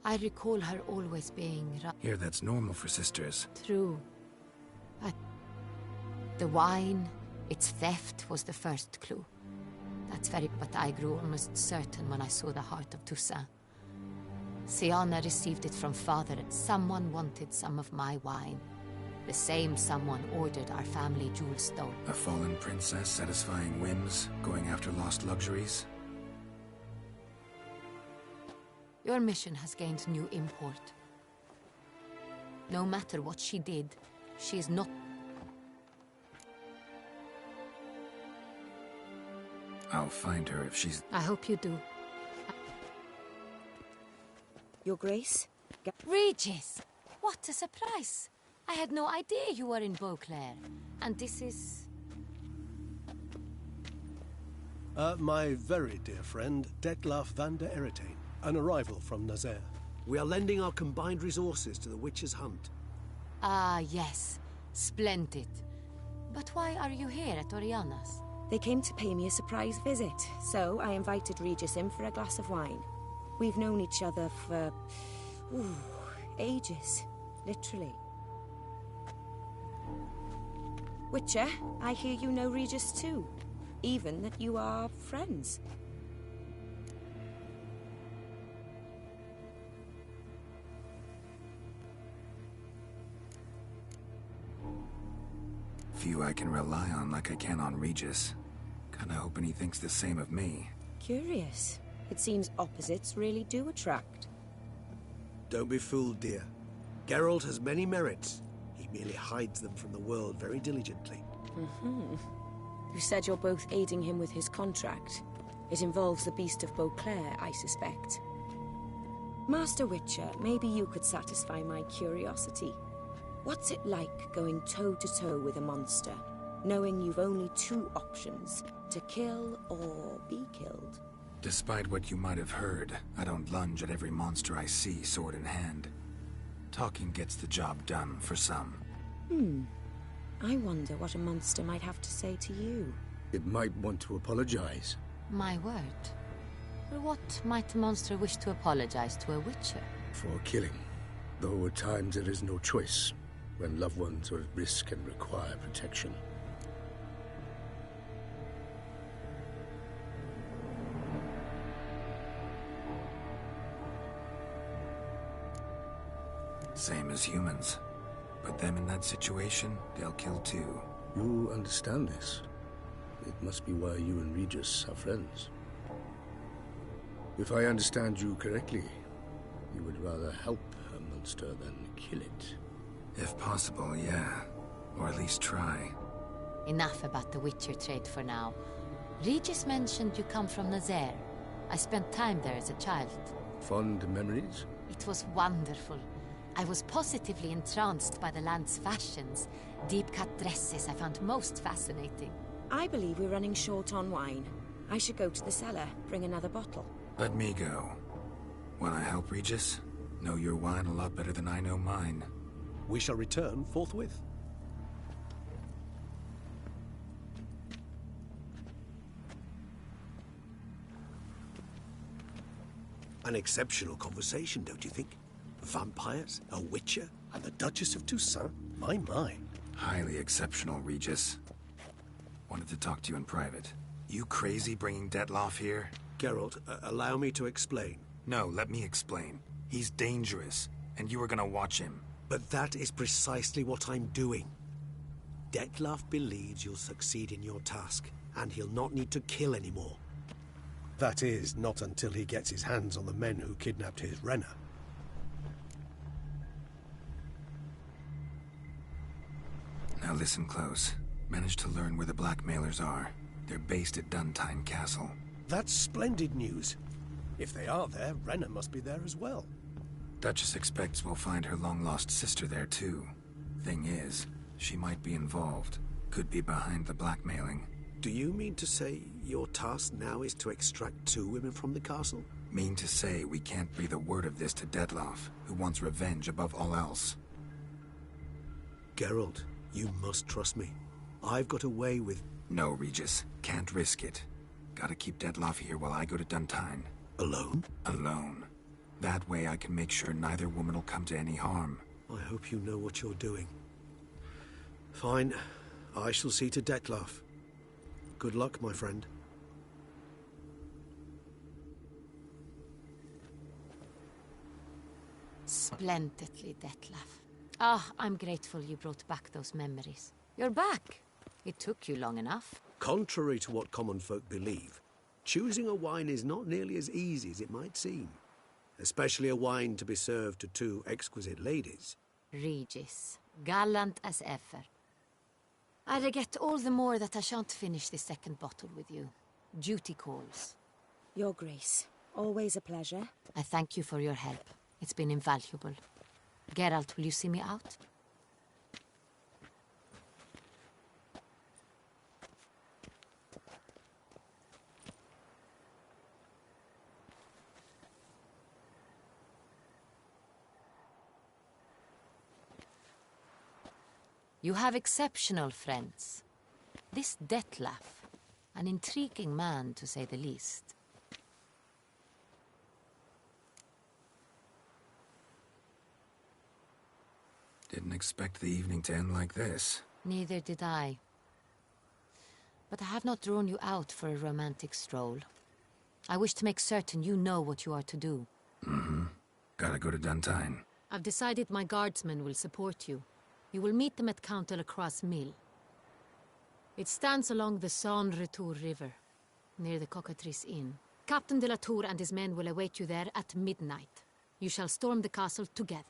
I recall her always being Here, that's normal for sisters. True. But the wine, its theft was the first clue. That's very... But I grew almost certain when I saw the heart of Toussaint. Siana received it from father. Someone wanted some of my wine. The same someone ordered our family jewels stolen. A fallen princess satisfying whims, going after lost luxuries? Your mission has gained new import. No matter what she did, she is not... I'll find her if she's... I hope you do. Your Grace? Regis! What a surprise! I had no idea you were in Beauclair. And this is... My very dear friend, Detlaf van der Eretain, an arrival from Nazaire. We are lending our combined resources to the Witch's Hunt. Ah, yes. Splendid. But why are you here at Oriana's? They came to pay me a surprise visit, so I invited Regis in for a glass of wine. We've known each other for... ages. Literally. Witcher, I hear you know Regis too. Even that you are friends. Few I can rely on like I can on Regis. Kinda hoping he thinks the same of me. Curious. It seems opposites really do attract. Don't be fooled, dear. Geralt has many merits. He merely hides them from the world very diligently. You said you're both aiding him with his contract. It involves the Beast of Beauclair, I suspect. Master Witcher, maybe you could satisfy my curiosity. What's it like going toe-to-toe with a monster, knowing you've only two options, to kill or be killed? Despite what you might have heard, I don't lunge at every monster I see sword in hand. Talking gets the job done for some. I wonder what a monster might have to say to you. It might want to apologize. My word. Well, what might a monster wish to apologize to a witcher? For killing. Though at times there is no choice, when loved ones are at risk and require protection. Same as humans. Put them in that situation, they'll kill too. You understand this. It must be why you and Regis are friends. If I understand you correctly, you would rather help a monster than kill it. If possible, yeah. Or at least try. Enough about the Witcher trade for now. Regis mentioned you come from Nazaire. I spent time there as a child. Fond memories? It was wonderful. I was positively entranced by the land's fashions. Deep-cut dresses I found most fascinating. I believe we're running short on wine. I should go to the cellar, bring another bottle. Let me go. Wanna help, Regis? Know your wine a lot better than I know mine. We shall return forthwith. An exceptional conversation, don't you think? Vampires, a witcher, and the Duchess of Toussaint? My. Highly exceptional, Regis. Wanted to talk to you in private. You crazy bringing Detloff here? Geralt, allow me to explain. No, let me explain. He's dangerous, and you were gonna watch him. But that is precisely what I'm doing. Detlaff believes you'll succeed in your task, and he'll not need to kill anymore. That is, not until he gets his hands on the men who kidnapped his Renna. Now listen close. Managed to learn where the blackmailers are. They're based at Duntine Castle. That's splendid news. If they are there, Renna must be there as well. Duchess expects we'll find her long-lost sister there too. Thing is, she might be involved. Could be behind the blackmailing. Do you mean to say your task now is to extract 2 women from the castle? Mean to say we can't breathe a word of this to Detloff, who wants revenge above all else. Geralt, you must trust me. I've got away with... No, Regis. Can't risk it. Gotta keep Detloff here while I go to Duntine. Alone? Alone. That way I can make sure neither woman will come to any harm. I hope you know what you're doing. Fine. I shall see to Detloff. Good luck, my friend. Splendidly, Detlaff. I'm grateful you brought back those memories. You're back. It took you long enough. Contrary to what common folk believe, choosing a wine is not nearly as easy as it might seem. Especially a wine to be served to 2 exquisite ladies. Regis, gallant as ever. I regret all the more that I shan't finish the second bottle with you. Duty calls. Your Grace, always a pleasure. I thank you for your help. It's been invaluable. Geralt, will you see me out? You have exceptional friends. This Detlaff, an intriguing man to say the least. Didn't expect the evening to end like this. Neither did I. But I have not drawn you out for a romantic stroll. I wish to make certain you know what you are to do. Mm-hmm. Gotta go to Duntine. I've decided my guardsmen will support you. You will meet them at Count Delacroix' mill. It stands along the Saône-Retour River, near the Cockatrice Inn. Captain de la Tour and his men will await you there at midnight. You shall storm the castle together.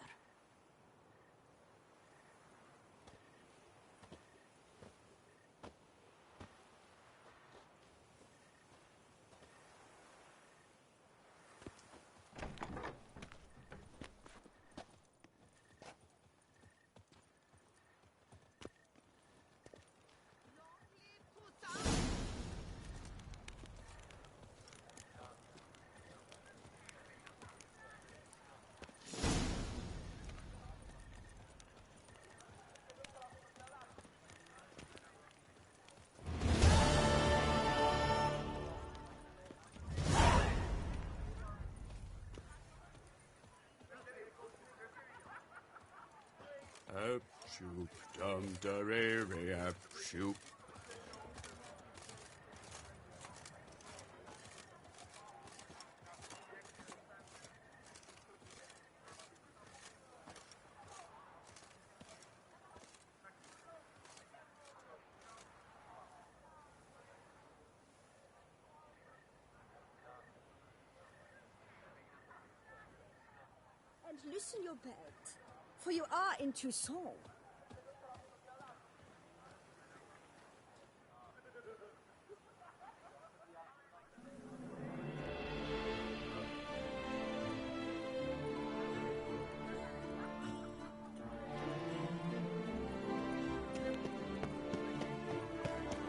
Up, shoop, dum, da, re, re, up, shoop. loosen your belt, for you are in Toussaint.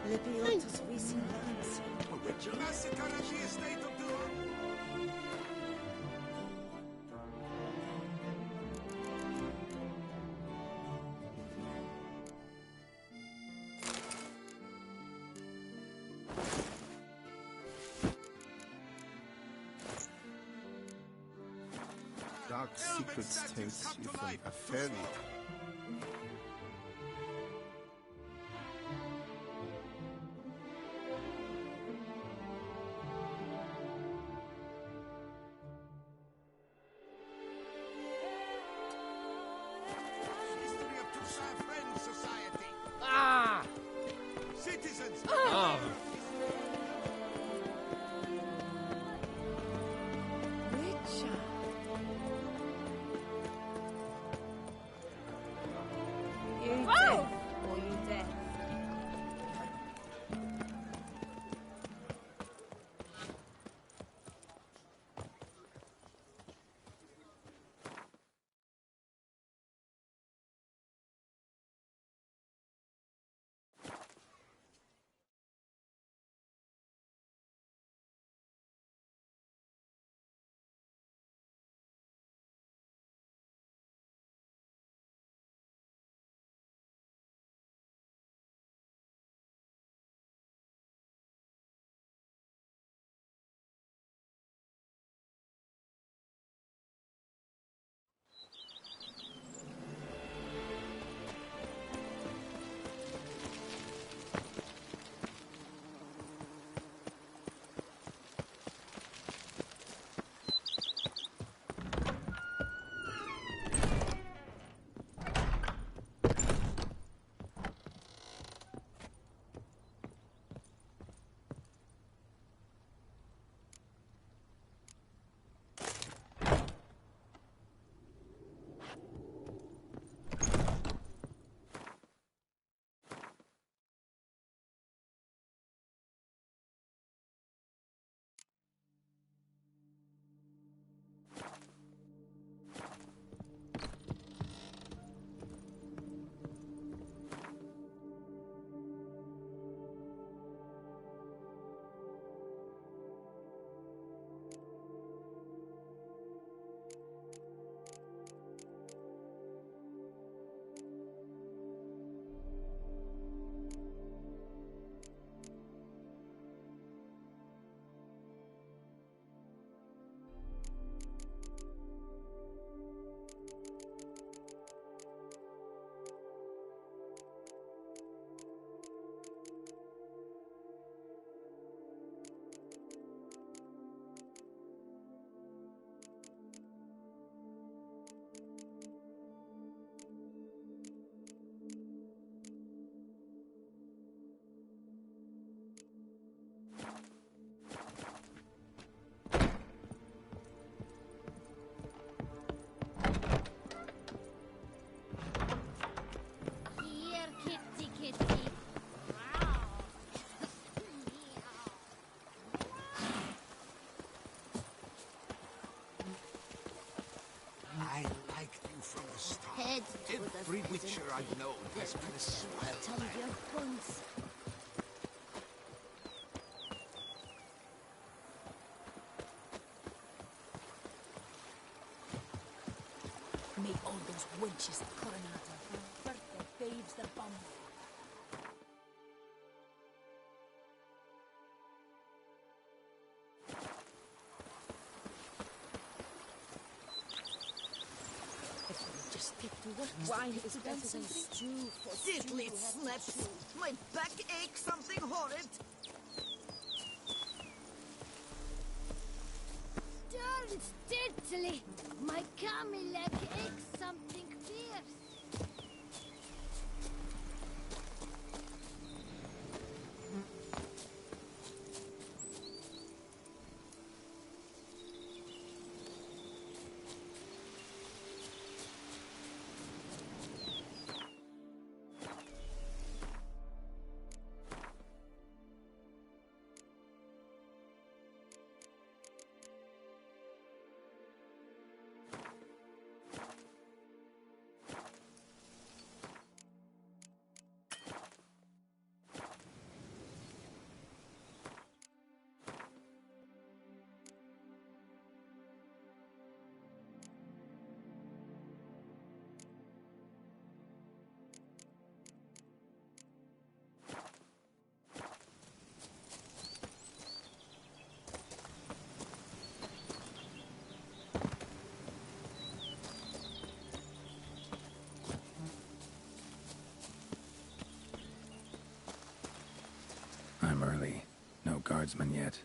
Lebiotus recent lands. A witcher massacre at the estate of Duran. Dark secrets tempt you from a fairy. History of Toussaint Friends Society. Ah! Citizens. Ah! Richard. You deaf or you deaf? Here, kitty, kitty. I liked you from the start. Head to the Every prison. witcher I've known has been a swell Tell man. your bones. May all those wenches at Coronata convert their babes the bum. If we just stick to what wine is better than stew. Diddly snaps! My back aches something horrid! Don't diddly. My camel leg aches something fierce. I'm early. No guardsmen yet.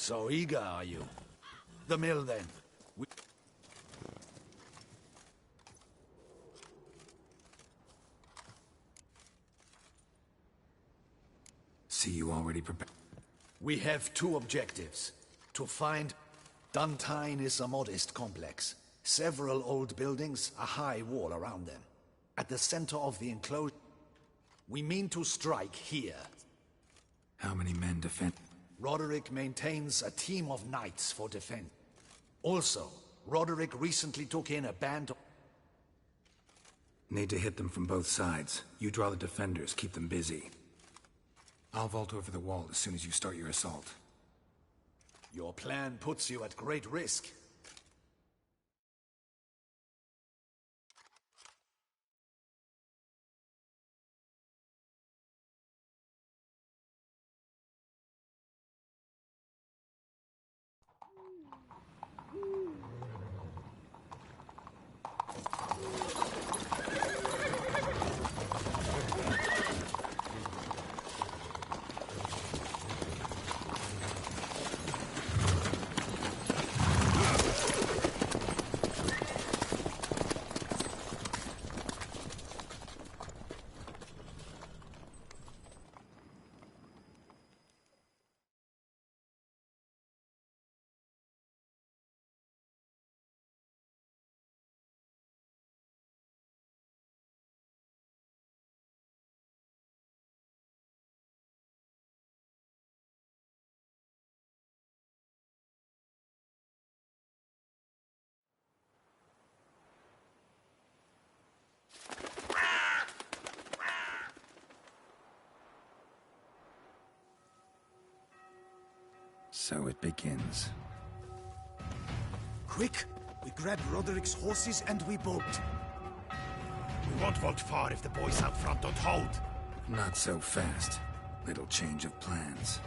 So eager, are you? The mill, then. See you already prepared. We have two objectives. To find... Duntine is a modest complex. Several old buildings, a high wall around them. At the center of the enclosure... We mean to strike here. How many men defend? Roderick maintains a team of knights for defense. Also, Roderick recently took in a band of... Need to hit them from both sides. You draw the defenders, keep them busy. I'll vault over the wall as soon as you start your assault. Your plan puts you at great risk. So it begins. Quick! We grab Roderick's horses and we bolt. We won't vault far if the boys out front don't hold. Not so fast. Little change of plans.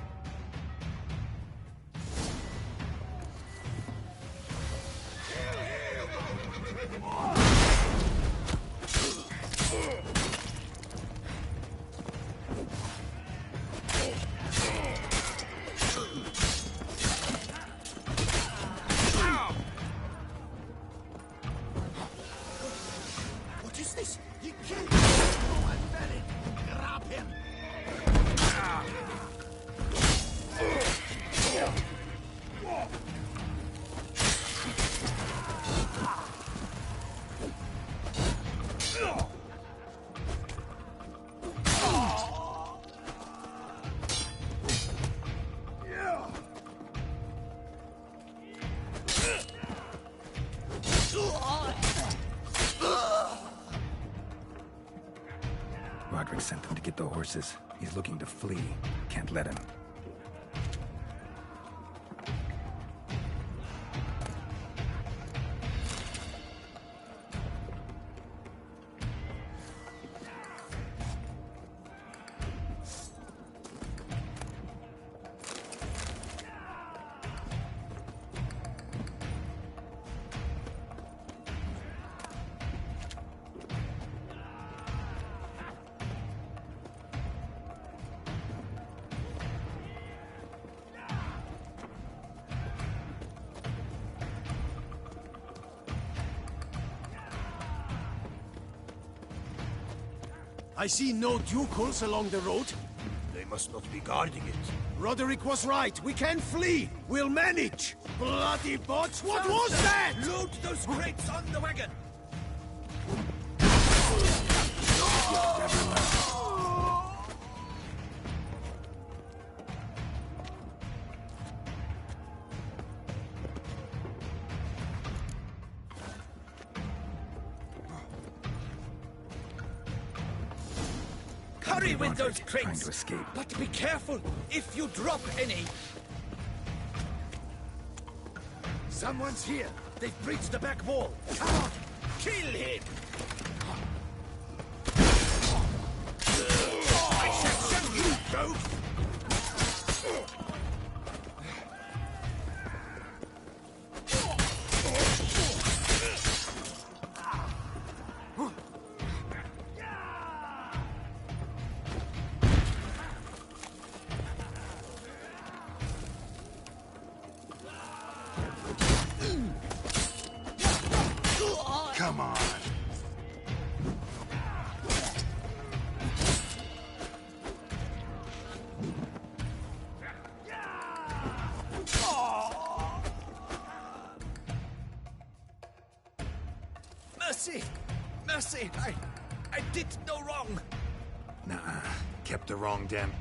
Roderick sent them to get the horses. He's looking to flee. Can't let him. I see no Ducals along the road. They must not be guarding it. Roderick was right. We can flee. We'll manage. Bloody bots! What was that? Load those crates on the wagon! Hurry with those crates! Trying to escape. But be careful if you drop any! Someone's here. They've breached the back wall. Come on! Kill him! I shall show you both! Come on. Mercy! Mercy! I did no wrong! Nuh-uh. Kept the wrong den.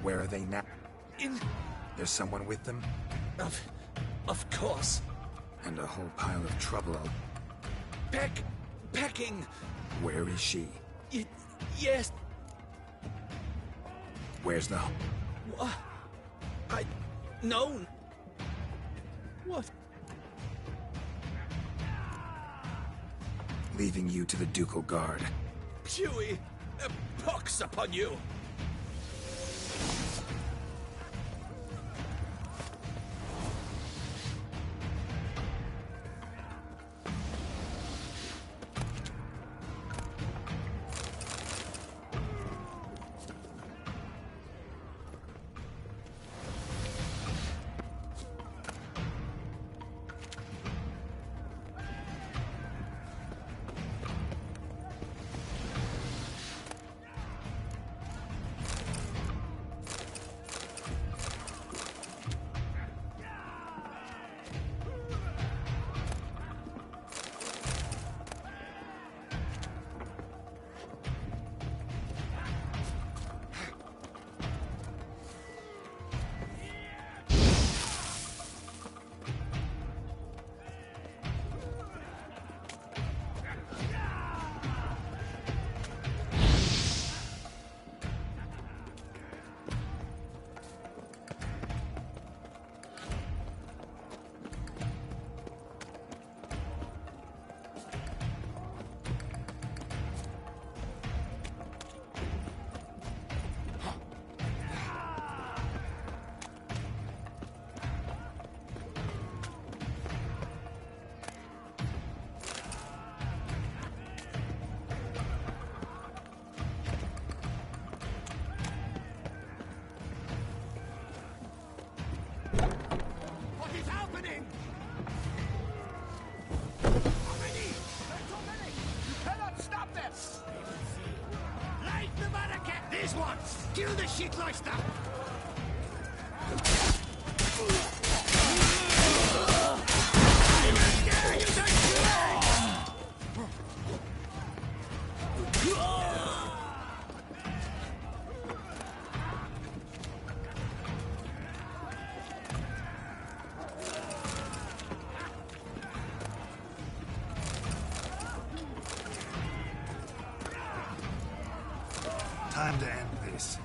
Where are they now? There's someone with them? Of course. And a whole pile of trouble. Packing. Where is she? Yes. Where's the... What? No. What? Leaving you to the Ducal Guard. Huey, a pox upon you. Kill the shitleister! time to end this.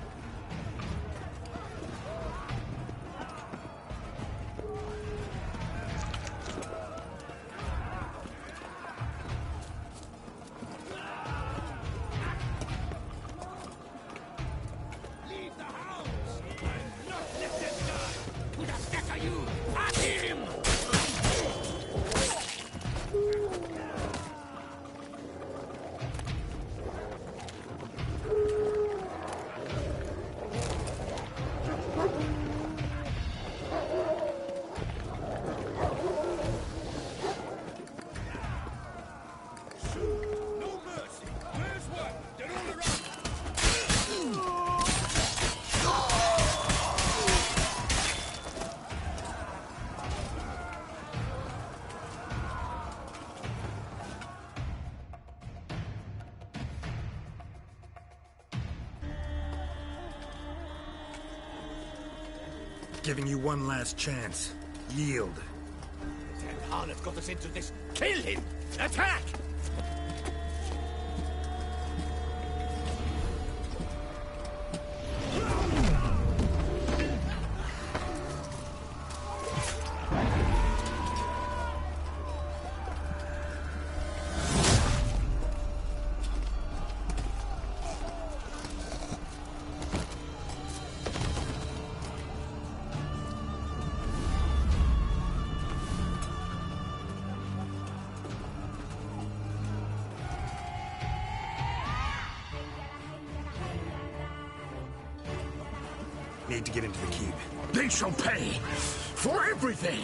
Giving you one last chance. Yield. Ten Harlot got us into this. Kill him! Attack! Need to get into the keep. They shall pay for everything!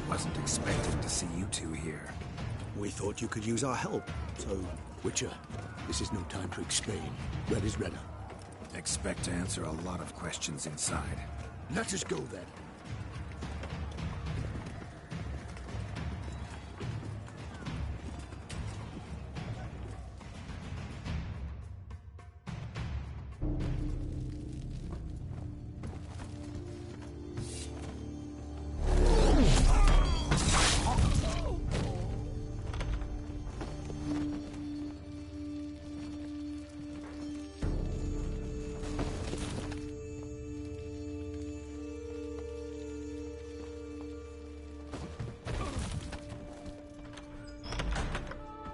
Wasn't expecting to see you two here. We thought you could use our help, so... Witcher, this is no time to explain. Red is redder. Expect to answer a lot of questions inside. Let us go then.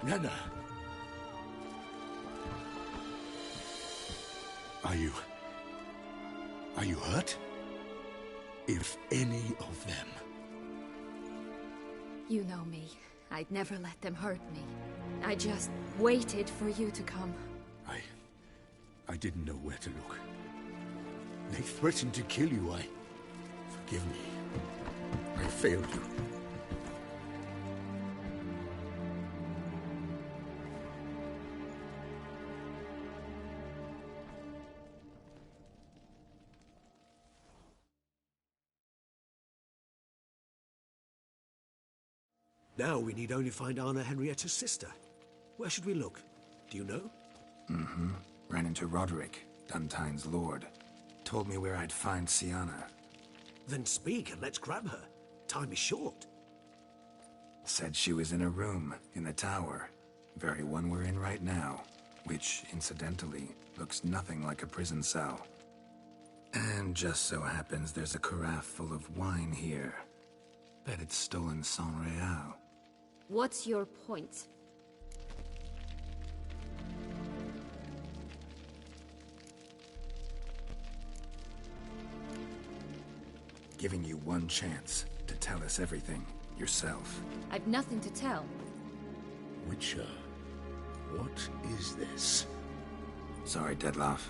Nana. Are you hurt? If any of them. You know me. I'd never let them hurt me. I just waited for you to come. I didn't know where to look. They threatened to kill you. Forgive me. I failed you. Now we need only find Anna Henrietta's sister. Where should we look? Do you know? Mm-hmm. Ran into Roderick, Duntine's lord. Told me where I'd find Siana. Then speak and let's grab her. Time is short. Said she was in a room in the tower. Very one we're in right now. Which, incidentally, looks nothing like a prison cell. And just so happens there's a carafe full of wine here. Bet it's stolen San Real. What's your point? Giving you one chance to tell us everything yourself. I've nothing to tell. Witcher, what is this? Sorry, Dettlaff.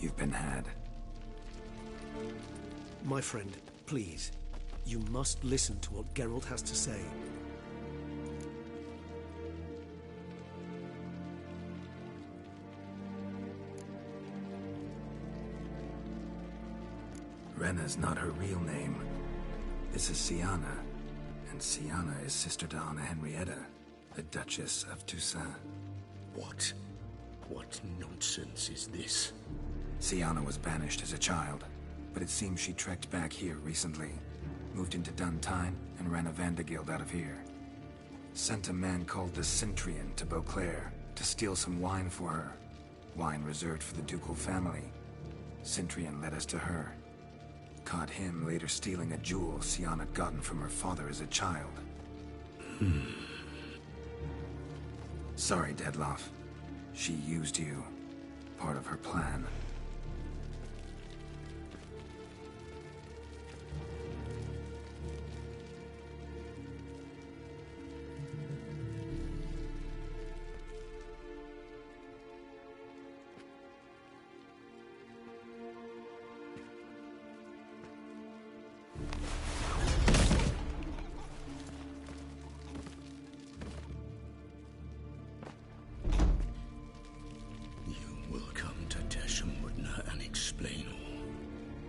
You've been had. My friend, please. You must listen to what Geralt has to say. Renna's not her real name. This is Siana. And Siana is sister to Anna Henrietta, the Duchess of Toussaint. What? What nonsense is this? Siana was banished as a child, but it seems she trekked back here recently. Moved into Duntine and ran a Vandergild out of here. Sent a man called the Cintrian to Beauclair to steal some wine for her. Wine reserved for the ducal family. Cintrian led us to her. Caught him later stealing a jewel Siana had gotten from her father as a child. Sorry, Dettlaff. She used you. Part of her plan.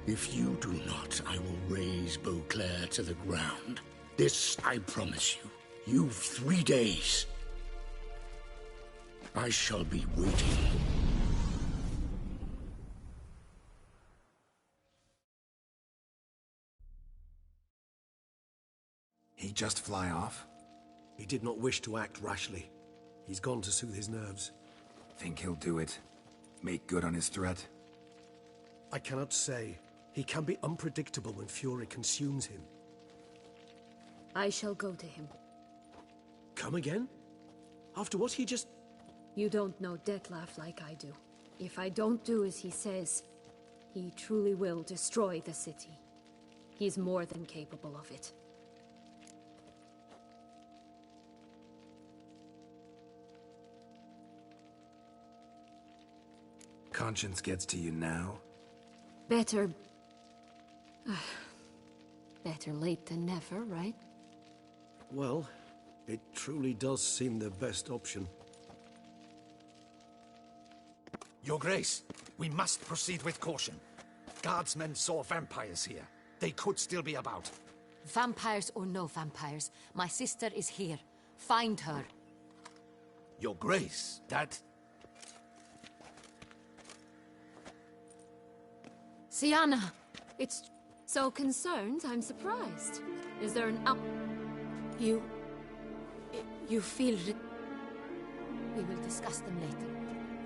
If you do not, I will raise Beauclair to the ground. This I promise you. You've 3 days. I shall be waiting. He just fly off? He did not wish to act rashly. He's gone to soothe his nerves. Think he'll do it? Make good on his threat? I cannot say. He can be unpredictable when fury consumes him. I shall go to him. Come again? After what he just... You don't know Dettlaff like I do. If I don't do as he says, he truly will destroy the city. He's more than capable of it. Conscience gets to you now? Better late than never, right? Well, it truly does seem the best option. Your Grace, we must proceed with caution. Guardsmen saw vampires here. They could still be about. Vampires or no vampires, my sister is here. Find her. Your Grace, that... Siana! It's so concerned, I'm surprised. Is there an up... You feel... We will discuss them later.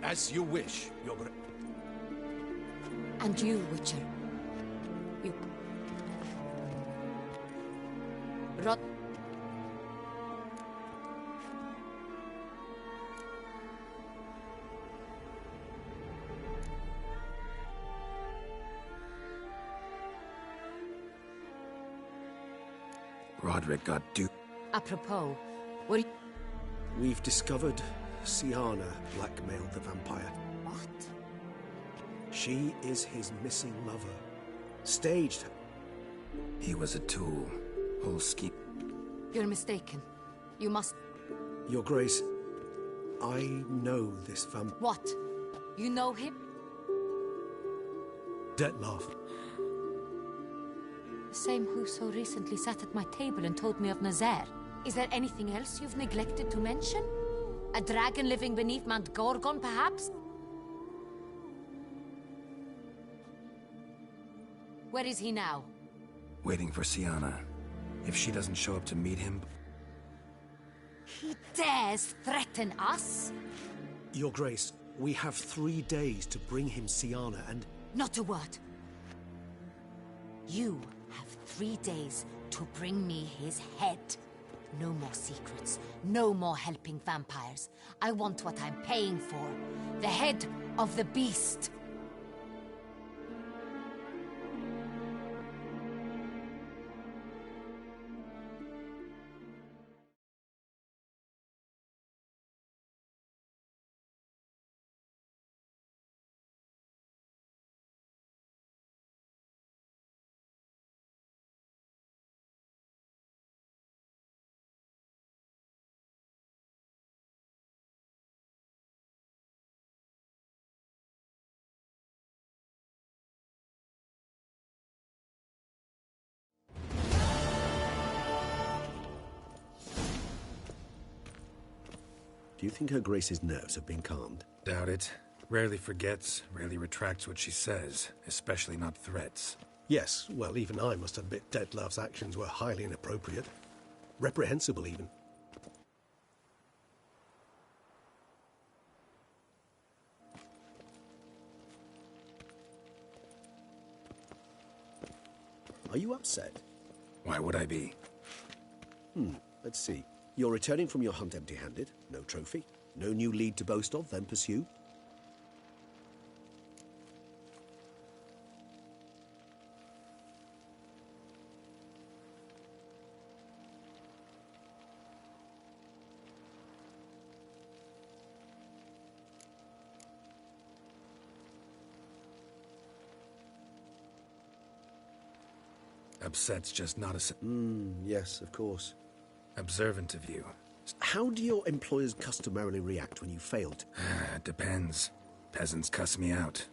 As you wish, Your Grace. And you, Witcher. You... Roderick got duped. Apropos, what We've discovered Siana blackmailed the vampire. What? She is his missing lover. Staged her. He was a tool. Whole scheme. You're mistaken. You must... Your Grace, I know this vampire. What? You know him? Dettlaff. The same who so recently sat at my table and told me of Nazaire. Is there anything else you've neglected to mention? A dragon living beneath Mount Gorgon, perhaps? Where is he now? Waiting for Siana. If she doesn't show up to meet him... He dares threaten us? Your Grace, we have 3 days to bring him Siana and... Not a word. You have 3 days to bring me his head. No more secrets. No more helping vampires. I want what I'm paying for. The head of the beast. Do you think Her Grace's nerves have been calmed? Doubt it. Rarely forgets, rarely retracts what she says, especially not threats. Yes, well, even I must admit Dettlaff's actions were highly inappropriate. Reprehensible, even. Are you upset? Why would I be? Let's see. You're returning from your hunt empty-handed. No trophy. No new lead to boast of, then pursue. Upset's just not a... Yes, of course. Observant of you. How do your employers customarily react when you failed? Depends. Peasants cuss me out.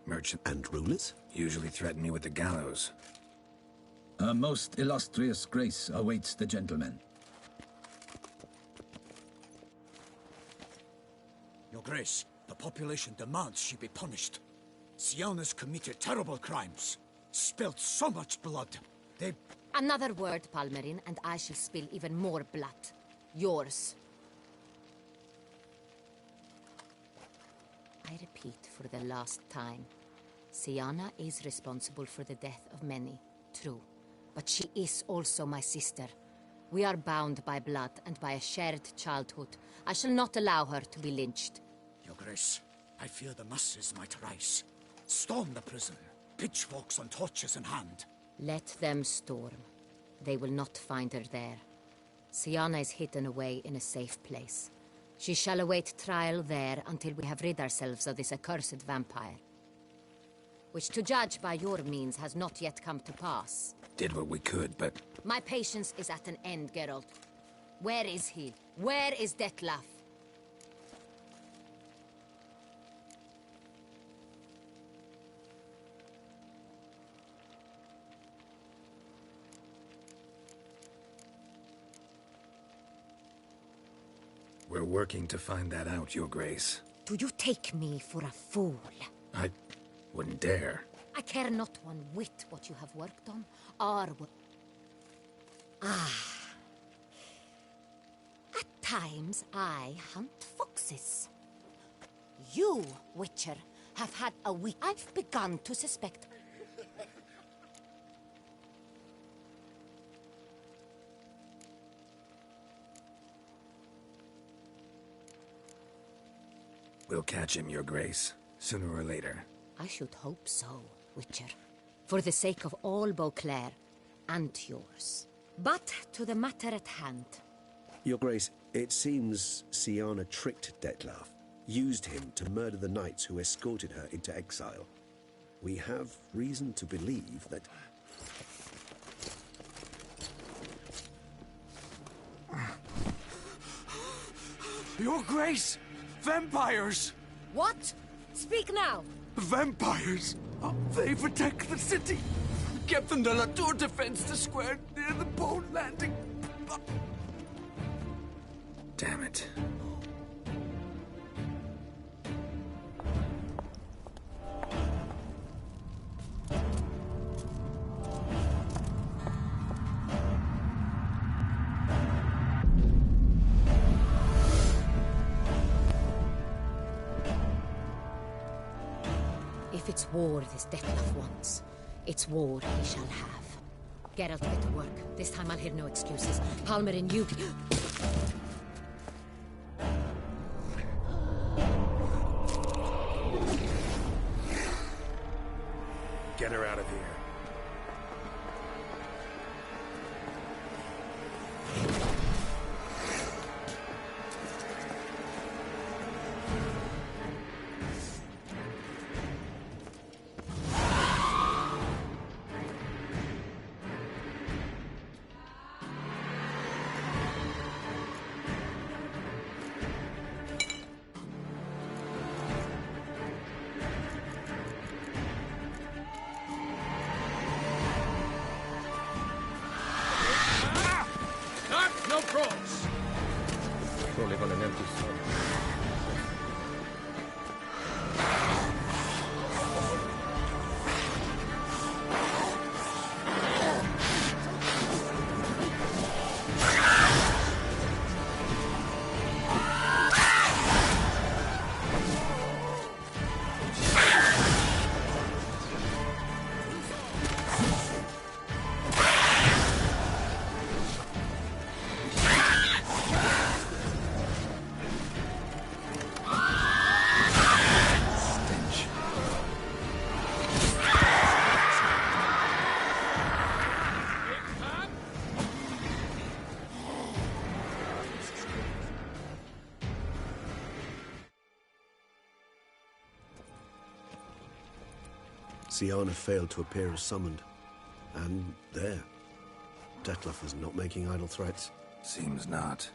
Merchant... And rulers? Usually threaten me with the gallows. A most illustrious grace awaits the gentleman. Your Grace, the population demands she be punished. Siana's committed terrible crimes. Spilt so much blood. They... Another word, Palmerin, and I shall spill even more blood. Yours. I repeat for the last time. Siana is responsible for the death of many, true. But she is also my sister. We are bound by blood and by a shared childhood. I shall not allow her to be lynched. Your Grace, I fear the masses might rise. Storm the prison, pitchforks and torches in hand. Let them storm. They will not find her there. Siana is hidden away in a safe place. She shall await trial there until we have rid ourselves of this accursed vampire. Which, to judge by your means, has not yet come to pass. Did what we could, but... My patience is at an end, Geralt. Where is he? Where is Dettlaff? We're working to find that out, Your Grace. Do you take me for a fool? I wouldn't dare. I care not one whit what you have worked on, or what... At times, I hunt foxes. You, Witcher, have had a week. I've begun to suspect... We'll catch him, Your Grace, sooner or later. I should hope so, Witcher. For the sake of all Beauclair, and yours. But to the matter at hand. Your Grace, it seems Siana tricked Dettlaff, used him to murder the knights who escorted her into exile. We have reason to believe that... Your Grace! Vampires! What? Speak now! Vampires! They protect the city! Captain de la Tour defends the square near the boat landing! Damn it. It's war this Dettlaff wants. It's war he shall have. Geralt, get to work. This time I'll hear no excuses. Palmer and you... Get her out of here. Syanna failed to appear as summoned. And there. Dettlaff is not making idle threats. Seems not.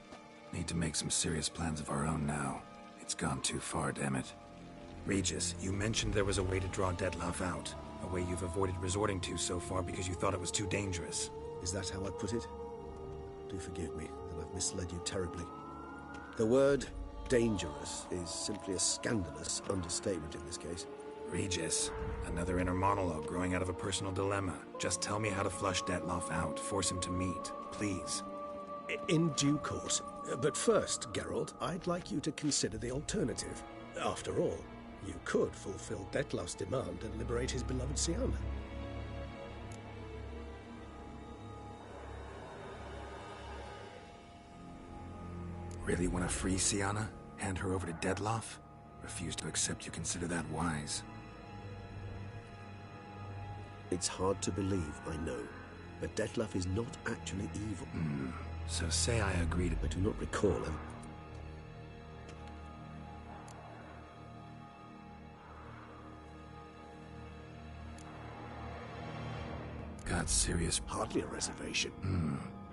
Need to make some serious plans of our own now. It's gone too far, damn it. Regis, you mentioned there was a way to draw Dettlaff out. A way you've avoided resorting to so far because you thought it was too dangerous. Is that how I put it? Do forgive me that I've misled you terribly. The word dangerous is simply a scandalous understatement in this case. Regis, another inner monologue growing out of a personal dilemma. Just tell me how to flush Dettlaff out. Force him to meet, please. In due course. But first, Geralt, I'd like you to consider the alternative. After all, you could fulfill Dettlaff's demand and liberate his beloved Syanna. Really want to free Syanna? Hand her over to Dettlaff? Refuse to accept you consider that wise. It's hard to believe, I know, but Dettlaff is not actually evil. So say I agree to... I do not recall him. Got serious... Hardly a reservation.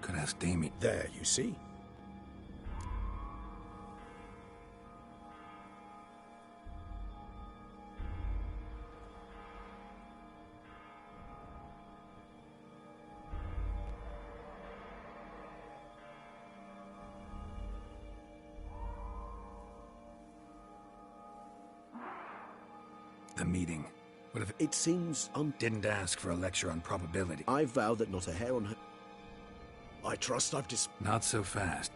Could ask Damien. There, you see. The meeting. What if it seems didn't ask for a lecture on probability? I vow that not a hair on her... I trust I've Not so fast.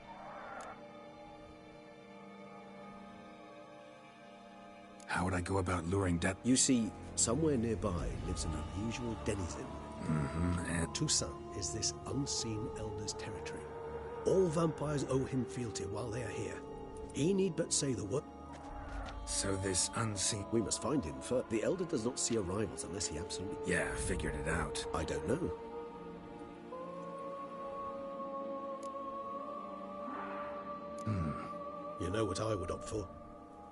How would I go about luring You see, somewhere nearby lives an unusual denizen. And Toussaint is this unseen elder's territory. All vampires owe him fealty while they are here. He need but say the word. So this unseen... We must find him first. The Elder does not see arrivals unless he absolutely... Yeah, figured it out. I don't know. You know what I would opt for?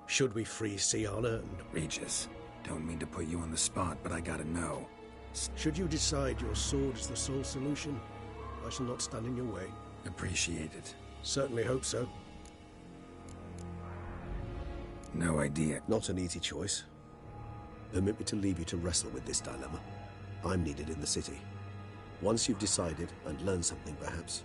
Should we free Syanna and... Regis, don't mean to put you on the spot, but I gotta know. Should you decide your sword is the sole solution, I shall not stand in your way. Appreciate it. Certainly hope so. No idea. Not an easy choice. Permit me to leave you to wrestle with this dilemma. I'm needed in the city. Once you've decided and learned something, perhaps.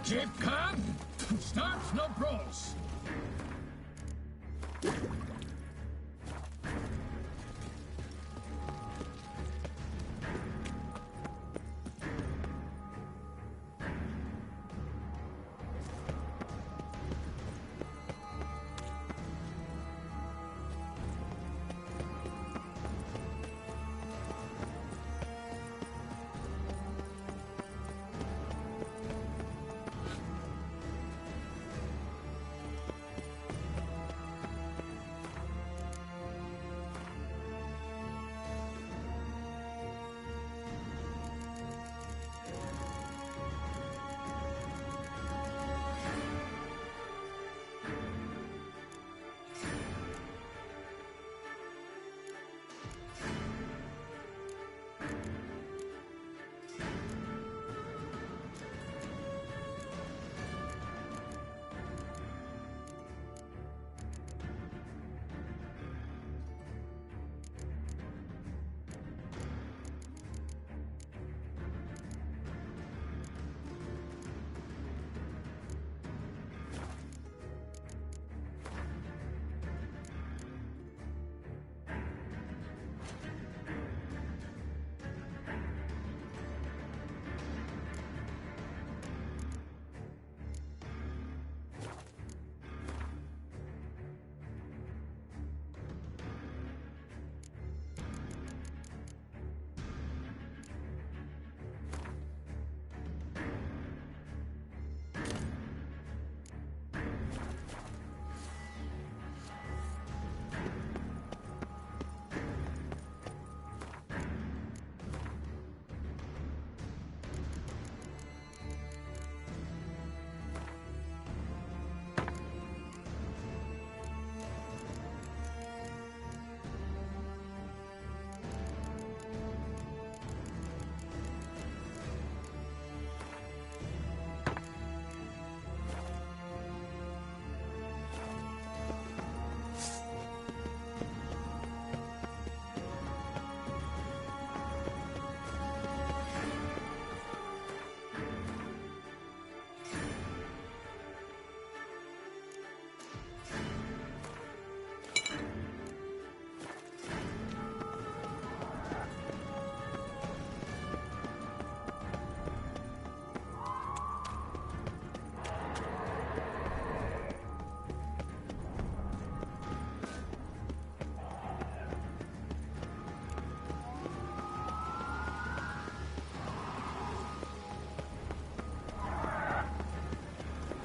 Keep calm. Start no brawls.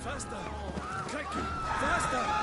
Faster! Quick! Faster!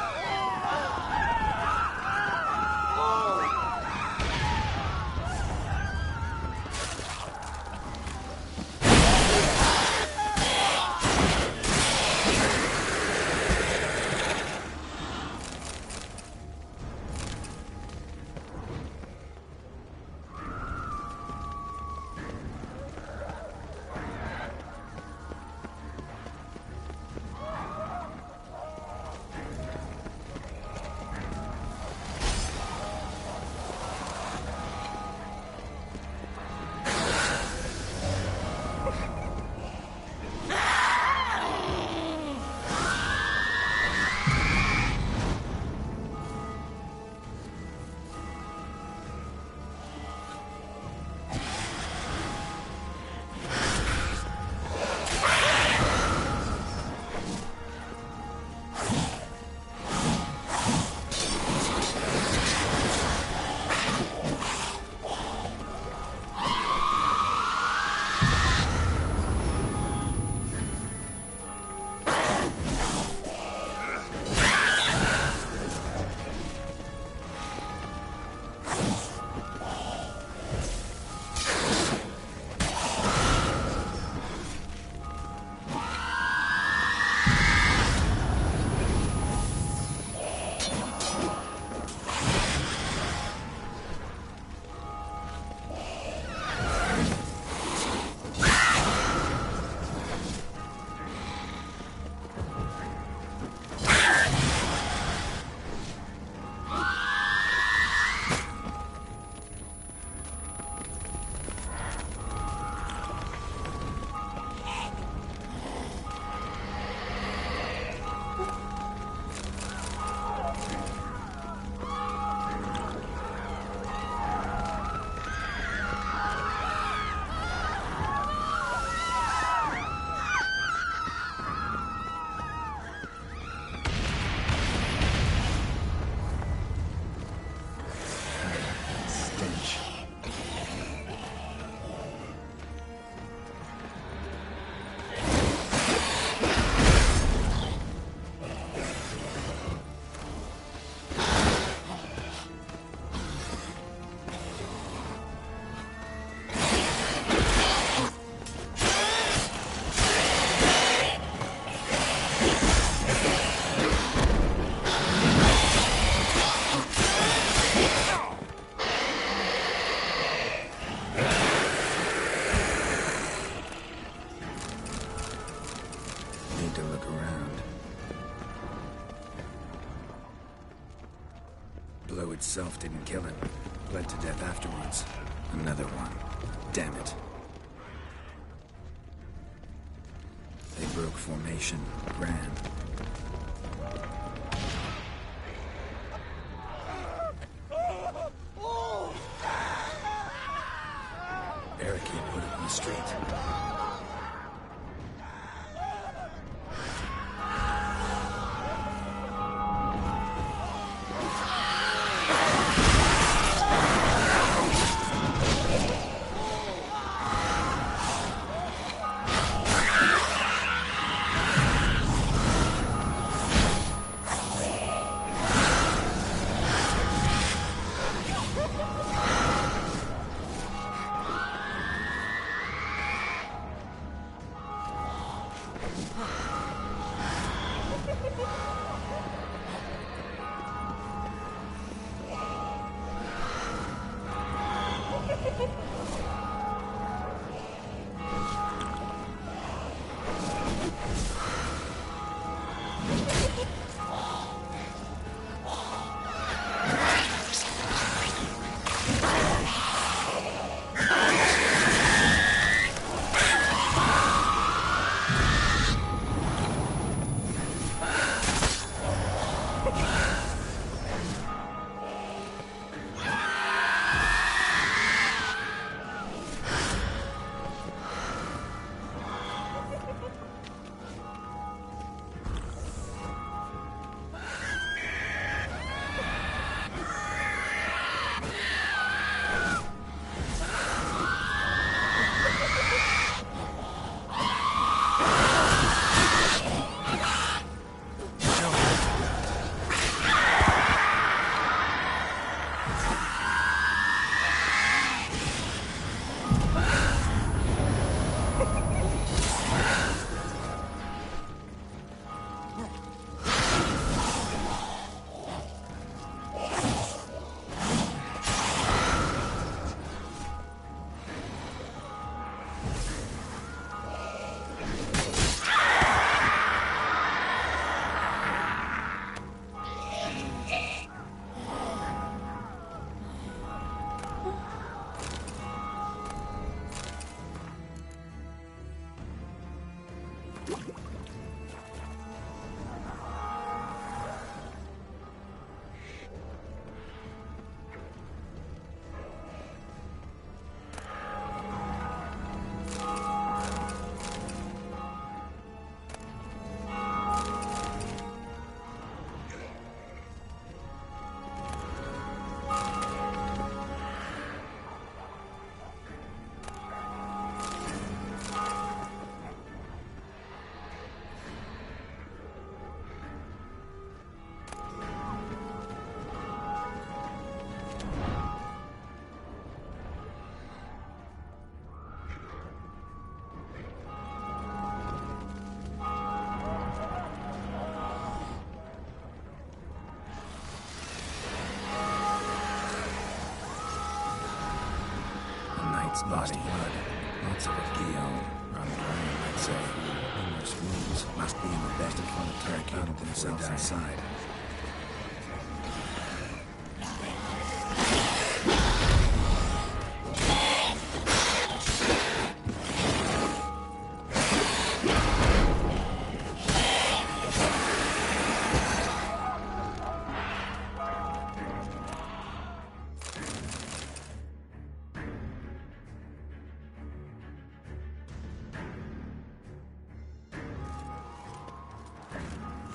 blow itself didn't kill him. Bled to death afterwards. Another one. Damn it. They broke formation, ran. Barricade put it in the street. Body blood. Lots of it, Guillaume. Run, I'd say. Numerous wounds. Must be in the best of fun of barricaded themselves inside.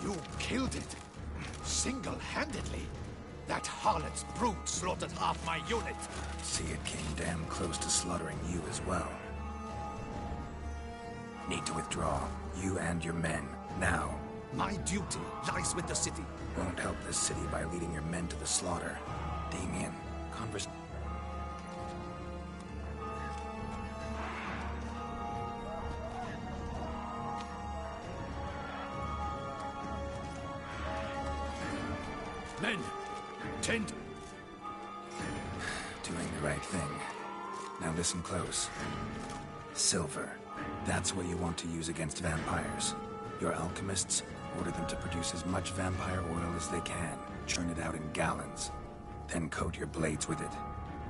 You killed it. Single-handedly. That harlot's brute slaughtered half my unit. See, it came damn close to slaughtering you as well. Need to withdraw. You and your men. Now. My duty lies with the city. Won't help this city by leading your men to the slaughter. Damien, Men, tend. Doing the right thing. Now listen close. Silver. That's what you want to use against vampires. Your alchemists, order them to produce as much vampire oil as they can. Churn it out in gallons. then coat your blades with it.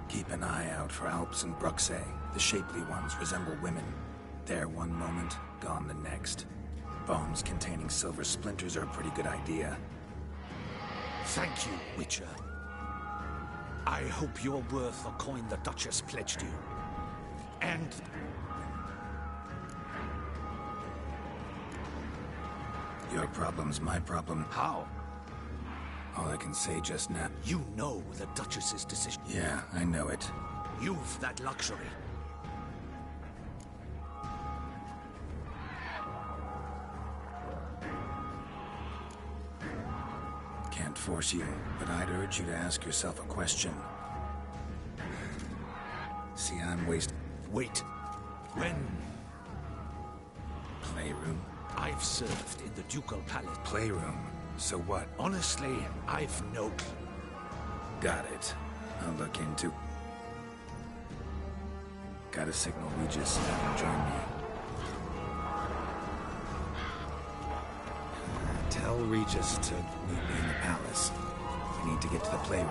Keep an eye out for Alps and Bruxay. The shapely ones resemble women. There one moment, gone the next. Bombs containing silver splinters are a pretty good idea. Thank you, Witcher. I hope you're worth the coin the Duchess pledged you. And... Your problem's my problem. How? All I can say just now... You know the Duchess's decision. Yeah, I know it. You've that luxury. Can't force you, but I'd urge you to ask yourself a question. See, I'm wasting... Wait. When? Playroom? I've served in the Ducal Palace. Playroom? So what? Honestly, I've no clue. Got it. I'll look into... Gotta signal Regis to have him join me. Tell Regis to meet me in the palace. We need to get to the playroom.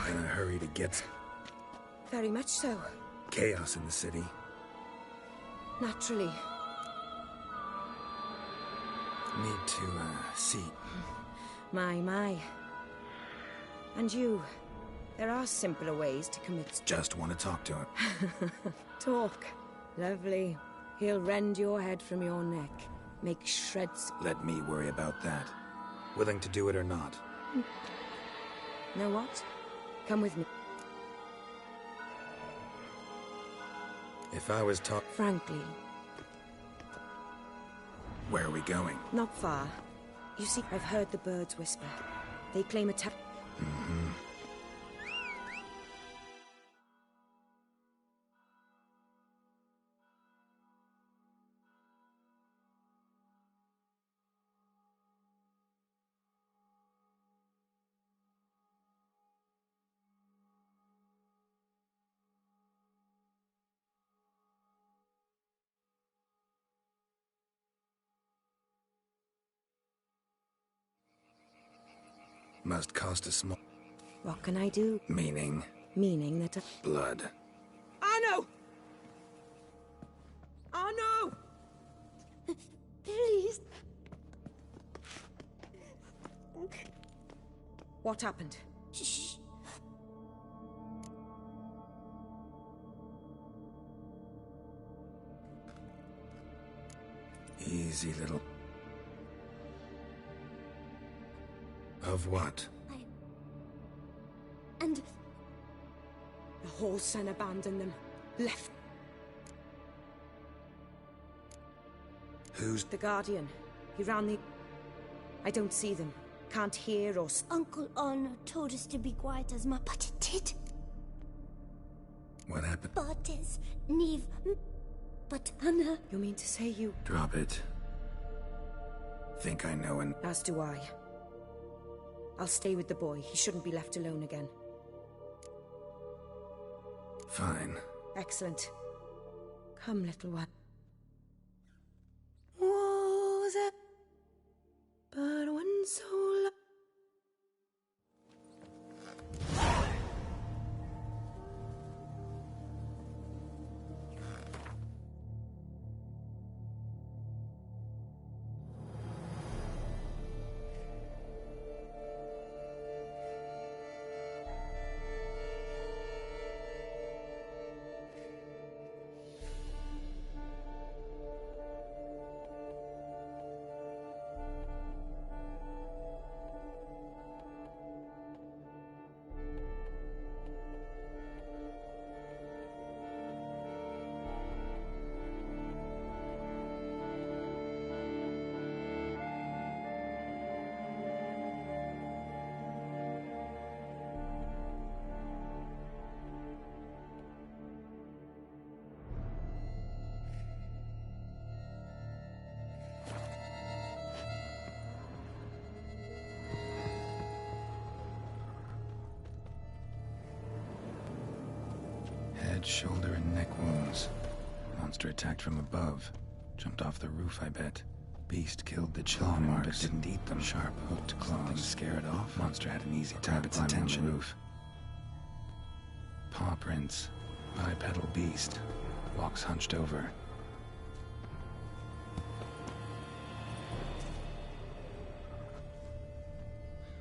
In a hurry to get... Very much so. Chaos in the city. Naturally. Need to, see. My. And you. There are simpler ways to commit... Just want to talk to him. Talk. Lovely. He'll rend your head from your neck. Make shreds... Let me worry about that. Willing to do it or not. Know what? Come with me. If I was taught... Frankly. Where are we going? Not far. You see, I've heard the birds whisper. They claim a Mm-hmm. Must cost a small... What can I do? Meaning? Meaning that... Blood. Arno! Arno! Please. What happened? Shh. Easy little... Of what? And... The whole son abandoned them. Left. Who's... The Guardian. He ran the... I don't see them. Can't hear or... Uncle Arno told us to be quiet as much, but it did. What happened? Bartes, Neve, but Anna... You mean to say you... Drop it. Think I know and... As do I. I'll stay with the boy. He shouldn't be left alone again. Fine. Excellent. Come, little one. Was it but one soul? Head, shoulder, and neck wounds. Monster attacked from above. Jumped off the roof, I bet. Beast killed the children, but didn't eat them. Sharp hooked claws. Something to scare it off. Monster had an easy time its attention. On the roof. Paw prints. Bipedal beast. Walks hunched over.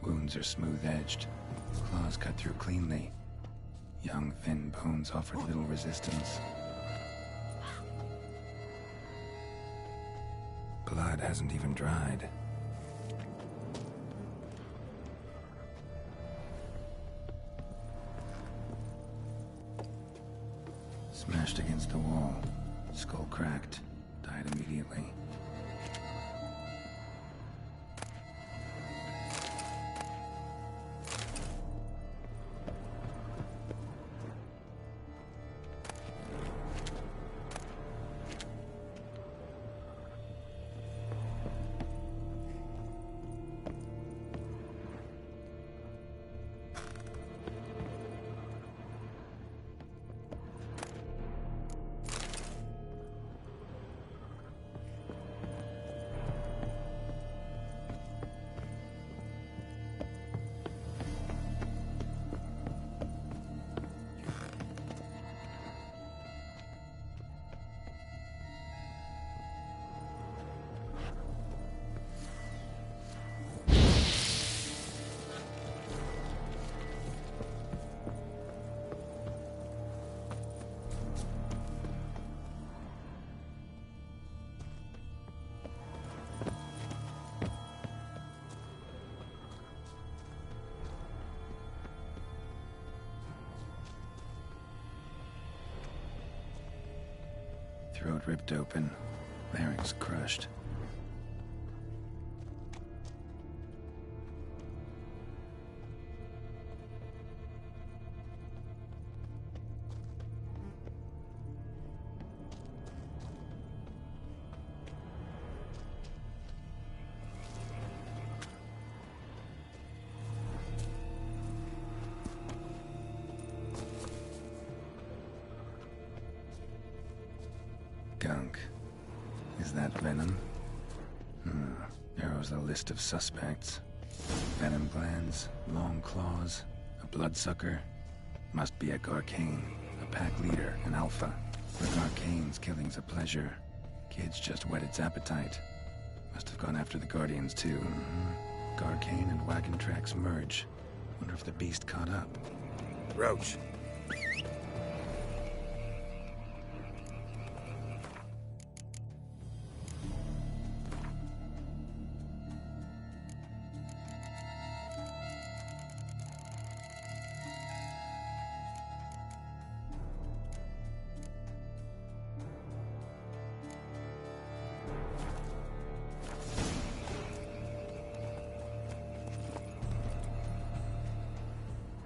Wounds are smooth-edged. Claws cut through cleanly. Young, thin bones offered little resistance. Blood hasn't even dried. Smashed against the wall. Skull cracked. Died immediately. Throat ripped open, larynx crushed. Gunk. Is that venom? Narrows the list of suspects. Venom glands, long claws, a bloodsucker. Must be a Garcane, a pack leader, an alpha. For Garcane's killing's a pleasure. Kids just whet its appetite. Must have gone after the Guardians too. Garcane and wagon tracks merge. Wonder if the beast caught up. Roach.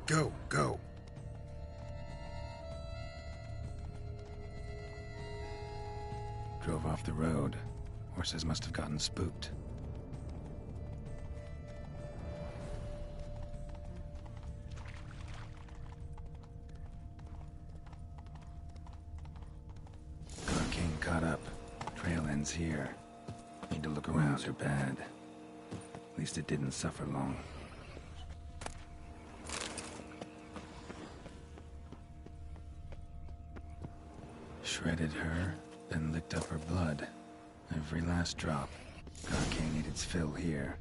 Go, go. Drove off the road. Horses must have gotten spooked. Garcane caught up. Trail ends here. Need to look around. Wounds are bad. At least it didn't suffer long. Shredded her, then licked up her blood. Every last drop. Garcane ate its fill here.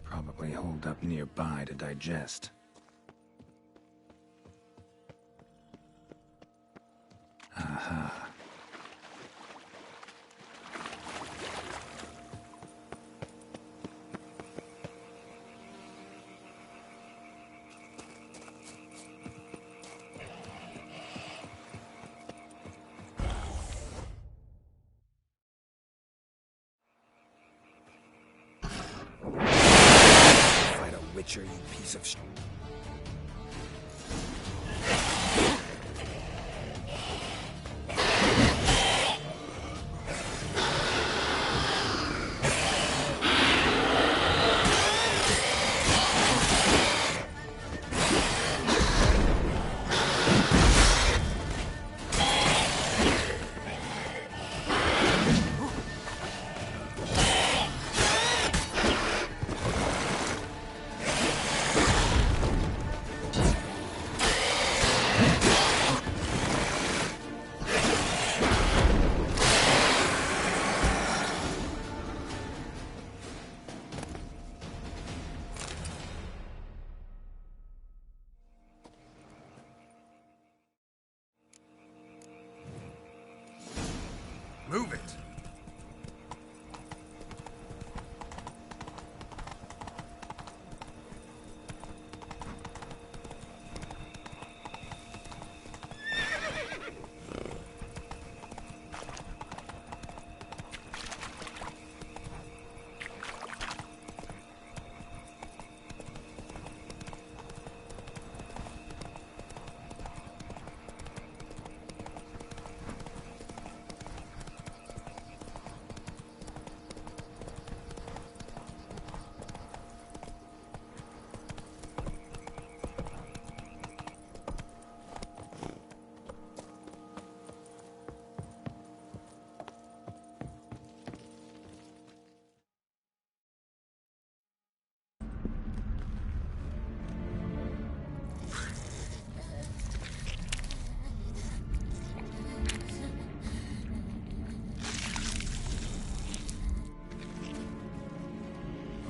Probably holed up nearby to digest. Aha. Witcher, you piece of shit. Move it!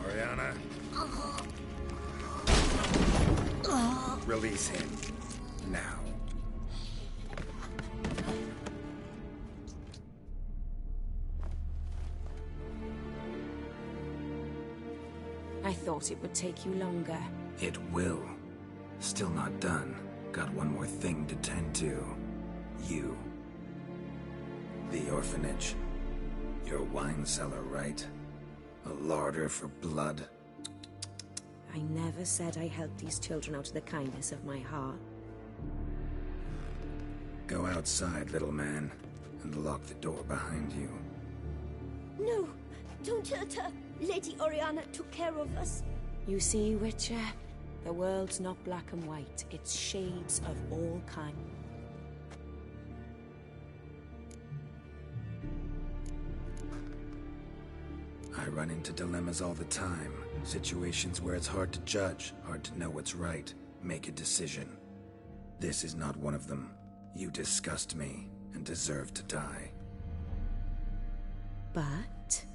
Oriana? Release him. Now. I thought it would take you longer. It will. Still not done. Got one more thing to tend to. You. The orphanage. Your wine cellar, right? A larder for blood. I never said I helped these children out of the kindness of my heart. Go outside, little man, and lock the door behind you. No, don't hurt her. Lady Oriana took care of us. You see, Witcher, the world's not black and white. It's shades of all kinds. I run into dilemmas all the time. Situations where it's hard to judge, hard to know what's right, make a decision. This is not one of them. You disgust me and deserve to die. But?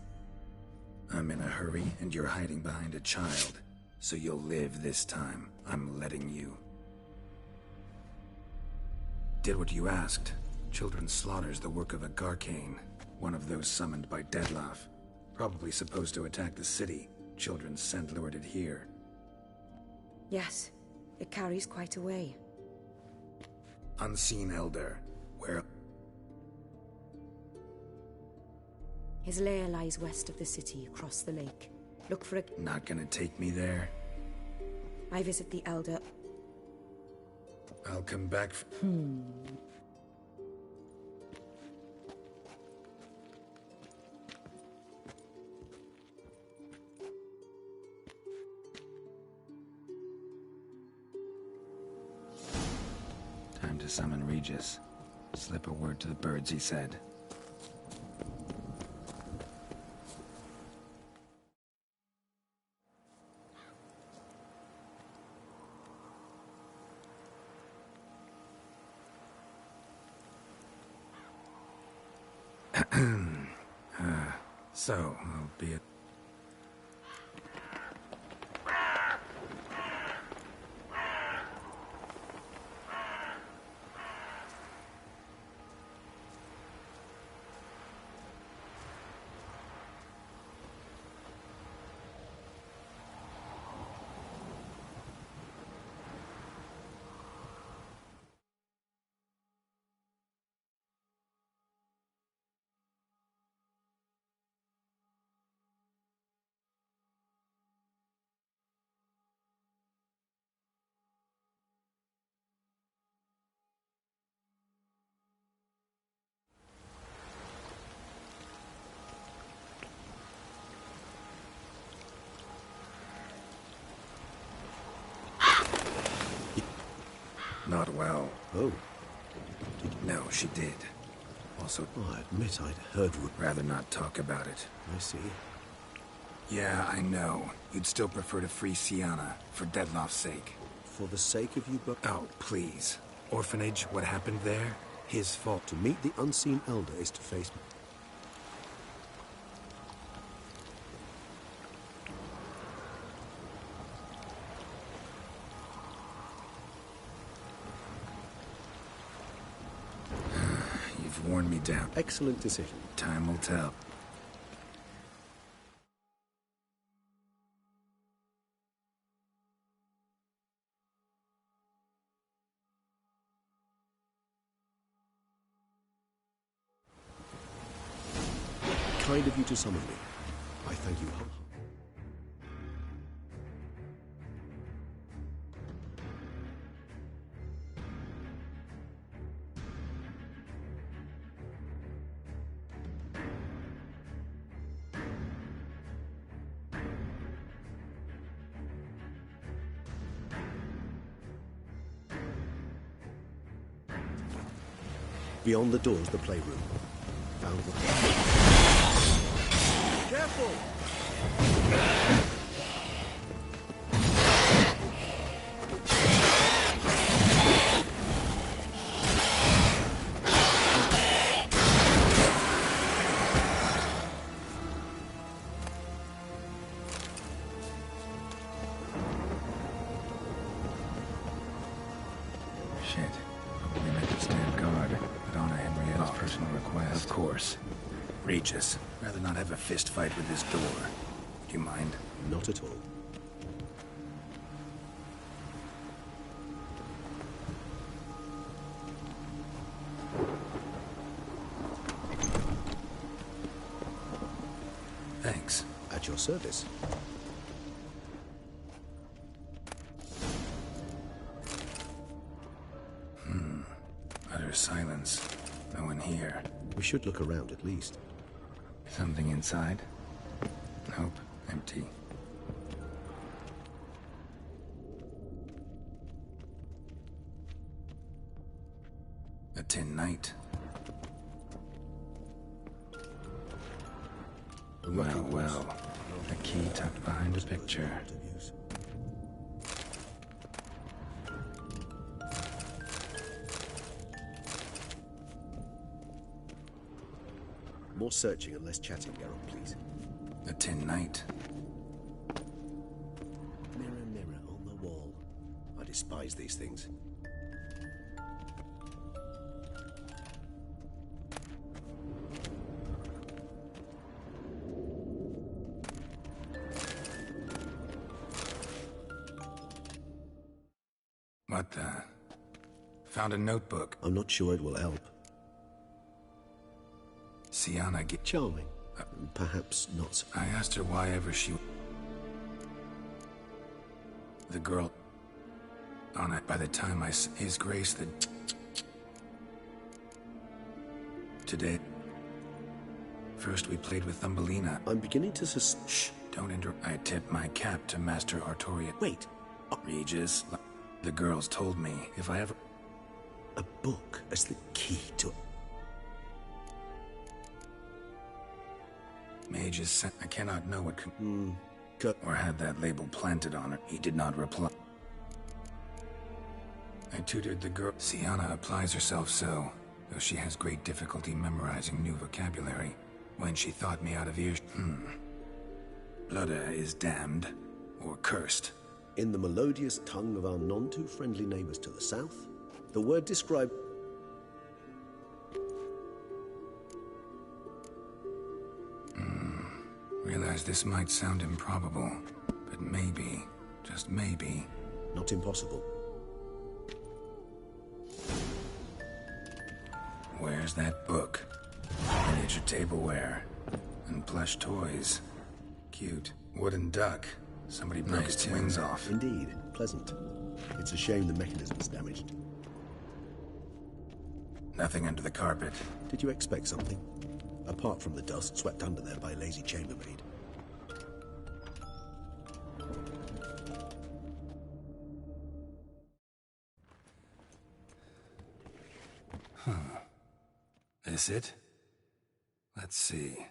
I'm in a hurry and you're hiding behind a child. So you'll live this time. I'm letting you. Did what you asked. Children's slaughter's the work of a Garcane, one of those summoned by Dettlaff. Probably supposed to attack the city. Children's scent lured it here. Yes, it carries quite a way. Unseen Elder. Where? His lair lies west of the city, across the lake. Look for a... Not gonna take me there? I visit the Elder. I'll come back Time to summon Regis. Slip a word to the birds, he said. So, I'll be at... Not well. Oh. No, she did. Also... I admit I'd heard... Rather not talk about it. I see. Yeah, I know. You'd still prefer to free Sienna, for Dettlaff's sake. For the sake of you, but... Oh, please. Orphanage, what happened there? His fault. To meet the Unseen Elder is to face... worn me down. Excellent decision. Time will tell. Kind of you to summon me. I thank you. Beyond the doors, the playroom. Found the... Careful! Shit. We meant to stand guard, but honor Henrietta's personal request. Of course. Regis, rather not have a fist fight with this door. Do you mind? Not at all. Thanks. At your service. Utter silence. No one here. We should look around at least. Something inside? Nope. Empty. A tin knight. Well. A key tucked behind a picture. More searching and less chatting, Geralt, please. A tin knight. Mirror, mirror on the wall. I despise these things. What the? Found a notebook. I'm not sure it will help. Sienna get charming. Perhaps not. I asked her why ever she... The girl... On it. By the time His Grace the... Today... First we played with Thumbelina. I'm beginning to Shh! Don't interrupt. I tip my cap to Master Artorias. Wait. Regis, the girls told me if I ever... A book as the key to... Mages sent... I cannot know what could... Or had that label planted on it. He did not reply. I tutored the girl. Sienna applies herself so, though she has great difficulty memorizing new vocabulary. When she thought me out of ears... Blooda is damned, or cursed. In the melodious tongue of our none-too-friendly neighbors to the south, the word described... Realize this might sound improbable, but maybe, just maybe... Not impossible. Where's that book? Miniature tableware. And plush toys. Cute. Wooden duck. Somebody broke its wings off. Indeed. Pleasant. It's a shame the mechanism's damaged. Nothing under the carpet. Did you expect something? Apart from the dust swept under there by a lazy chambermaid. This it? Let's see.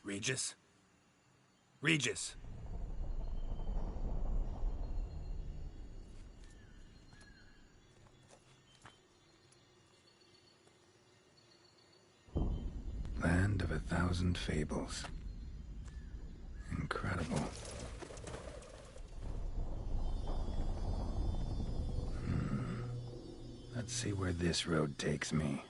Regis? Regis! 1,000 fables. Incredible. Let's see where this road takes me.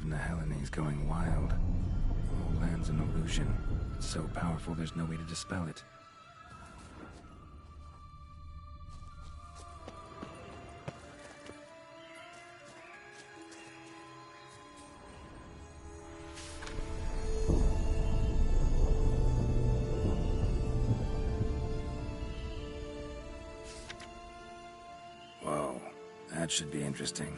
Nehellenes going wild. The whole land's an illusion. It's so powerful there's no way to dispel it. Whoa, that should be interesting.